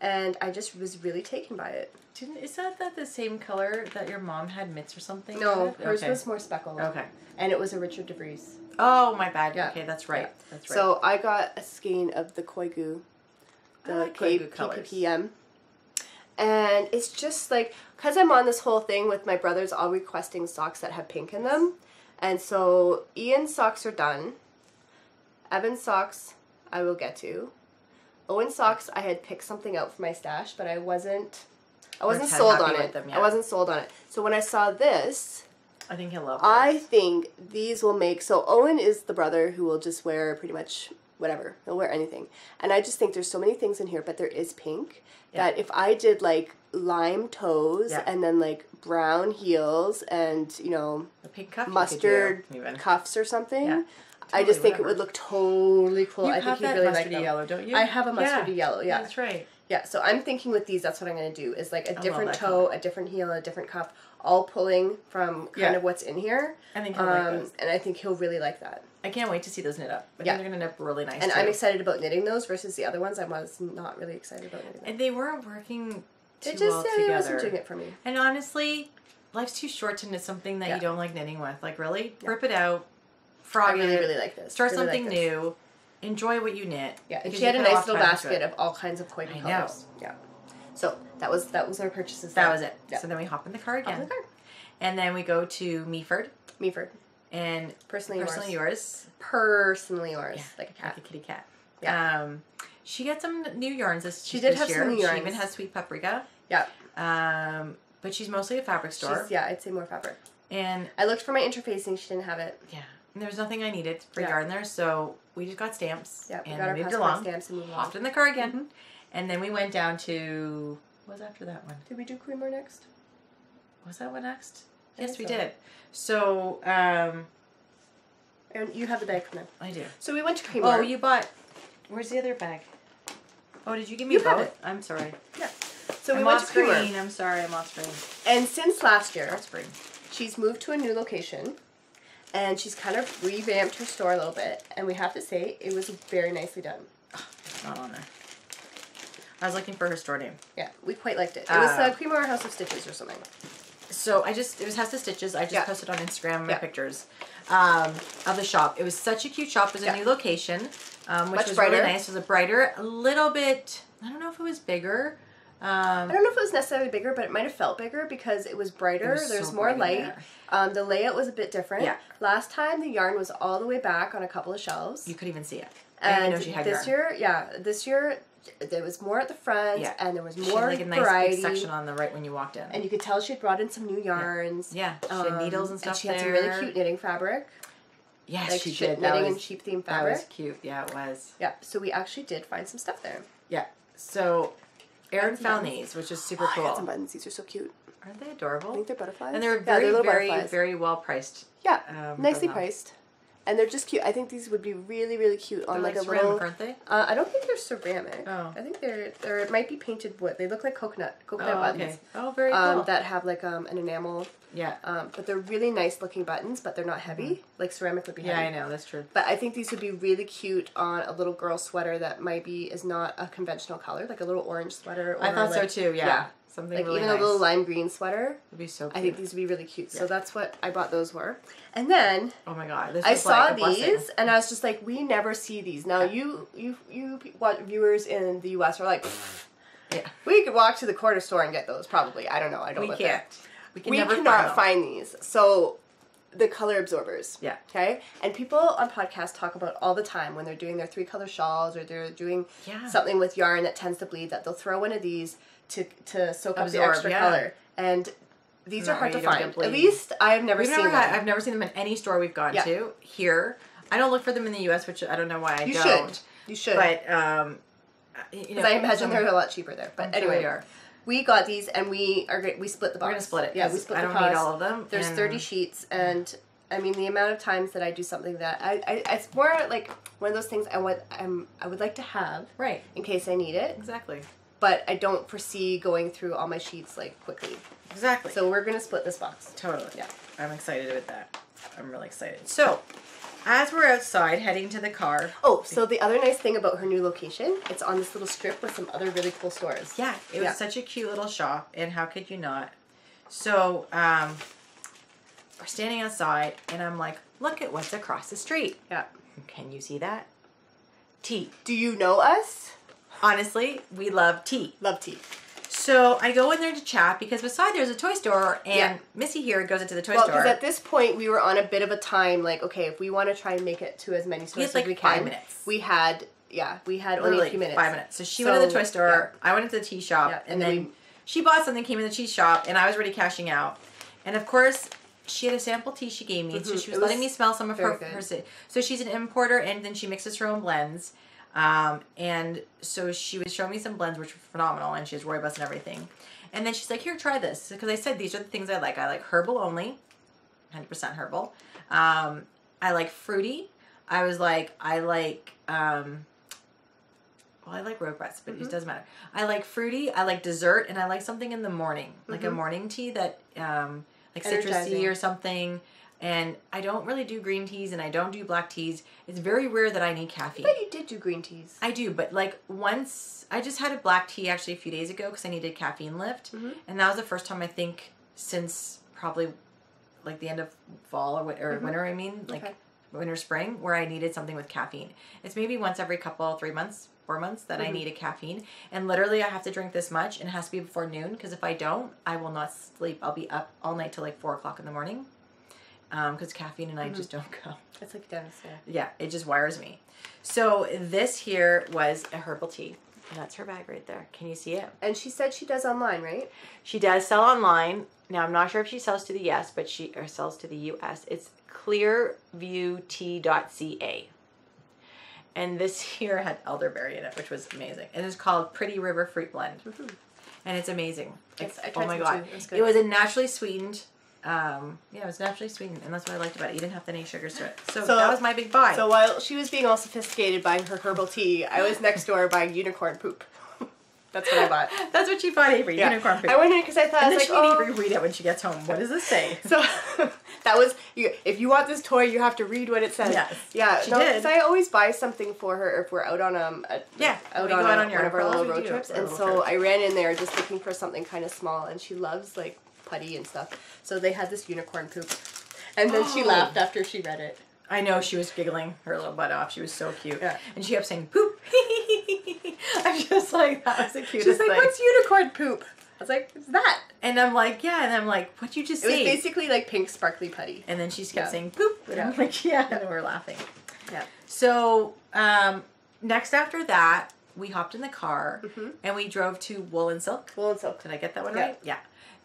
and I just was really taken by it. Is that the same color that your mom had mitts or something? No, hers was more speckled. Okay. And it was a Richard DeVries. Oh, my bad. Yeah. Okay, that's right. Yeah. That's right. So I got a skein of the Koigu, the KPPM. And it's just like, because I'm on this whole thing with my brothers all requesting socks that have pink in them. And so Ian's socks are done. Evan's socks I will get to. Owen's socks I had picked something out for my stash, but I wasn't sold on it. I wasn't sold on it. So when I saw this, I think he'll love I think these will make... So Owen is the brother who will just wear pretty much whatever. He'll wear anything. And I just think there's so many things in here, but there is pink, that if I did like lime toes and then like brown heels and, you know, the pink cuff mustard cuffs or something, I just think it would look totally cool. I think you'd really like them. Yellow, don't you? I have a mustardy yellow, yeah. That's right. Yeah, so I'm thinking with these, that's what I'm going to do, is like a different toe, a different heel, a different cuff, all pulling from kind of what's in here. I think he'll like those. And I think he'll really like that. I can't wait to see those knit up. I think they're going to knit up really nice, and I'm excited about knitting those versus the other ones. I was not really excited about knitting them. And they weren't working too well together. It wasn't doing it for me. And honestly, life's too short to knit something that you don't like knitting with. Like, really? Rip it out. Frog I really like this. Start something new. Enjoy what you knit. Yeah, and she had a nice little basket of all kinds of Koigu colors. Yeah. So that was our purchases. That was it. Yeah. So then we hop in the car again. And then we go to Meaford. And personally yours. Personally yours. Yeah, like a cat. Like a kitty cat. Yeah. She got some new yarns this year. She did have some new yarns. She even has Sweet Paprika. Yeah. But she's mostly a fabric store. I'd say more fabric. And I looked for my interfacing. She didn't have it. Yeah. And there was nothing I needed for yarn there, so we just got stamps. Yeah, and got our moved along. Stamps and moved along. Hopped in the car again. And then we went down to... What was after that one? Did we do Creamer next? Was that one next? Yes, we did. So, and you have the bag from them. I do. So we went to Creamer. Oh, you bought... Where's the other bag? Oh, did you give me both? I'm sorry. Yeah. So we went to Creamer. I'm sorry, I'm off screen. And since last year, Spring. she's moved to a new location. And she's kind of revamped her store a little bit. And we have to say, it was very nicely done. Oh, it's not on there. I was looking for her store name. Yeah, we quite liked it. It was Creamer House of Stitches or something. So it was House of Stitches. I just posted on Instagram my pictures of the shop. It was such a cute shop. It was a new location, which was brighter. Really nice. It was a brighter, a little bit, I don't know if it was bigger. I don't know if it was necessarily bigger, but it might have felt bigger because it was brighter. There's more light. The layout was a bit different. Yeah. Last time the yarn was all the way back on a couple of shelves. You could even see it. And this year there was more at the front, and there was more variety. She had like a nice big section on the right when you walked in. And you could tell she had brought in some new yarns. Yeah, she had needles and stuff. And she had some really cute knitting fabric. Yes, like she did. Knitting and sheep themed fabric. That was cute. Yeah, it was. Yeah, so we actually did find some stuff there. Yeah. So Aryn found these, which is super cool. I got some buttons. These are so cute. Aren't they adorable? I think they're butterflies. And they're very well priced. Yeah, nicely priced. And they're just cute. I think these would be really, really cute on like a ceramic, little. Aren't they? I don't think they're ceramic. Oh. I think they're it might be painted wood. They look like coconut buttons. Okay. Oh, very cool. That have like an enamel. Yeah. But they're really nice looking buttons, but they're not heavy. Like ceramic would be heavy. Yeah, I know, that's true. But I think these would be really cute on a little girl sweater that is not a conventional color, like a little orange sweater. Or I thought so too. Yeah. Something like really even nice. a little lime green sweater. Would be so cute. I think these would be really cute. Yeah. So that's what I bought those were. And then oh my god, this I was saw like these and I was just like, we never see these. Now you viewers in the US are like, we could walk to the corner store and get those probably. I don't know. I don't. We can't. We cannot find these. So the color absorbers. Yeah. Okay. And people on podcasts talk about all the time when they're doing their 3-color shawls or they're doing something with yarn that tends to bleed, that they'll throw one of these to soak up the extra color. And these are hard to find. At least I've never seen them. I've never seen them in any store we've gone to here. I don't look for them in the U.S., which I don't know why I don't. You should. But because I imagine they're a lot cheaper there. But anyway, we got these and we split the box. We're gonna split it. Yeah, we split the cost. I don't need all of them. There's 30 sheets, and I mean the amount of times that I do something that it's more like one of those things I would like to have in case I need it. Exactly. But I don't foresee going through all my sheets like quickly. Exactly. So we're gonna split this box. Totally. Yeah. I'm excited about that. I'm really excited. So, as we're outside heading to the car. Oh, so the other nice thing about her new location, it's on this little strip with some other really cool stores. Yeah, it was such a cute little shop, and how could you not? So, we're standing outside, and I'm like, look at what's across the street. Yeah. Can you see that? Tea. Do you know us? Honestly, we love tea. Love tea. So I go in there to chat because beside there's a toy store, and Missy here goes into the toy store. Well, because at this point we were on a bit of a time, like, okay, if we want to try and make it to as many stores as we can. 5 minutes. We had only a few minutes. 5 minutes. So she went to the toy store, I went into the tea shop, and then she bought something, came in the tea shop, and I was already cashing out. And of course, she had a sample tea she gave me, so she was letting me smell some of her. So she's an importer, and then she mixes her own blends. And so she was showing me some blends, which were phenomenal, and she has rooibos and everything. And then she's like, here, try this. Because I said, these are the things I like. I like herbal only, 100% herbal. I like fruity. I was like, I like rooibos, but it doesn't matter. I like fruity, I like dessert, and I like something in the morning. Like a morning tea that, like citrusy or something. And I don't really do green teas, and I don't do black teas. It's very rare that I need caffeine. I bet you did do green teas. I do, but like once, I just had a black tea actually a few days ago because I needed a caffeine lift. And that was the first time I think since probably like the end of fall or winter, I mean, like winter, spring, where I needed something with caffeine. It's maybe once every 4 months that I need a caffeine. And literally I have to drink this much, and it has to be before noon, because if I don't, I will not sleep. I'll be up all night till like 4 o'clock in the morning. Because caffeine and I just don't go. It's like devastating. Yeah, it just wires me. So this here was a herbal tea. And that's her bag right there. Can you see it? And she said she does online, right? She does sell online. Now, I'm not sure if she sells to the US, but she sells to the US. It's clearviewtea.ca. And this here had elderberry in it, which was amazing. And it's called Pretty River Fruit Blend. And it's amazing. Yes, I oh tried my some god. too. It was good. It was a naturally sweetened. It was naturally sweetened, and that's what I liked about it. You didn't have to add any sugars to it. So that was my big buy. So while she was being all sophisticated buying her herbal tea, I was next door buying unicorn poop. That's what I bought. That's what she bought Avery, unicorn poop. I went in because I thought, and I was then like, she made Avery read it when she gets home. What does it say? So that was, if you want this toy, you have to read what it says. Yes. Yeah. She no, did. because I always buy something for her if we're out on on one of our little road trips. And so I ran in there just looking for something kind of small, and she loves like putty and stuff. So they had this unicorn poop, and then she laughed after she read it. I know, she was giggling her little butt off. She was so cute. Yeah. And she kept saying, poop. I'm just like, that was the cutest She's like, thing. what's unicorn poop? I was like, it's that. And I'm like, yeah. And I'm like, what'd you just say? It was basically like pink sparkly putty. And then she kept saying, poop. And I'm like, yeah. And then we're laughing. Yeah. So, next after that, we hopped in the car and we drove to Wool and Silk. Wool and Silk. Did I get that one right? Yeah.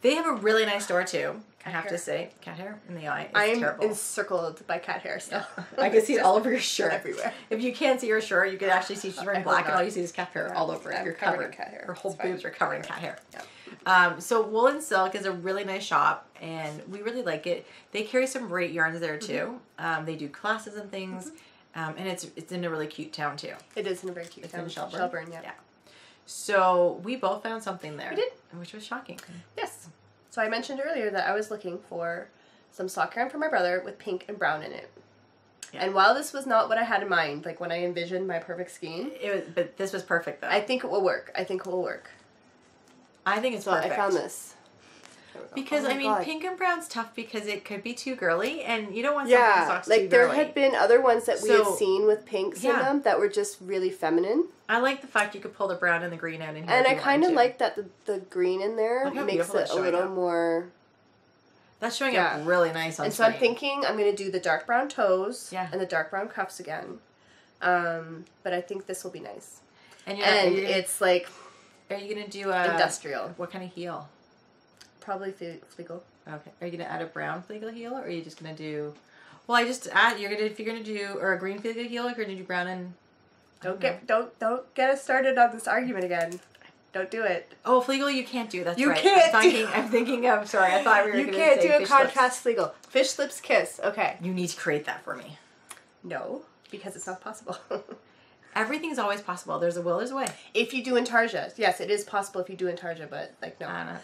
They have a really nice store too. I have to say, cat hair in the eye. It's terrible. I'm encircled by cat hair, so I can see it all over your shirt. Everywhere. If you can't see her shirt, you can actually see she's wearing black, and all you see is cat hair all over it. You're covered in cat hair. Her whole boobs are covered in cat hair. Yeah. So Wool and Silk is a really nice shop, and we really like it. They carry some great yarns there too. They do classes and things, and it's in a really cute town too. It is in a very cute town. In Shelburne. Shelburne, yeah. So we both found something there. We did, which was shocking. Yes. So I mentioned earlier that I was looking for some sock yarn for my brother with pink and brown in it. Yeah. And while this was not what I had in mind, like when I envisioned my perfect scheme, but this was perfect though. I think it will work. I think it's perfect. I found this. Because I mean, pink and brown's tough because it could be too girly, and you don't want something socks too girly. Like there had been other ones that we had seen with pinks in them that were just really feminine. I like the fact you could pull the brown and the green out in here. And I kind of like that the green in there makes it a little more. That's showing up really nice on screen. So I'm thinking I'm going to do the dark brown toes and the dark brown cuffs again. But I think this will be nice. And it's like. Are you going to do industrial? What kind of heel? Probably Fleegle. Okay. Are you going to add a brown Fleegle heel, or are you just going to do? Well, I just add. If you're going to do a green Fleegle heel, you're going to do brown and. Don't get us started on this argument again. Don't do it. Oh, Fleegle, you can't do. That's you right. Can't. I'm thinking of. Sorry, I thought we were going to say. You can't do a contrast Fleegle. Fish lips kiss. Okay. You need to create that for me. No, because it's not possible. Everything's always possible. There's a will, there's a way. If you do Intarsia. Yes, it is possible if you do Intarsia, but like no.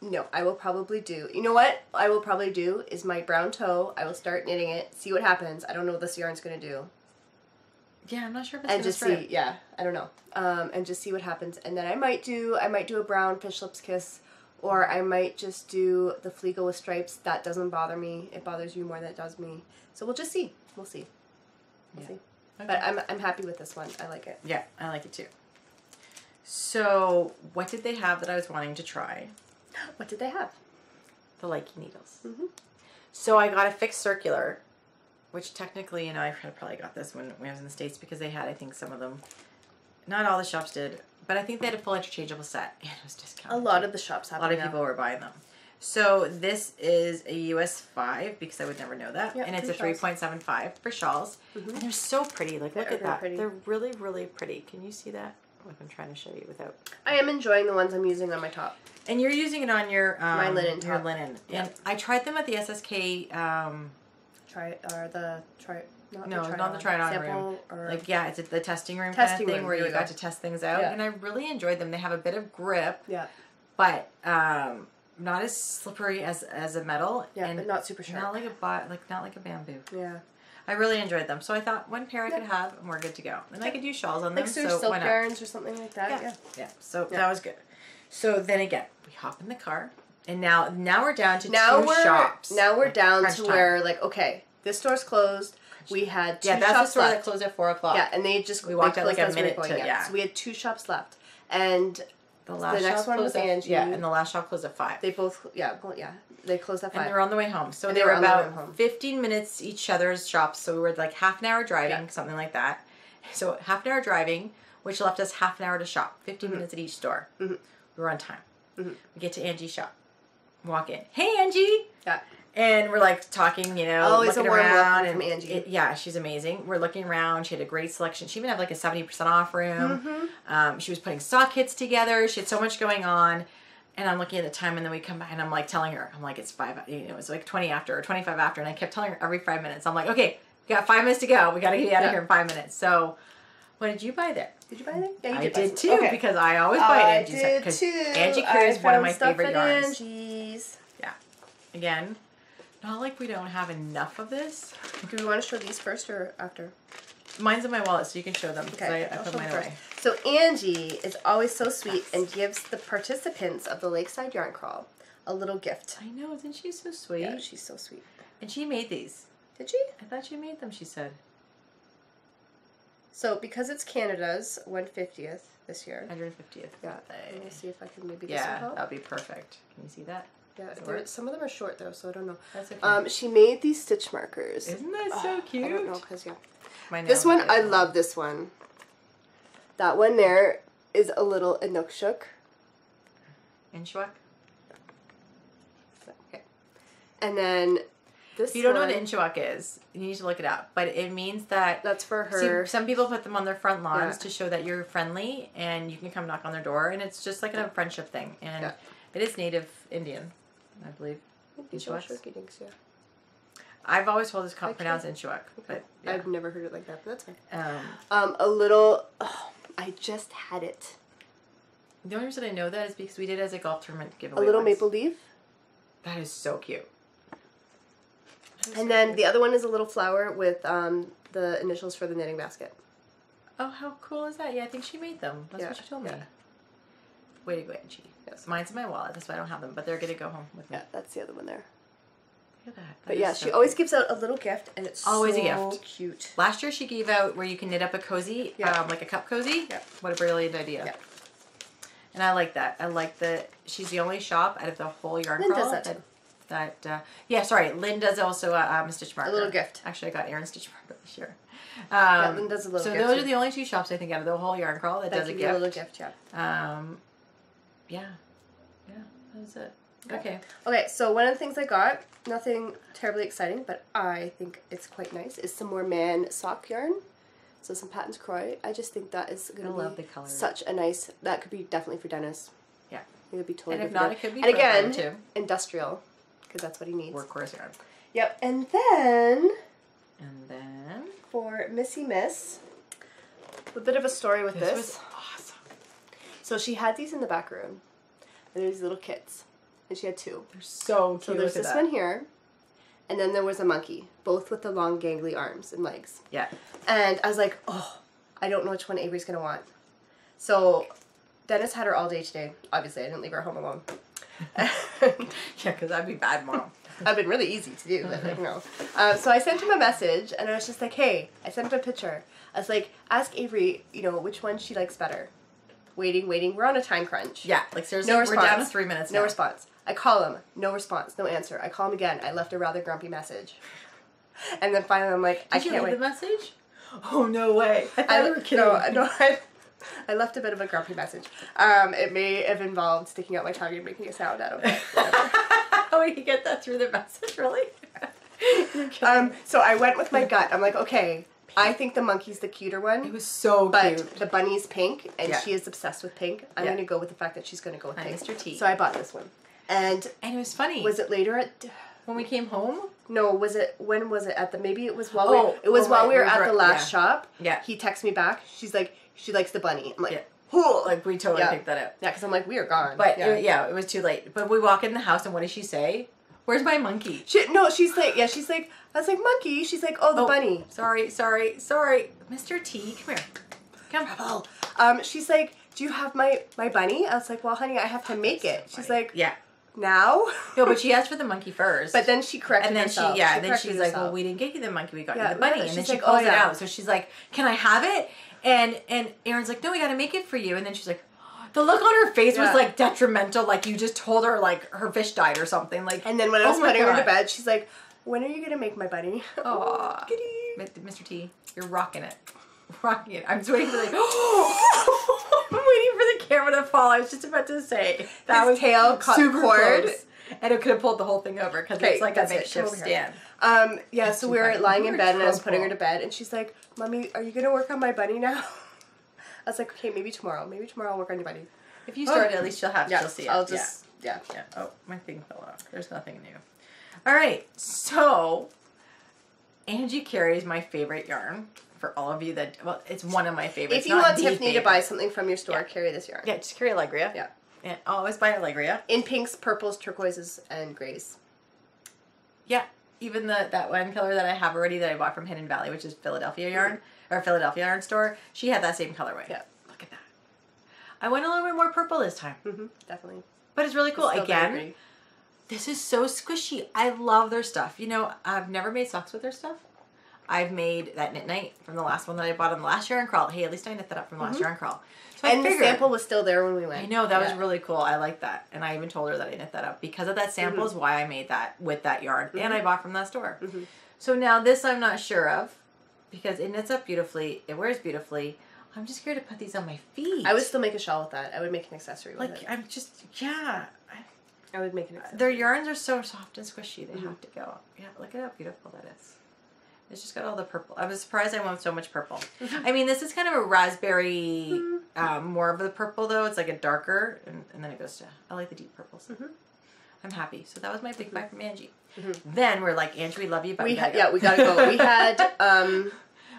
No, I will probably do. You know what I will probably do is my brown toe. I will start knitting it, see what happens. I don't know what this yarn's going to do. Yeah, I'm not sure if it's and just see. Yeah, I don't know. And just see what happens. And then I might do a brown fish lips kiss, or I might just do the Fleegle with stripes. That doesn't bother me. It bothers you more than it does me. So we'll just see. We'll see. We'll see. Okay. But I'm happy with this one. I like it. Yeah, I like it too. So, what did they have that I was wanting to try? What did they have? The Likey needles. So I got a fixed circular, which technically, I probably got this when I was in the States because they had, I think, some of them. Not all the shops did, but I think they had a full interchangeable set. And it was discounted. A lot of the shops have them. A lot of people were buying them. So this is a US 5 because I would never know that. And it's a 3.75 for shawls. And they're so pretty. Like, look at that. Pretty. They're really, really pretty. Can you see that? Like I'm trying to show you without. I am enjoying the ones I'm using on my top. And you're using it on your my linen top. Your linen. Yeah. And I tried them at the SSK. Not the try-on room. Or like it's the testing room testing kind of thing room, where you got to test things out. Yeah. And I really enjoyed them. They have a bit of grip. Yeah. But not as slippery as a metal. Yeah, and but not super sharp. Not like a bamboo. Yeah. I really enjoyed them. So I thought one pair I could have and we're good to go. And I could use shawls on them. Like silk yarns or something like that. Yeah. So that was good. So then again, we hop in the car. And now we're down to two shops. Now we're down to where, like, okay, this store's closed. We had two shops left. Yeah, that's the store that closed at 4 o'clock. Yeah, and we walked out like a minute to, So we had two shops left. And the next one was Angie. And the last shop closed at 5. They both, they closed at 5. And they were on the way home. So they were about 15 minutes each other's shops. So we were like half an hour driving, something like that. So half an hour driving, which left us half an hour to shop. 15 minutes at each store. We were on time. We get to Angie's shop. Walk in. Hey, Angie! Yeah. And we're like talking, always looking a warm around. From Angie. She's amazing. We're looking around. She had a great selection. She even had like a 70% off room. She was putting sock kits together. She had so much going on. And I'm looking at the time, and then we come back, and I'm like telling her, I'm like, it's 5, it's like 20 after or 25 after. And I kept telling her every 5 minutes. I'm like, okay, we got 5 minutes to go. We got to get out of here in 5 minutes. So What did you buy there? Did you buy there? Yeah, you I did too, okay. because I always buy at Angie's. I did too. Angie carries one of my favorite yarns. Angie's. Yeah. Again, not like we don't have enough of this. Do we want to show these first or after? Mine's in my wallet, so you can show them. Okay, I put mine away. So Angie is always so sweet and gives the participants of the Lakeside Yarn Crawl a little gift. I know, isn't she so sweet? Yeah, she's so sweet. And she made these. Did she? I thought she made them, she said. So because it's Canada's 150th this year. 150th. Yeah. Let me see if I can maybe that'll be perfect. Can you see that? Yeah, some of them are short though, so I don't know. That's okay. She made these stitch markers. Isn't that so cute? I don't know, because this one, I love this one. That one there is a little Inukshuk. Inshwak? Okay. And then this If you don't know what an Inshwak is, you need to look it up. But it means that... That's for her. See, some people put them on their front lawns to show that you're friendly and you can come knock on their door. And it's just like a friendship thing. And it is native Indian, I believe. Inshwaks. Yeah. I've always told this pronounced Inshwak, but I've never heard it like that, but that's fine. A little. Oh, I just had it. The only reason I know that is because we did it as a golf tournament giveaway. A little maple leaf. That is so cute. And then the other one is a little flower with the initials for the knitting basket. Oh, how cool is that? Yeah, I think she made them. That's what she told me. Way to go, Angie. Yes. Mine's in my wallet. That's why I don't have them, but they're going to go home with me. Yeah, that's the other one there. Look at that. But yeah, she always gives out a little gift, and it's always so a gift. Cute. Last year she gave out where you can knit up a cozy, like a cup cozy. Yeah. What a brilliant idea. Yeah. And I like that. I like that she's the only shop out of the whole yarn Lynn crawl does that yeah, sorry. Lynn does also a stitch marker. A little gift. Actually, I got Aryn stitch marker this year. Yeah, Lynn does a little gift. So those are the only two shops I think out of the whole yarn crawl that does a gift. A little gift, yeah. Yeah, that's it. Okay. Okay, so one of the things I got, nothing terribly exciting, but I think it's quite nice, is some more man sock yarn. So some Patons Croix. I just think that is going to be such a nice, that could be definitely for Dennis. Yeah. It would be totally and if not, it could be and for again, too. Industrial, because that's what he needs. Workhorse yarn. Yep, and then for Missy Miss, a bit of a story with this. Was awesome. So she had these in the back room, and these little kits, and she had two. They're so cute. So there's this one here, and then there was a monkey, both with the long gangly arms and legs. Yeah. And I was like, oh, I don't know which one Avery's going to want. So Dennis had her all day today. Obviously, I didn't leave her home alone. Yeah, because that'd be bad, Mom. I've been really easy to do, but like, no. So I sent him a message, and I was just like, hey, I sent him a picture. I was like, ask Avery, which one she likes better. Waiting. We're on a time crunch. Yeah, like seriously, no we're down to 3 minutes now. No response. I call him. No response. No answer. I call him again. I left a rather grumpy message. And then finally I'm like, I can't wait. Did you leave the message? Oh, no way. I thought you were kidding. No, I left a bit of a grumpy message. It may have involved sticking out my tongue and making a sound out of it. Oh, you get that through the message, really? So I went with my gut. I'm like, okay, I think the monkey's the cuter one. It was so cute. But the bunny's pink, and she is obsessed with pink. I'm going to go with the fact that she's going to go with pink. Mr. T. So I bought this one. And it was funny. Was it later at... When we came home? No, when was it at the... Maybe it was while we were at the last shop. Yeah. He texted me back. She's like, she likes the bunny. I'm like, like we totally picked that up. Yeah, because I'm like, we are gone. But it was too late. But we walk in the house and what does she say? Where's my monkey? She's like, I was like, monkey. She's like, oh, the bunny. Sorry. Mr. T, come here. Come. She's like, do you have my bunny? I was like, well, honey, I have to make it. She's like, yeah. Now? No, but she asked for the monkey first. But then she corrected herself. And then she's like, well, we didn't get you the monkey, we got you the bunny. And then she pulls it out. So she's like, can I have it? And Aryn's like, no, we got to make it for you. And then she's like, the look on her face was like detrimental, like you just told her like her fish died or something. Like. And then when I was putting her to bed, she's like, when are you going to make my bunny? Oh, Mr. T, you're rocking it. I'm just waiting for I'm waiting for the camera to fall. I was just about to say that his tail caught super cord, close, and it could have pulled the whole thing over because it's like a makeshift stand. So we were lying in bed and I was putting her to bed, and she's like, "Mommy, are you gonna work on my bunny now?" I was like, "Okay, maybe tomorrow. Maybe tomorrow I'll work on your bunny." If you start, at least she'll see it. I'll just yeah. Oh, my thing fell off. There's nothing new. All right, so Angie carries my favorite yarn for all of you that, well, it's one of my favorites. If you want Tiffany to buy something from your store, carry this yarn. Yeah, just carry Allegria. Yeah. And always buy Allegria. In pinks, purples, turquoises, and grays. Yeah. Even that one color that I have already that I bought from Hidden Valley, which is Philadelphia yarn, or Philadelphia yarn store, she had that same colorway. Yeah. Look at that. I went a little bit more purple this time. Definitely. But it's really cool. Again, this is so squishy. I love their stuff. You know, I've never made socks with their stuff. I've made that Knit Night from the last one that I bought on the last yarn crawl. Hey, at least I knit that up from the last yarn crawl. So and the sample was still there when we went. I know, that was really cool. I like that. And I even told her that I knit that up. Because of that sample is why I made that with that yarn. And I bought from that store. So now this I'm not sure of. Because it knits up beautifully. It wears beautifully. I'm just scared to put these on my feet. I would still make a shawl with that. I would make an accessory with it. I'm just, yeah. I would make an accessory. Their yarns are so soft and squishy. They have to go. Yeah, look at how beautiful that is. It's just got all the purple. I was surprised I went with so much purple. I mean, this is kind of a raspberry, more of the purple though. It's like a darker, and then it goes to, I like the deep purples. I'm happy. So that was my big buy from Angie. Then we're like, Angie, we love you, but we gotta go. Yeah, we gotta go.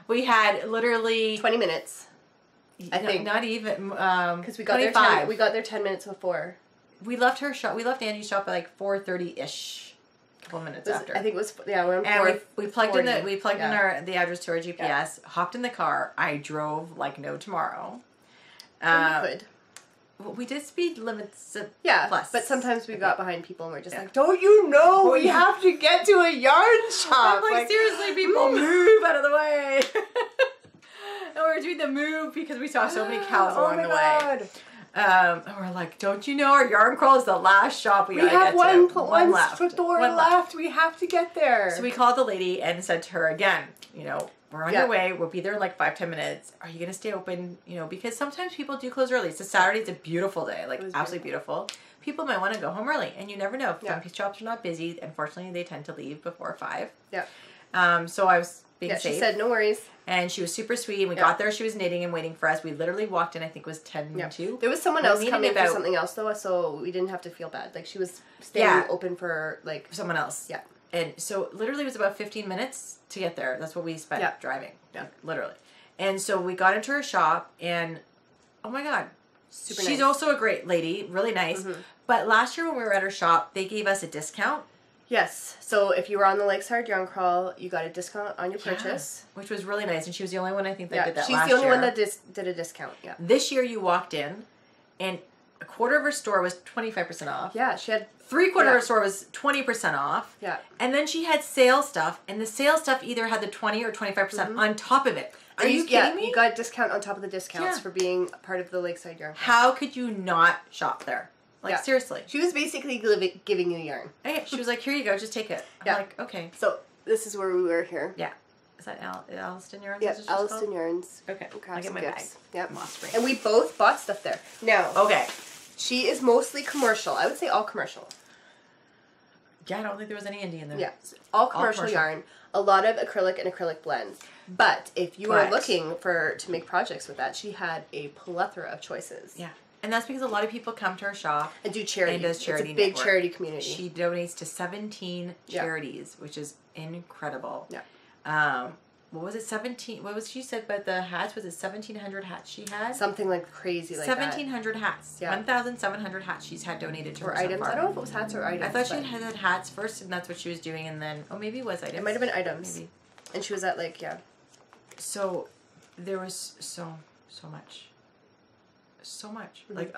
We had literally 20 minutes. I think not even because we got 25. there. We got there 10 minutes before. We left her shop. We left Angie's shop at like 4:30ish. Couple minutes after. I think it was we're and we plugged in the address to our GPS, hopped in the car. I drove like no tomorrow. We did speed limits plus. But sometimes we got behind people and we're just like, don't you know we have to get to a yarn shop? I'm like seriously, people move out of the way. And we were doing the move because we saw so many cows along the way. And we're like, don't you know our yarn crawl is the last shop we gotta have get to. One store left. We have to get there. So we called the lady and said to her again, you know, we're on your way. We'll be there in like 5-10 minutes. Are you gonna stay open? You know, because sometimes people do close early. It's a Saturday. It's a beautiful day, like absolutely beautiful. People might want to go home early, and you never know. Some shops are not busy. Unfortunately, they tend to leave before 5. Yeah. So I was being safe. She said no worries. And she was super sweet. And we got there. She was knitting and waiting for us. We literally walked in. I think it was 10:02. There was someone else coming for something else though, so we didn't have to feel bad. Like she was staying open for like someone else. Yeah. And so literally it was about 15 minutes to get there. That's what we spent driving. Yeah. Literally. And so we got into her shop and oh my God. She's also a great lady, really nice. But last year when we were at her shop, they gave us a discount. Yes. So if you were on the Lakeside Yarn Crawl, you got a discount on your purchase. Which was really nice. And she was the only one I think that did that last year. She's the only one that did a discount. Yeah. This year you walked in and a quarter of her store was 25% off. Yeah. She had 3/4 of her store was 20% off. Yeah. And then she had sale stuff. And the sale stuff either had the 20 or 25% on top of it. Are you kidding me? You got a discount on top of the discounts for being a part of the Lakeside Yarn Crawl. How could you not shop there? Like, seriously. She was basically giving you yarn. She was like, here you go, just take it. I'm like, okay. So, this is where we were here. Yeah. Is that Alliston Yarns? Yeah, Alliston Yarns. Okay. I'll get my bag. Yep. And we both bought stuff there. Now, she is mostly commercial. I would say all commercial. Yeah, I don't think there was any indie in there. Yeah. All commercial yarn. A lot of acrylic and acrylic blends. But if you are looking to make projects with that, she had a plethora of choices. Yeah. And that's because a lot of people come to her shop and do charity. And does charity. It's a big charity community. She donates to 17 charities, which is incredible. Yeah. What was it? 17? What was she said about the hats? Was it 1,700 hats she had? Something like crazy, like 1,700 hats. Yeah. 1,700 hats she's had donated to her. Or items. So far. I don't know if it was hats or items. I thought she had hats first, and that's what she was doing, and then maybe it was items. It might have been items. Maybe. And she was at So there was so much. So much. Like,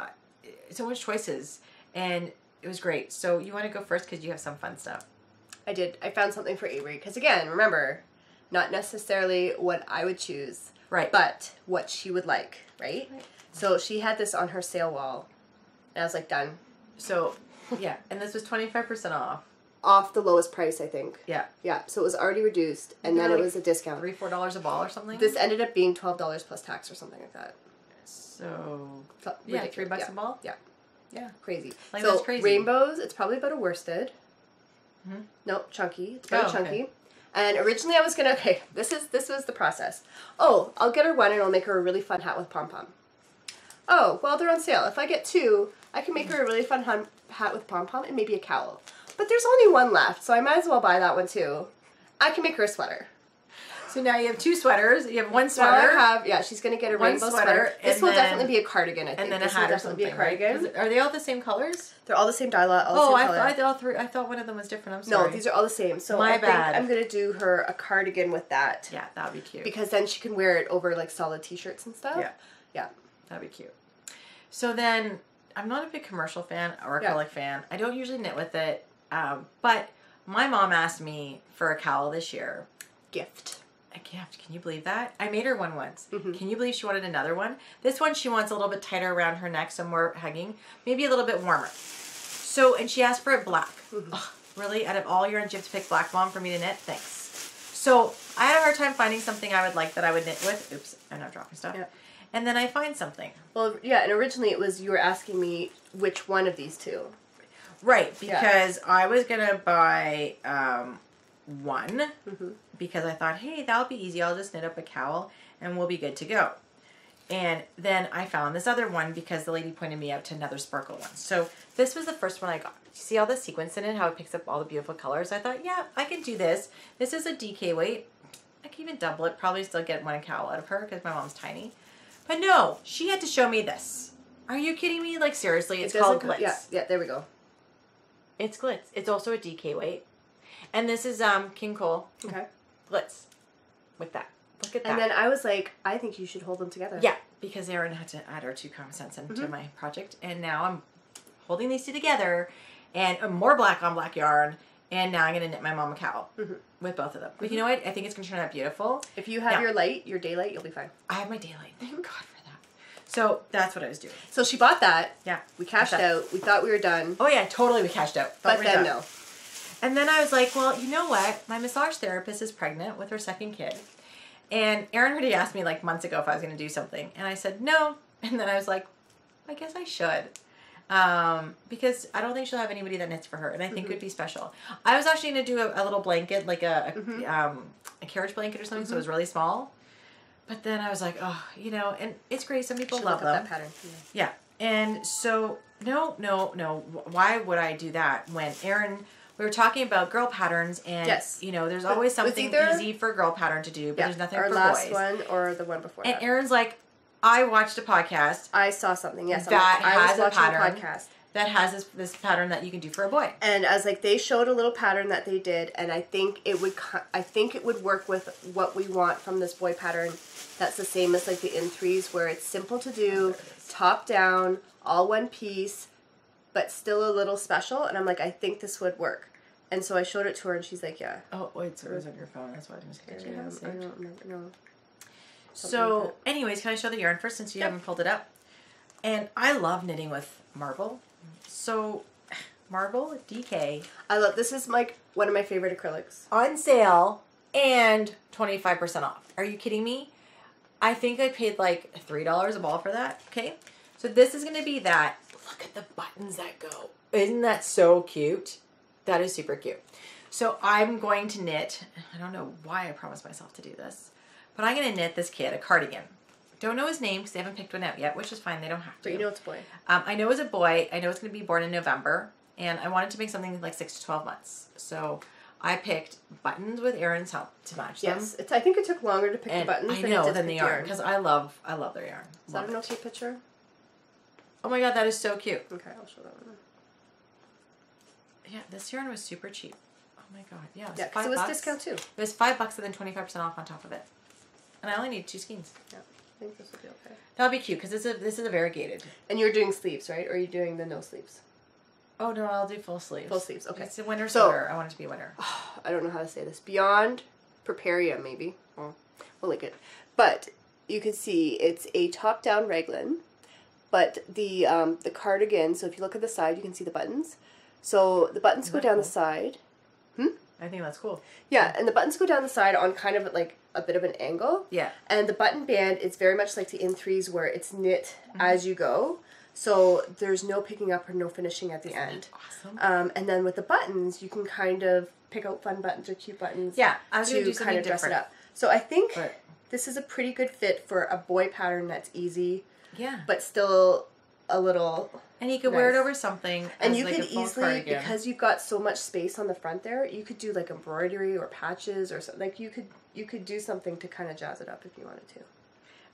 so much choices. And it was great. So you want to go first because you have some fun stuff. I did. I found something for Avery. Because again, remember, not necessarily what I would choose. Right. But what she would like. Right? So she had this on her sale wall. And I was like, done. So, yeah. And this was 25% off. Off the lowest price, I think. Yeah. Yeah. So it was already reduced. And then it was a discount. $3-4 a ball or something? This ended up being $12 plus tax or something like that. So, yeah, $3 a ball? Yeah. Yeah. Crazy. Like, so, that's crazy. Rainbows, it's probably about a worsted. No, chunky. It's about chunky. And originally I was going to, this was the process. Oh, I'll get her one and I'll make her a really fun hat with pom-pom. Oh, well, they're on sale. If I get 2, I can make her a really fun hat with pom-pom and maybe a cowl. But there's only 1 left, so I might as well buy that one too. I can make her a sweater. So now you have 2 sweaters. You have 1 So now sweater. she's going to get a one rainbow sweater. This will definitely be a cardigan, I think. And then a this hat will or definitely something, be a cardigan. Right? Are they all the same colors? They're all the same dye lot, all the same color. I thought one of them was different. I'm sorry. No, these are all the same. So I think I'm going to do her a cardigan with that. Yeah, that would be cute. Because then she can wear it over like solid t-shirts and stuff. Yeah. Yeah. That'd be cute. So then, I'm not a big commercial fan or acrylic fan. I don't usually knit with it. But my mom asked me for a cowl this year. Gift. A gift. Can you believe that? I made her one once. Mm-hmm. Can you believe she wanted another one? This one she wants a little bit tighter around her neck, so more hugging. Maybe a little bit warmer. So, and she asked for it black. Mm-hmm. Ugh, really? Out of all your you have to pick black, Mom, for me to knit? Thanks. So, I had a hard time finding something I would like that I would knit with. Oops, I'm not dropping stuff. Yeah. And then I find something. Well, yeah, and originally it was you were asking me which one of these two. Right, because I was going to buy one because I thought, hey, that'll be easy. I'll just knit up a cowl and we'll be good to go. And then I found this other one because the lady pointed me out to another sparkle one. So this was the first one I got. You see all the sequins in it, how it picks up all the beautiful colors? I thought, yeah, I can do this. This is a DK weight. I can even double it. Probably still get one cowl out of her because my mom's tiny. But no, she had to show me this. Are you kidding me? Like, seriously, it's called Glitz. Yeah, there we go. It's Glitz. It's also a DK weight. And this is King Cole. Okay. Glitz. With that. Look at that. And then I was like, I think you should hold them together. Yeah, because Aryn had to add our 2 common sense into my project. And now I'm holding these 2 together. And more black on black yarn. And now I'm going to knit my mom a cowl with both of them. But you know what? I think it's going to turn out beautiful. If you have your daylight, you'll be fine. I have my daylight. Thank God for that. So that's what I was doing. So she bought that. Yeah. We cashed out. We thought we were done. Oh yeah, totally we cashed out. But then no. And then I was like, well, you know what? My massage therapist is pregnant with her 2nd kid. And Aryn already asked me like months ago if I was going to do something. And I said no. And then I was like, I guess I should. Because I don't think she'll have anybody that knits for her. And I think it would be special. I was actually going to do a little blanket, like a carriage blanket or something. So it was really small. But then I was like, oh, you know, and it's great. Some people love them. That pattern. Yeah. And so, no. Why would I do that when Aryn... We were talking about girl patterns, and you know, there's always something easy for a girl pattern to do, but there's nothing for boys. Our last one or the one before that. And Aryn's like, I watched a podcast. I saw something, yes. That has a pattern podcast that has this pattern that you can do for a boy. And I was like, they showed a little pattern that they did, and I think it would work with what we want from this boy pattern. That's the same as like the in-threes, where it's simple to do, top down, all one piece, but still a little special. And I'm like, I think this would work. And so I showed it to her, and she's like, yeah. Oh, wait, so it was on your phone. That's why I didn't see it. I don't remember, no. So, anyways, can I show the yarn first since you haven't pulled it up? And I love knitting with marble. So, marble, DK. I love, this is like one of my favorite acrylics. On sale and 25% off. Are you kidding me? I think I paid like $3 a ball for that. Okay. So this is going to be that. Look at the buttons that go. Isn't that so cute? That is super cute. So I'm going to knit, I don't know why I promised myself to do this, but I'm going to knit this kid a cardigan. Don't know his name because they haven't picked one out yet, which is fine. They don't have to. But you know it's a boy. I know it's a boy. I know it's going to be born in November, and I wanted to make something like 6 to 12 months. So I picked buttons with Aryn's help to match them. Yes, I think it took longer to pick the buttons than the yarn because I love their yarn. Is that an okay picture? Oh my God, that is so cute. Okay, I'll show that one. Yeah, this yarn was super cheap. Oh my God, yeah, it was $5. It was discount too. It was $5 and then 25% off on top of it, and I only need 2 skeins. Yeah, I think this will be okay. That'll be cute because this is a variegated. And you're doing sleeves, right? Or are you doing the no sleeves? Oh no, I'll do full sleeves. Full sleeves, okay. It's a winter sweater. I want it to be winter. I don't know how to say this. Beyond Preparia, maybe. Well, we'll link it. But you can see it's a top-down raglan. But the cardigan, so if you look at the side, you can see the buttons. So the buttons go down the side. I think that's cool. Yeah, and the buttons go down the side on kind of like a bit of an angle. Yeah. And the button band is very much like the in-threes where it's knit as you go. So there's no picking up or no finishing at the end. Awesome. And then with the buttons, you can kind of pick out fun buttons or cute buttons. Yeah, I was going to do kind of dress it up. So I think this is a pretty good fit for a boy pattern that's easy. Yeah. But still a little... And you could wear it over something. And as you like could a full easily, cardigan. because you've got so much space on the front there, you could do like embroidery or patches or something. Like you could do something to kind of jazz it up if you wanted to.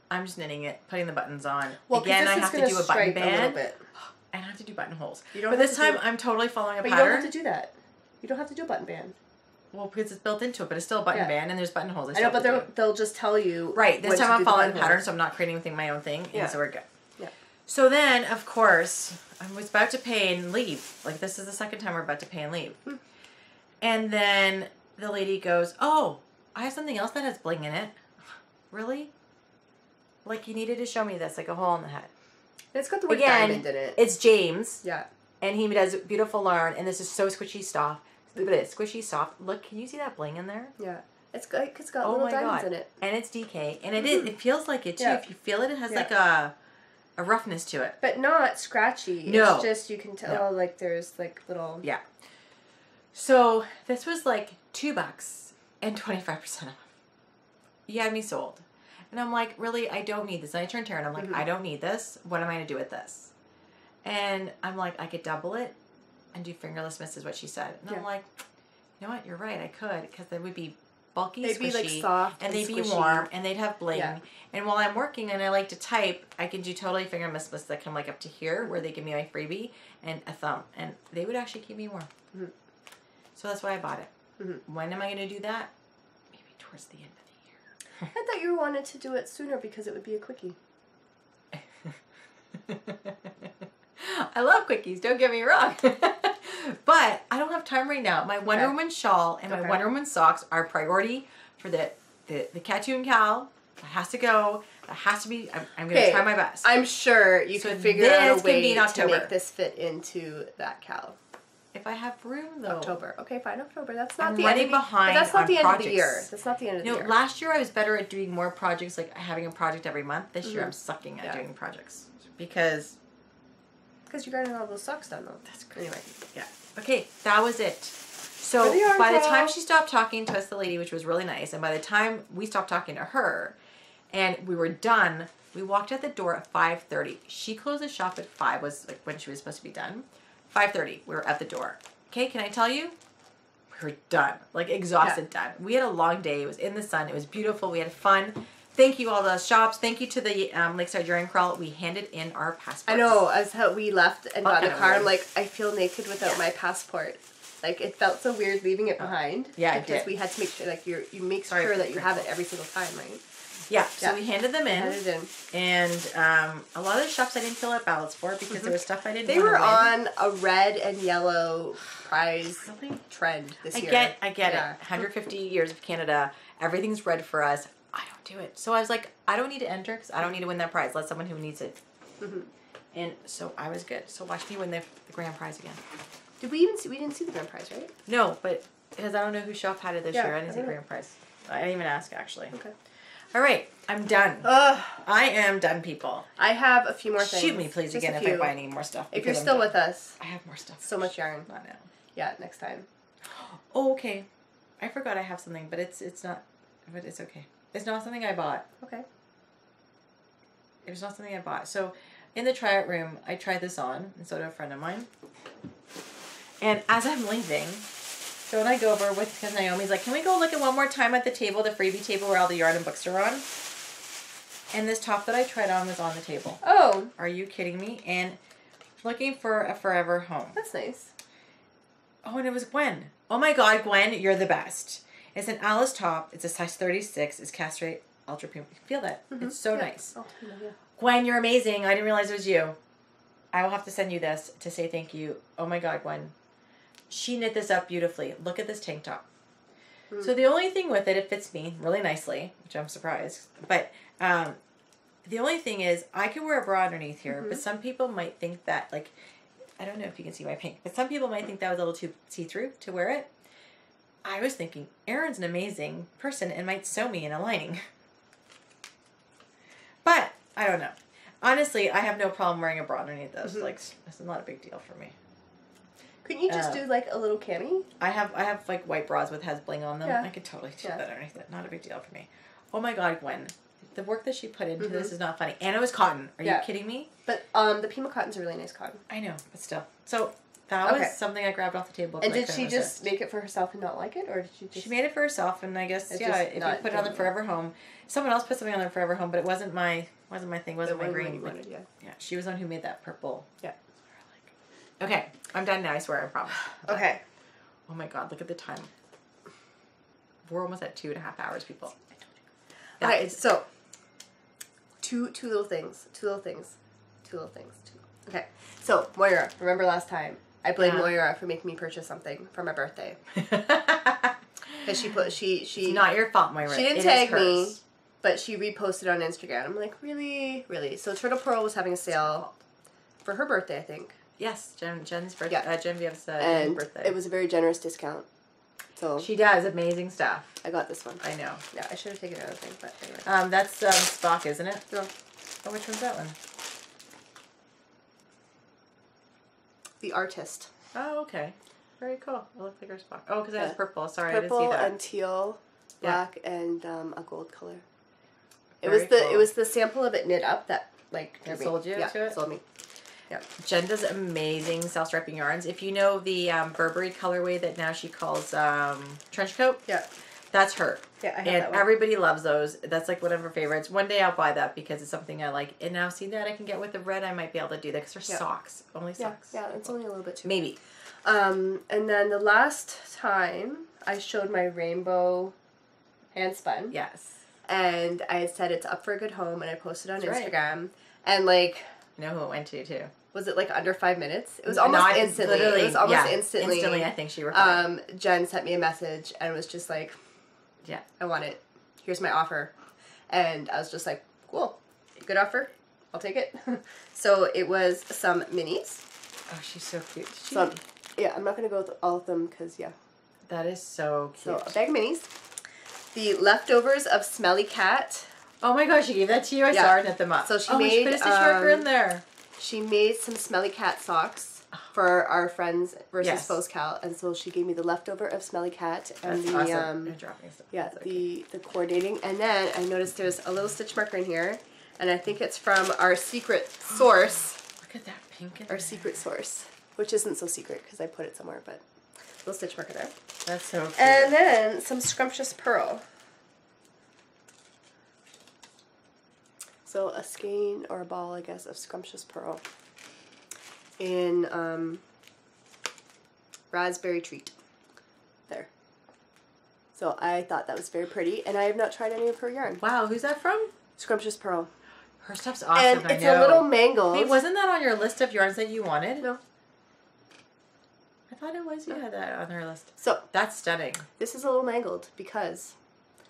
I'm just knitting it, putting the buttons on. Well, again, I have to do a button band. A little bit. And I have to do buttonholes. You don't but have this to time, do, I'm totally following a but pattern. You don't have to do that. You don't have to do a button band. Well, because it's built into it, but it's still a button band, and there's buttonholes. I know, but they'll just tell you. Right. This time I'm following the pattern, so I'm not creating my own thing. Yeah. And so we're good. Yeah. So then, of course, I was about to pay and leave. Like, this is the second time we're about to pay and leave. And then the lady goes, oh, I have something else that has bling in it. Really? Like, you needed to show me this, like a hole in the head. It's got the word diamond in it. It's James. Yeah. And he does beautiful yarn, and this is so squishy soft. Look at it, squishy soft. Look, can you see that bling in there? Yeah. It's got little diamonds in it. And it's DK. And it is. It feels like it, too. Yeah. If you feel it, it has like a roughness to it. But not scratchy. No. It's just, you can tell, like, there's, like, little... Yeah. So, this was like $2 and 25% off. You had me sold. And I'm like, really, I don't need this. And I turned to her and I'm like, I don't need this. What am I going to do with this? And I'm like, I could double it and do fingerless mitts is what she said. And I'm like, you know what? You're right. I could, because they would be bulky, they'd squishy, be like soft and they'd squishy. be warm, and they'd have bling. Yeah. And while I'm working and I like to type, I can do totally fingerless mitts that come like up to here, where they give me my freebie and a thumb, and they would actually keep me warm. So that's why I bought it. When am I going to do that? Maybe towards the end of the year. I thought you wanted to do it sooner because it would be a quickie. I love quickies, don't get me wrong. But I don't have time right now. My Wonder Woman shawl and my Wonder Woman socks are priority for the Catoon Cal. It has to go. It has to be. I'm going to try my best. I'm sure you can figure out a way to make this fit into that cowl. If I have room, though. October. Okay, fine, October. That's not I'm the running end of behind That's not on the end projects. of the year. That's not the end of the year. Last year I was better at doing more projects, like having a project every month. This year I'm sucking at doing projects because you're getting all those socks done, though. That's crazy. Anyway, yeah. Okay, that was it. So by the time she stopped talking to us, the lady, which was really nice, and by the time we stopped talking to her, and we were done, we walked out the door at 5:30. She closed the shop at 5. Was like when she was supposed to be done. 5:30. We were at the door. Okay, can I tell you? We were done. Like exhausted, done. We had a long day. It was in the sun. It was beautiful. We had fun. Thank you all the shops. Thank you to the Lakeside Urine Crawl. We handed in our passports. I know. As how we left and got in the car, weird. I'm like, I feel naked without my passport. Like it felt so weird leaving it behind. Yeah, because we had to make sure, like you make sure that you have it every single time, right? Yeah. So we handed them in. Handed in. And a lot of the shops I didn't fill out ballots for because there was stuff I didn't. They were on a red and yellow prize trend this year. I get it. 150 years of Canada. Everything's red for us. I don't do it. So I was like, I don't need to enter because I don't need to win that prize. Let someone who needs it. And so I was good. So watch me win the grand prize again. Did we even see? We didn't see the grand prize, right? No, but because I don't know who shop had it this year. I didn't see the grand prize. I didn't even ask actually. Okay. All right, I'm done. I am done, people. I have a few more things. Shoot me, please, again, if I buy any more stuff. If you're still with us. I have more stuff. So much yarn. Not now. Yeah, next time. Oh, okay. I forgot I have something, but it's not, but it's okay. It's not something I bought. Okay. It's not something I bought. So, in the tryout room, I tried this on, and so did a friend of mine. And as I'm leaving, Joe and I go over with, because Naomi's like, can we go look at one more time at the table, the freebie table where all the yarn and books are on? And this top that I tried on was on the table. Oh. Are you kidding me? And looking for a forever home. That's nice. Oh, and it was Gwen. Oh my God, Gwen, you're the best. It's an Alice top. It's a size 36. It's castrate ultra premium. You can feel that. It's so nice. Gwen, you're amazing. I didn't realize it was you. I will have to send you this to say thank you. Oh my God, Gwen. She knit this up beautifully. Look at this tank top. So the only thing with it, it fits me really nicely, which I'm surprised. But the only thing is I can wear a bra underneath here, but some people might think that, like, I don't know if you can see my pink, but some people might think that was a little too see-through to wear it. I was thinking, Aryn's an amazing person and might sew me in a lining. But, I don't know. Honestly, I have no problem wearing a bra underneath this. Like, it's not a big deal for me. Couldn't you just do, like, a little cami? I have like, white bras with has bling on them. Yeah. I could totally do that underneath it. Not a big deal for me. Oh my God, Gwen. The work that she put into this is not funny. And it was cotton. Are you kidding me? But the Pima cotton's a really nice cotton. I know, but still. So that was something I grabbed off the table. And did she just make it for herself and not like it, or did she just? She made it for herself, and I guess if you put it on the Forever Home, someone else put something on the Forever Home, but it wasn't my thing. Wasn't my green. Yeah, she was the one who made that purple. Yeah. Okay, I'm done now. I swear, I promise. Okay. Oh my God! Look at the time. We're almost at 2.5 hours, people. Yeah, okay, so two little things. Okay, so Moira, remember last time I blamed Moira for making me purchase something for my birthday because she. It's not your fault, Moira. She didn't tag me, but she reposted on Instagram. I'm like, really. So Turtle Pearl was having a sale for her birthday, I think. Yes, Jen's birthday. Yeah. Genevieve's birthday. It was a very generous discount. So she does amazing stuff. I got this one. I know. Yeah, I should have taken another thing, but anyway. That's Spock, isn't it? No. Oh, which one's that one? The Artist. Oh, okay. Very cool. It looks like our Spock. Oh, because it has purple. Sorry, purple I didn't see that. And teal, black, and a gold color. It was the sample of it knit up that sold you to it. Sold me. Yeah. Jen does amazing self-striping yarns. If you know the Burberry colorway that now she calls trench coat, that's her. Yeah, I have and that one. Everybody loves those. That's like one of her favorites. One day I'll buy that because it's something I like. And now see that I can get with the red, I might be able to do that because they're socks, only socks. Yeah, it's only a little bit too. Maybe. And then the last time I showed my rainbow handspun. Yes. And I had said it's up for a good home, and I posted on Instagram, and like. You know who it went to? Was it like under 5 minutes? It was almost instantly. Literally, it was almost instantly. Instantly, I think she replied. Jen sent me a message and was just like, "Yeah, I want it. Here's my offer," and I was just like, "Cool, good offer. I'll take it." So it was some minis. Oh, she's so cute. Yeah, I'm not gonna go with all of them because that is so cute. So a bag of minis. The leftovers of Smelly Cat. Oh my gosh, she gave that to you? I saw her knit them up. So she made... put a stitch marker in there. She made some Smelly Cat socks for our friends versus Foes Cal, and so she gave me the leftover of Smelly Cat and that's awesome. Dropping stuff. Yeah, the coordinating. And then I noticed there's a little stitch marker in here, and I think it's from our secret source. Look at that pink in Our secret source, which isn't so secret because I put it somewhere, but little stitch marker there. That's so cute. And then some Scrumptious Pearl. So a skein or a ball, I guess, of Scrumptious Pearl in Raspberry Treat. There. So I thought that was very pretty, and I have not tried any of her yarn. Wow, who's that from? Scrumptious Pearl. Her stuff's awesome, and it's a little mangled. Wait, wasn't that on your list of yarns that you wanted? No. I thought it was. You had that on her list. So that's stunning. This is a little mangled because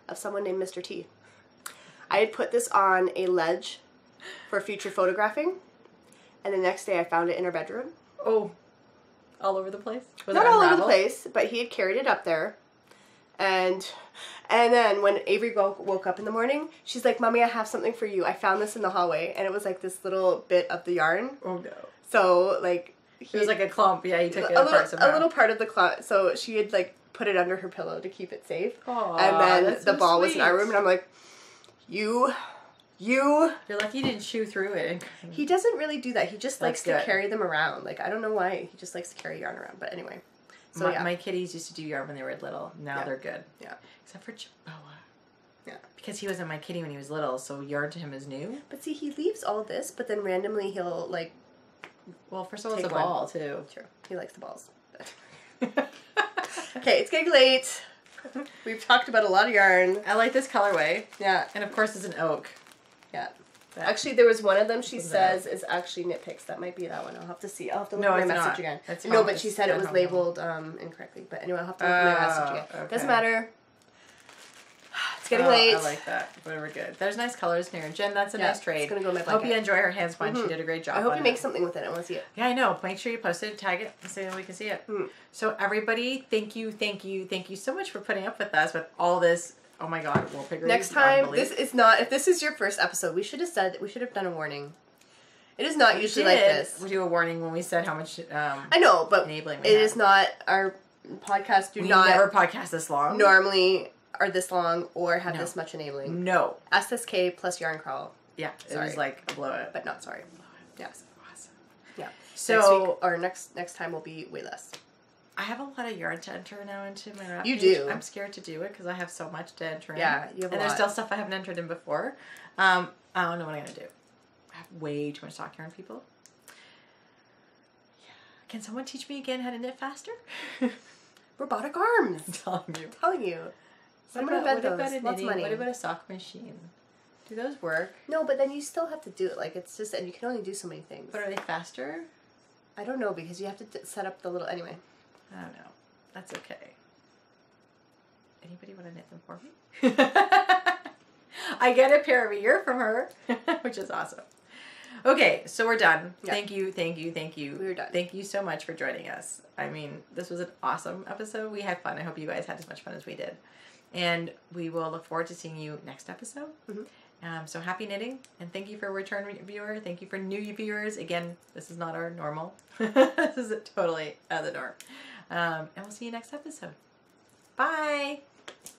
of someone named Mr. T. I had put this on a ledge for future photographing, and the next day I found it in her bedroom. Oh, all over the place? Not all over the place, but he had carried it up there. And then when Avery woke up in the morning, she's like, "Mommy, I have something for you. I found this in the hallway." And it was like this little bit of the yarn. Oh no. So like... It was like a clump. Yeah, he took it apart somehow. A little part of the clump. So she had like put it under her pillow to keep it safe. Aww, and then the ball was in our room, and I'm like... You're lucky you didn't chew through it. He doesn't really do that. He just likes to carry them around. Like, I don't know why. He just likes to carry yarn around. But anyway. So, my kitties used to do yarn when they were little. Now they're good. Yeah. Except for Chiboa. Yeah. Because he wasn't my kitty when he was little, so yarn to him is new. But see, he leaves all this, but then randomly he'll, like... Well, first of all, it's a ball, too. True. He likes the balls. Okay, it's getting late. We've talked about a lot of yarn. I like this colorway. Yeah. And of course it's an oak. Yeah. Actually, there was one of them she says is actually Knit Picks. That might be that one. I'll have to see. I'll have to look at my message again. No, but she said it was labeled incorrectly. But anyway, I'll have to look at my message again. Okay. Doesn't matter. It's getting late. I like that. But we're good. There's nice colors in here. Jen, that's a nice trade. It's going to go in my blanket. I hope you enjoy her handspun. She did a great job. I hope you make something with it. I want to see it. Yeah, I know. Make sure you post it, tag it, so we can see it. So everybody, thank you so much for putting up with us with all this. Oh my God, wallpaper. Next time, this is not. If this is your first episode, we should have said that we should have done a warning. It is not usually like this. We do a warning when we said how much. I know, but it is not our podcast. We never podcast this long. Normally are this long or have No. this much enabling. No. SSK plus yarn crawl. Yeah, it Sorry. was like a blowout. But not sorry. Yeah. Awesome. Yeah. So next time will be way less. I have a lot of yarn to enter now into my wrap You page. do. I'm scared to do it because I have so much to enter in. Yeah, you have a And there's lot. still stuff I haven't entered in before. I don't know what I'm going to do. I have way too much stock yarn, people. Yeah. Can someone teach me again how to knit faster? Robotic arms. I'm telling you. Telling you. Someone invent those. What about a Lots of knitting? money. What about a sock machine? Do those work? No, but then you still have to do it. Like, it's just, and you can only do so many things. But are they faster? I don't know, because you have to set up the little, anyway. I don't know. That's okay. Anybody want to knit them for me? I get a pair of a year from her, which is awesome. Okay, so we're done. Yeah. Thank you, thank you, thank you. We're done. Thank you so much for joining us. I mean, this was an awesome episode. We had fun. I hope you guys had as much fun as we did. And we will look forward to seeing you next episode. So happy knitting, and thank you for return viewer. Thank you for new viewers. Again, this is not our normal. This is totally out of the norm. And we'll see you next episode. Bye.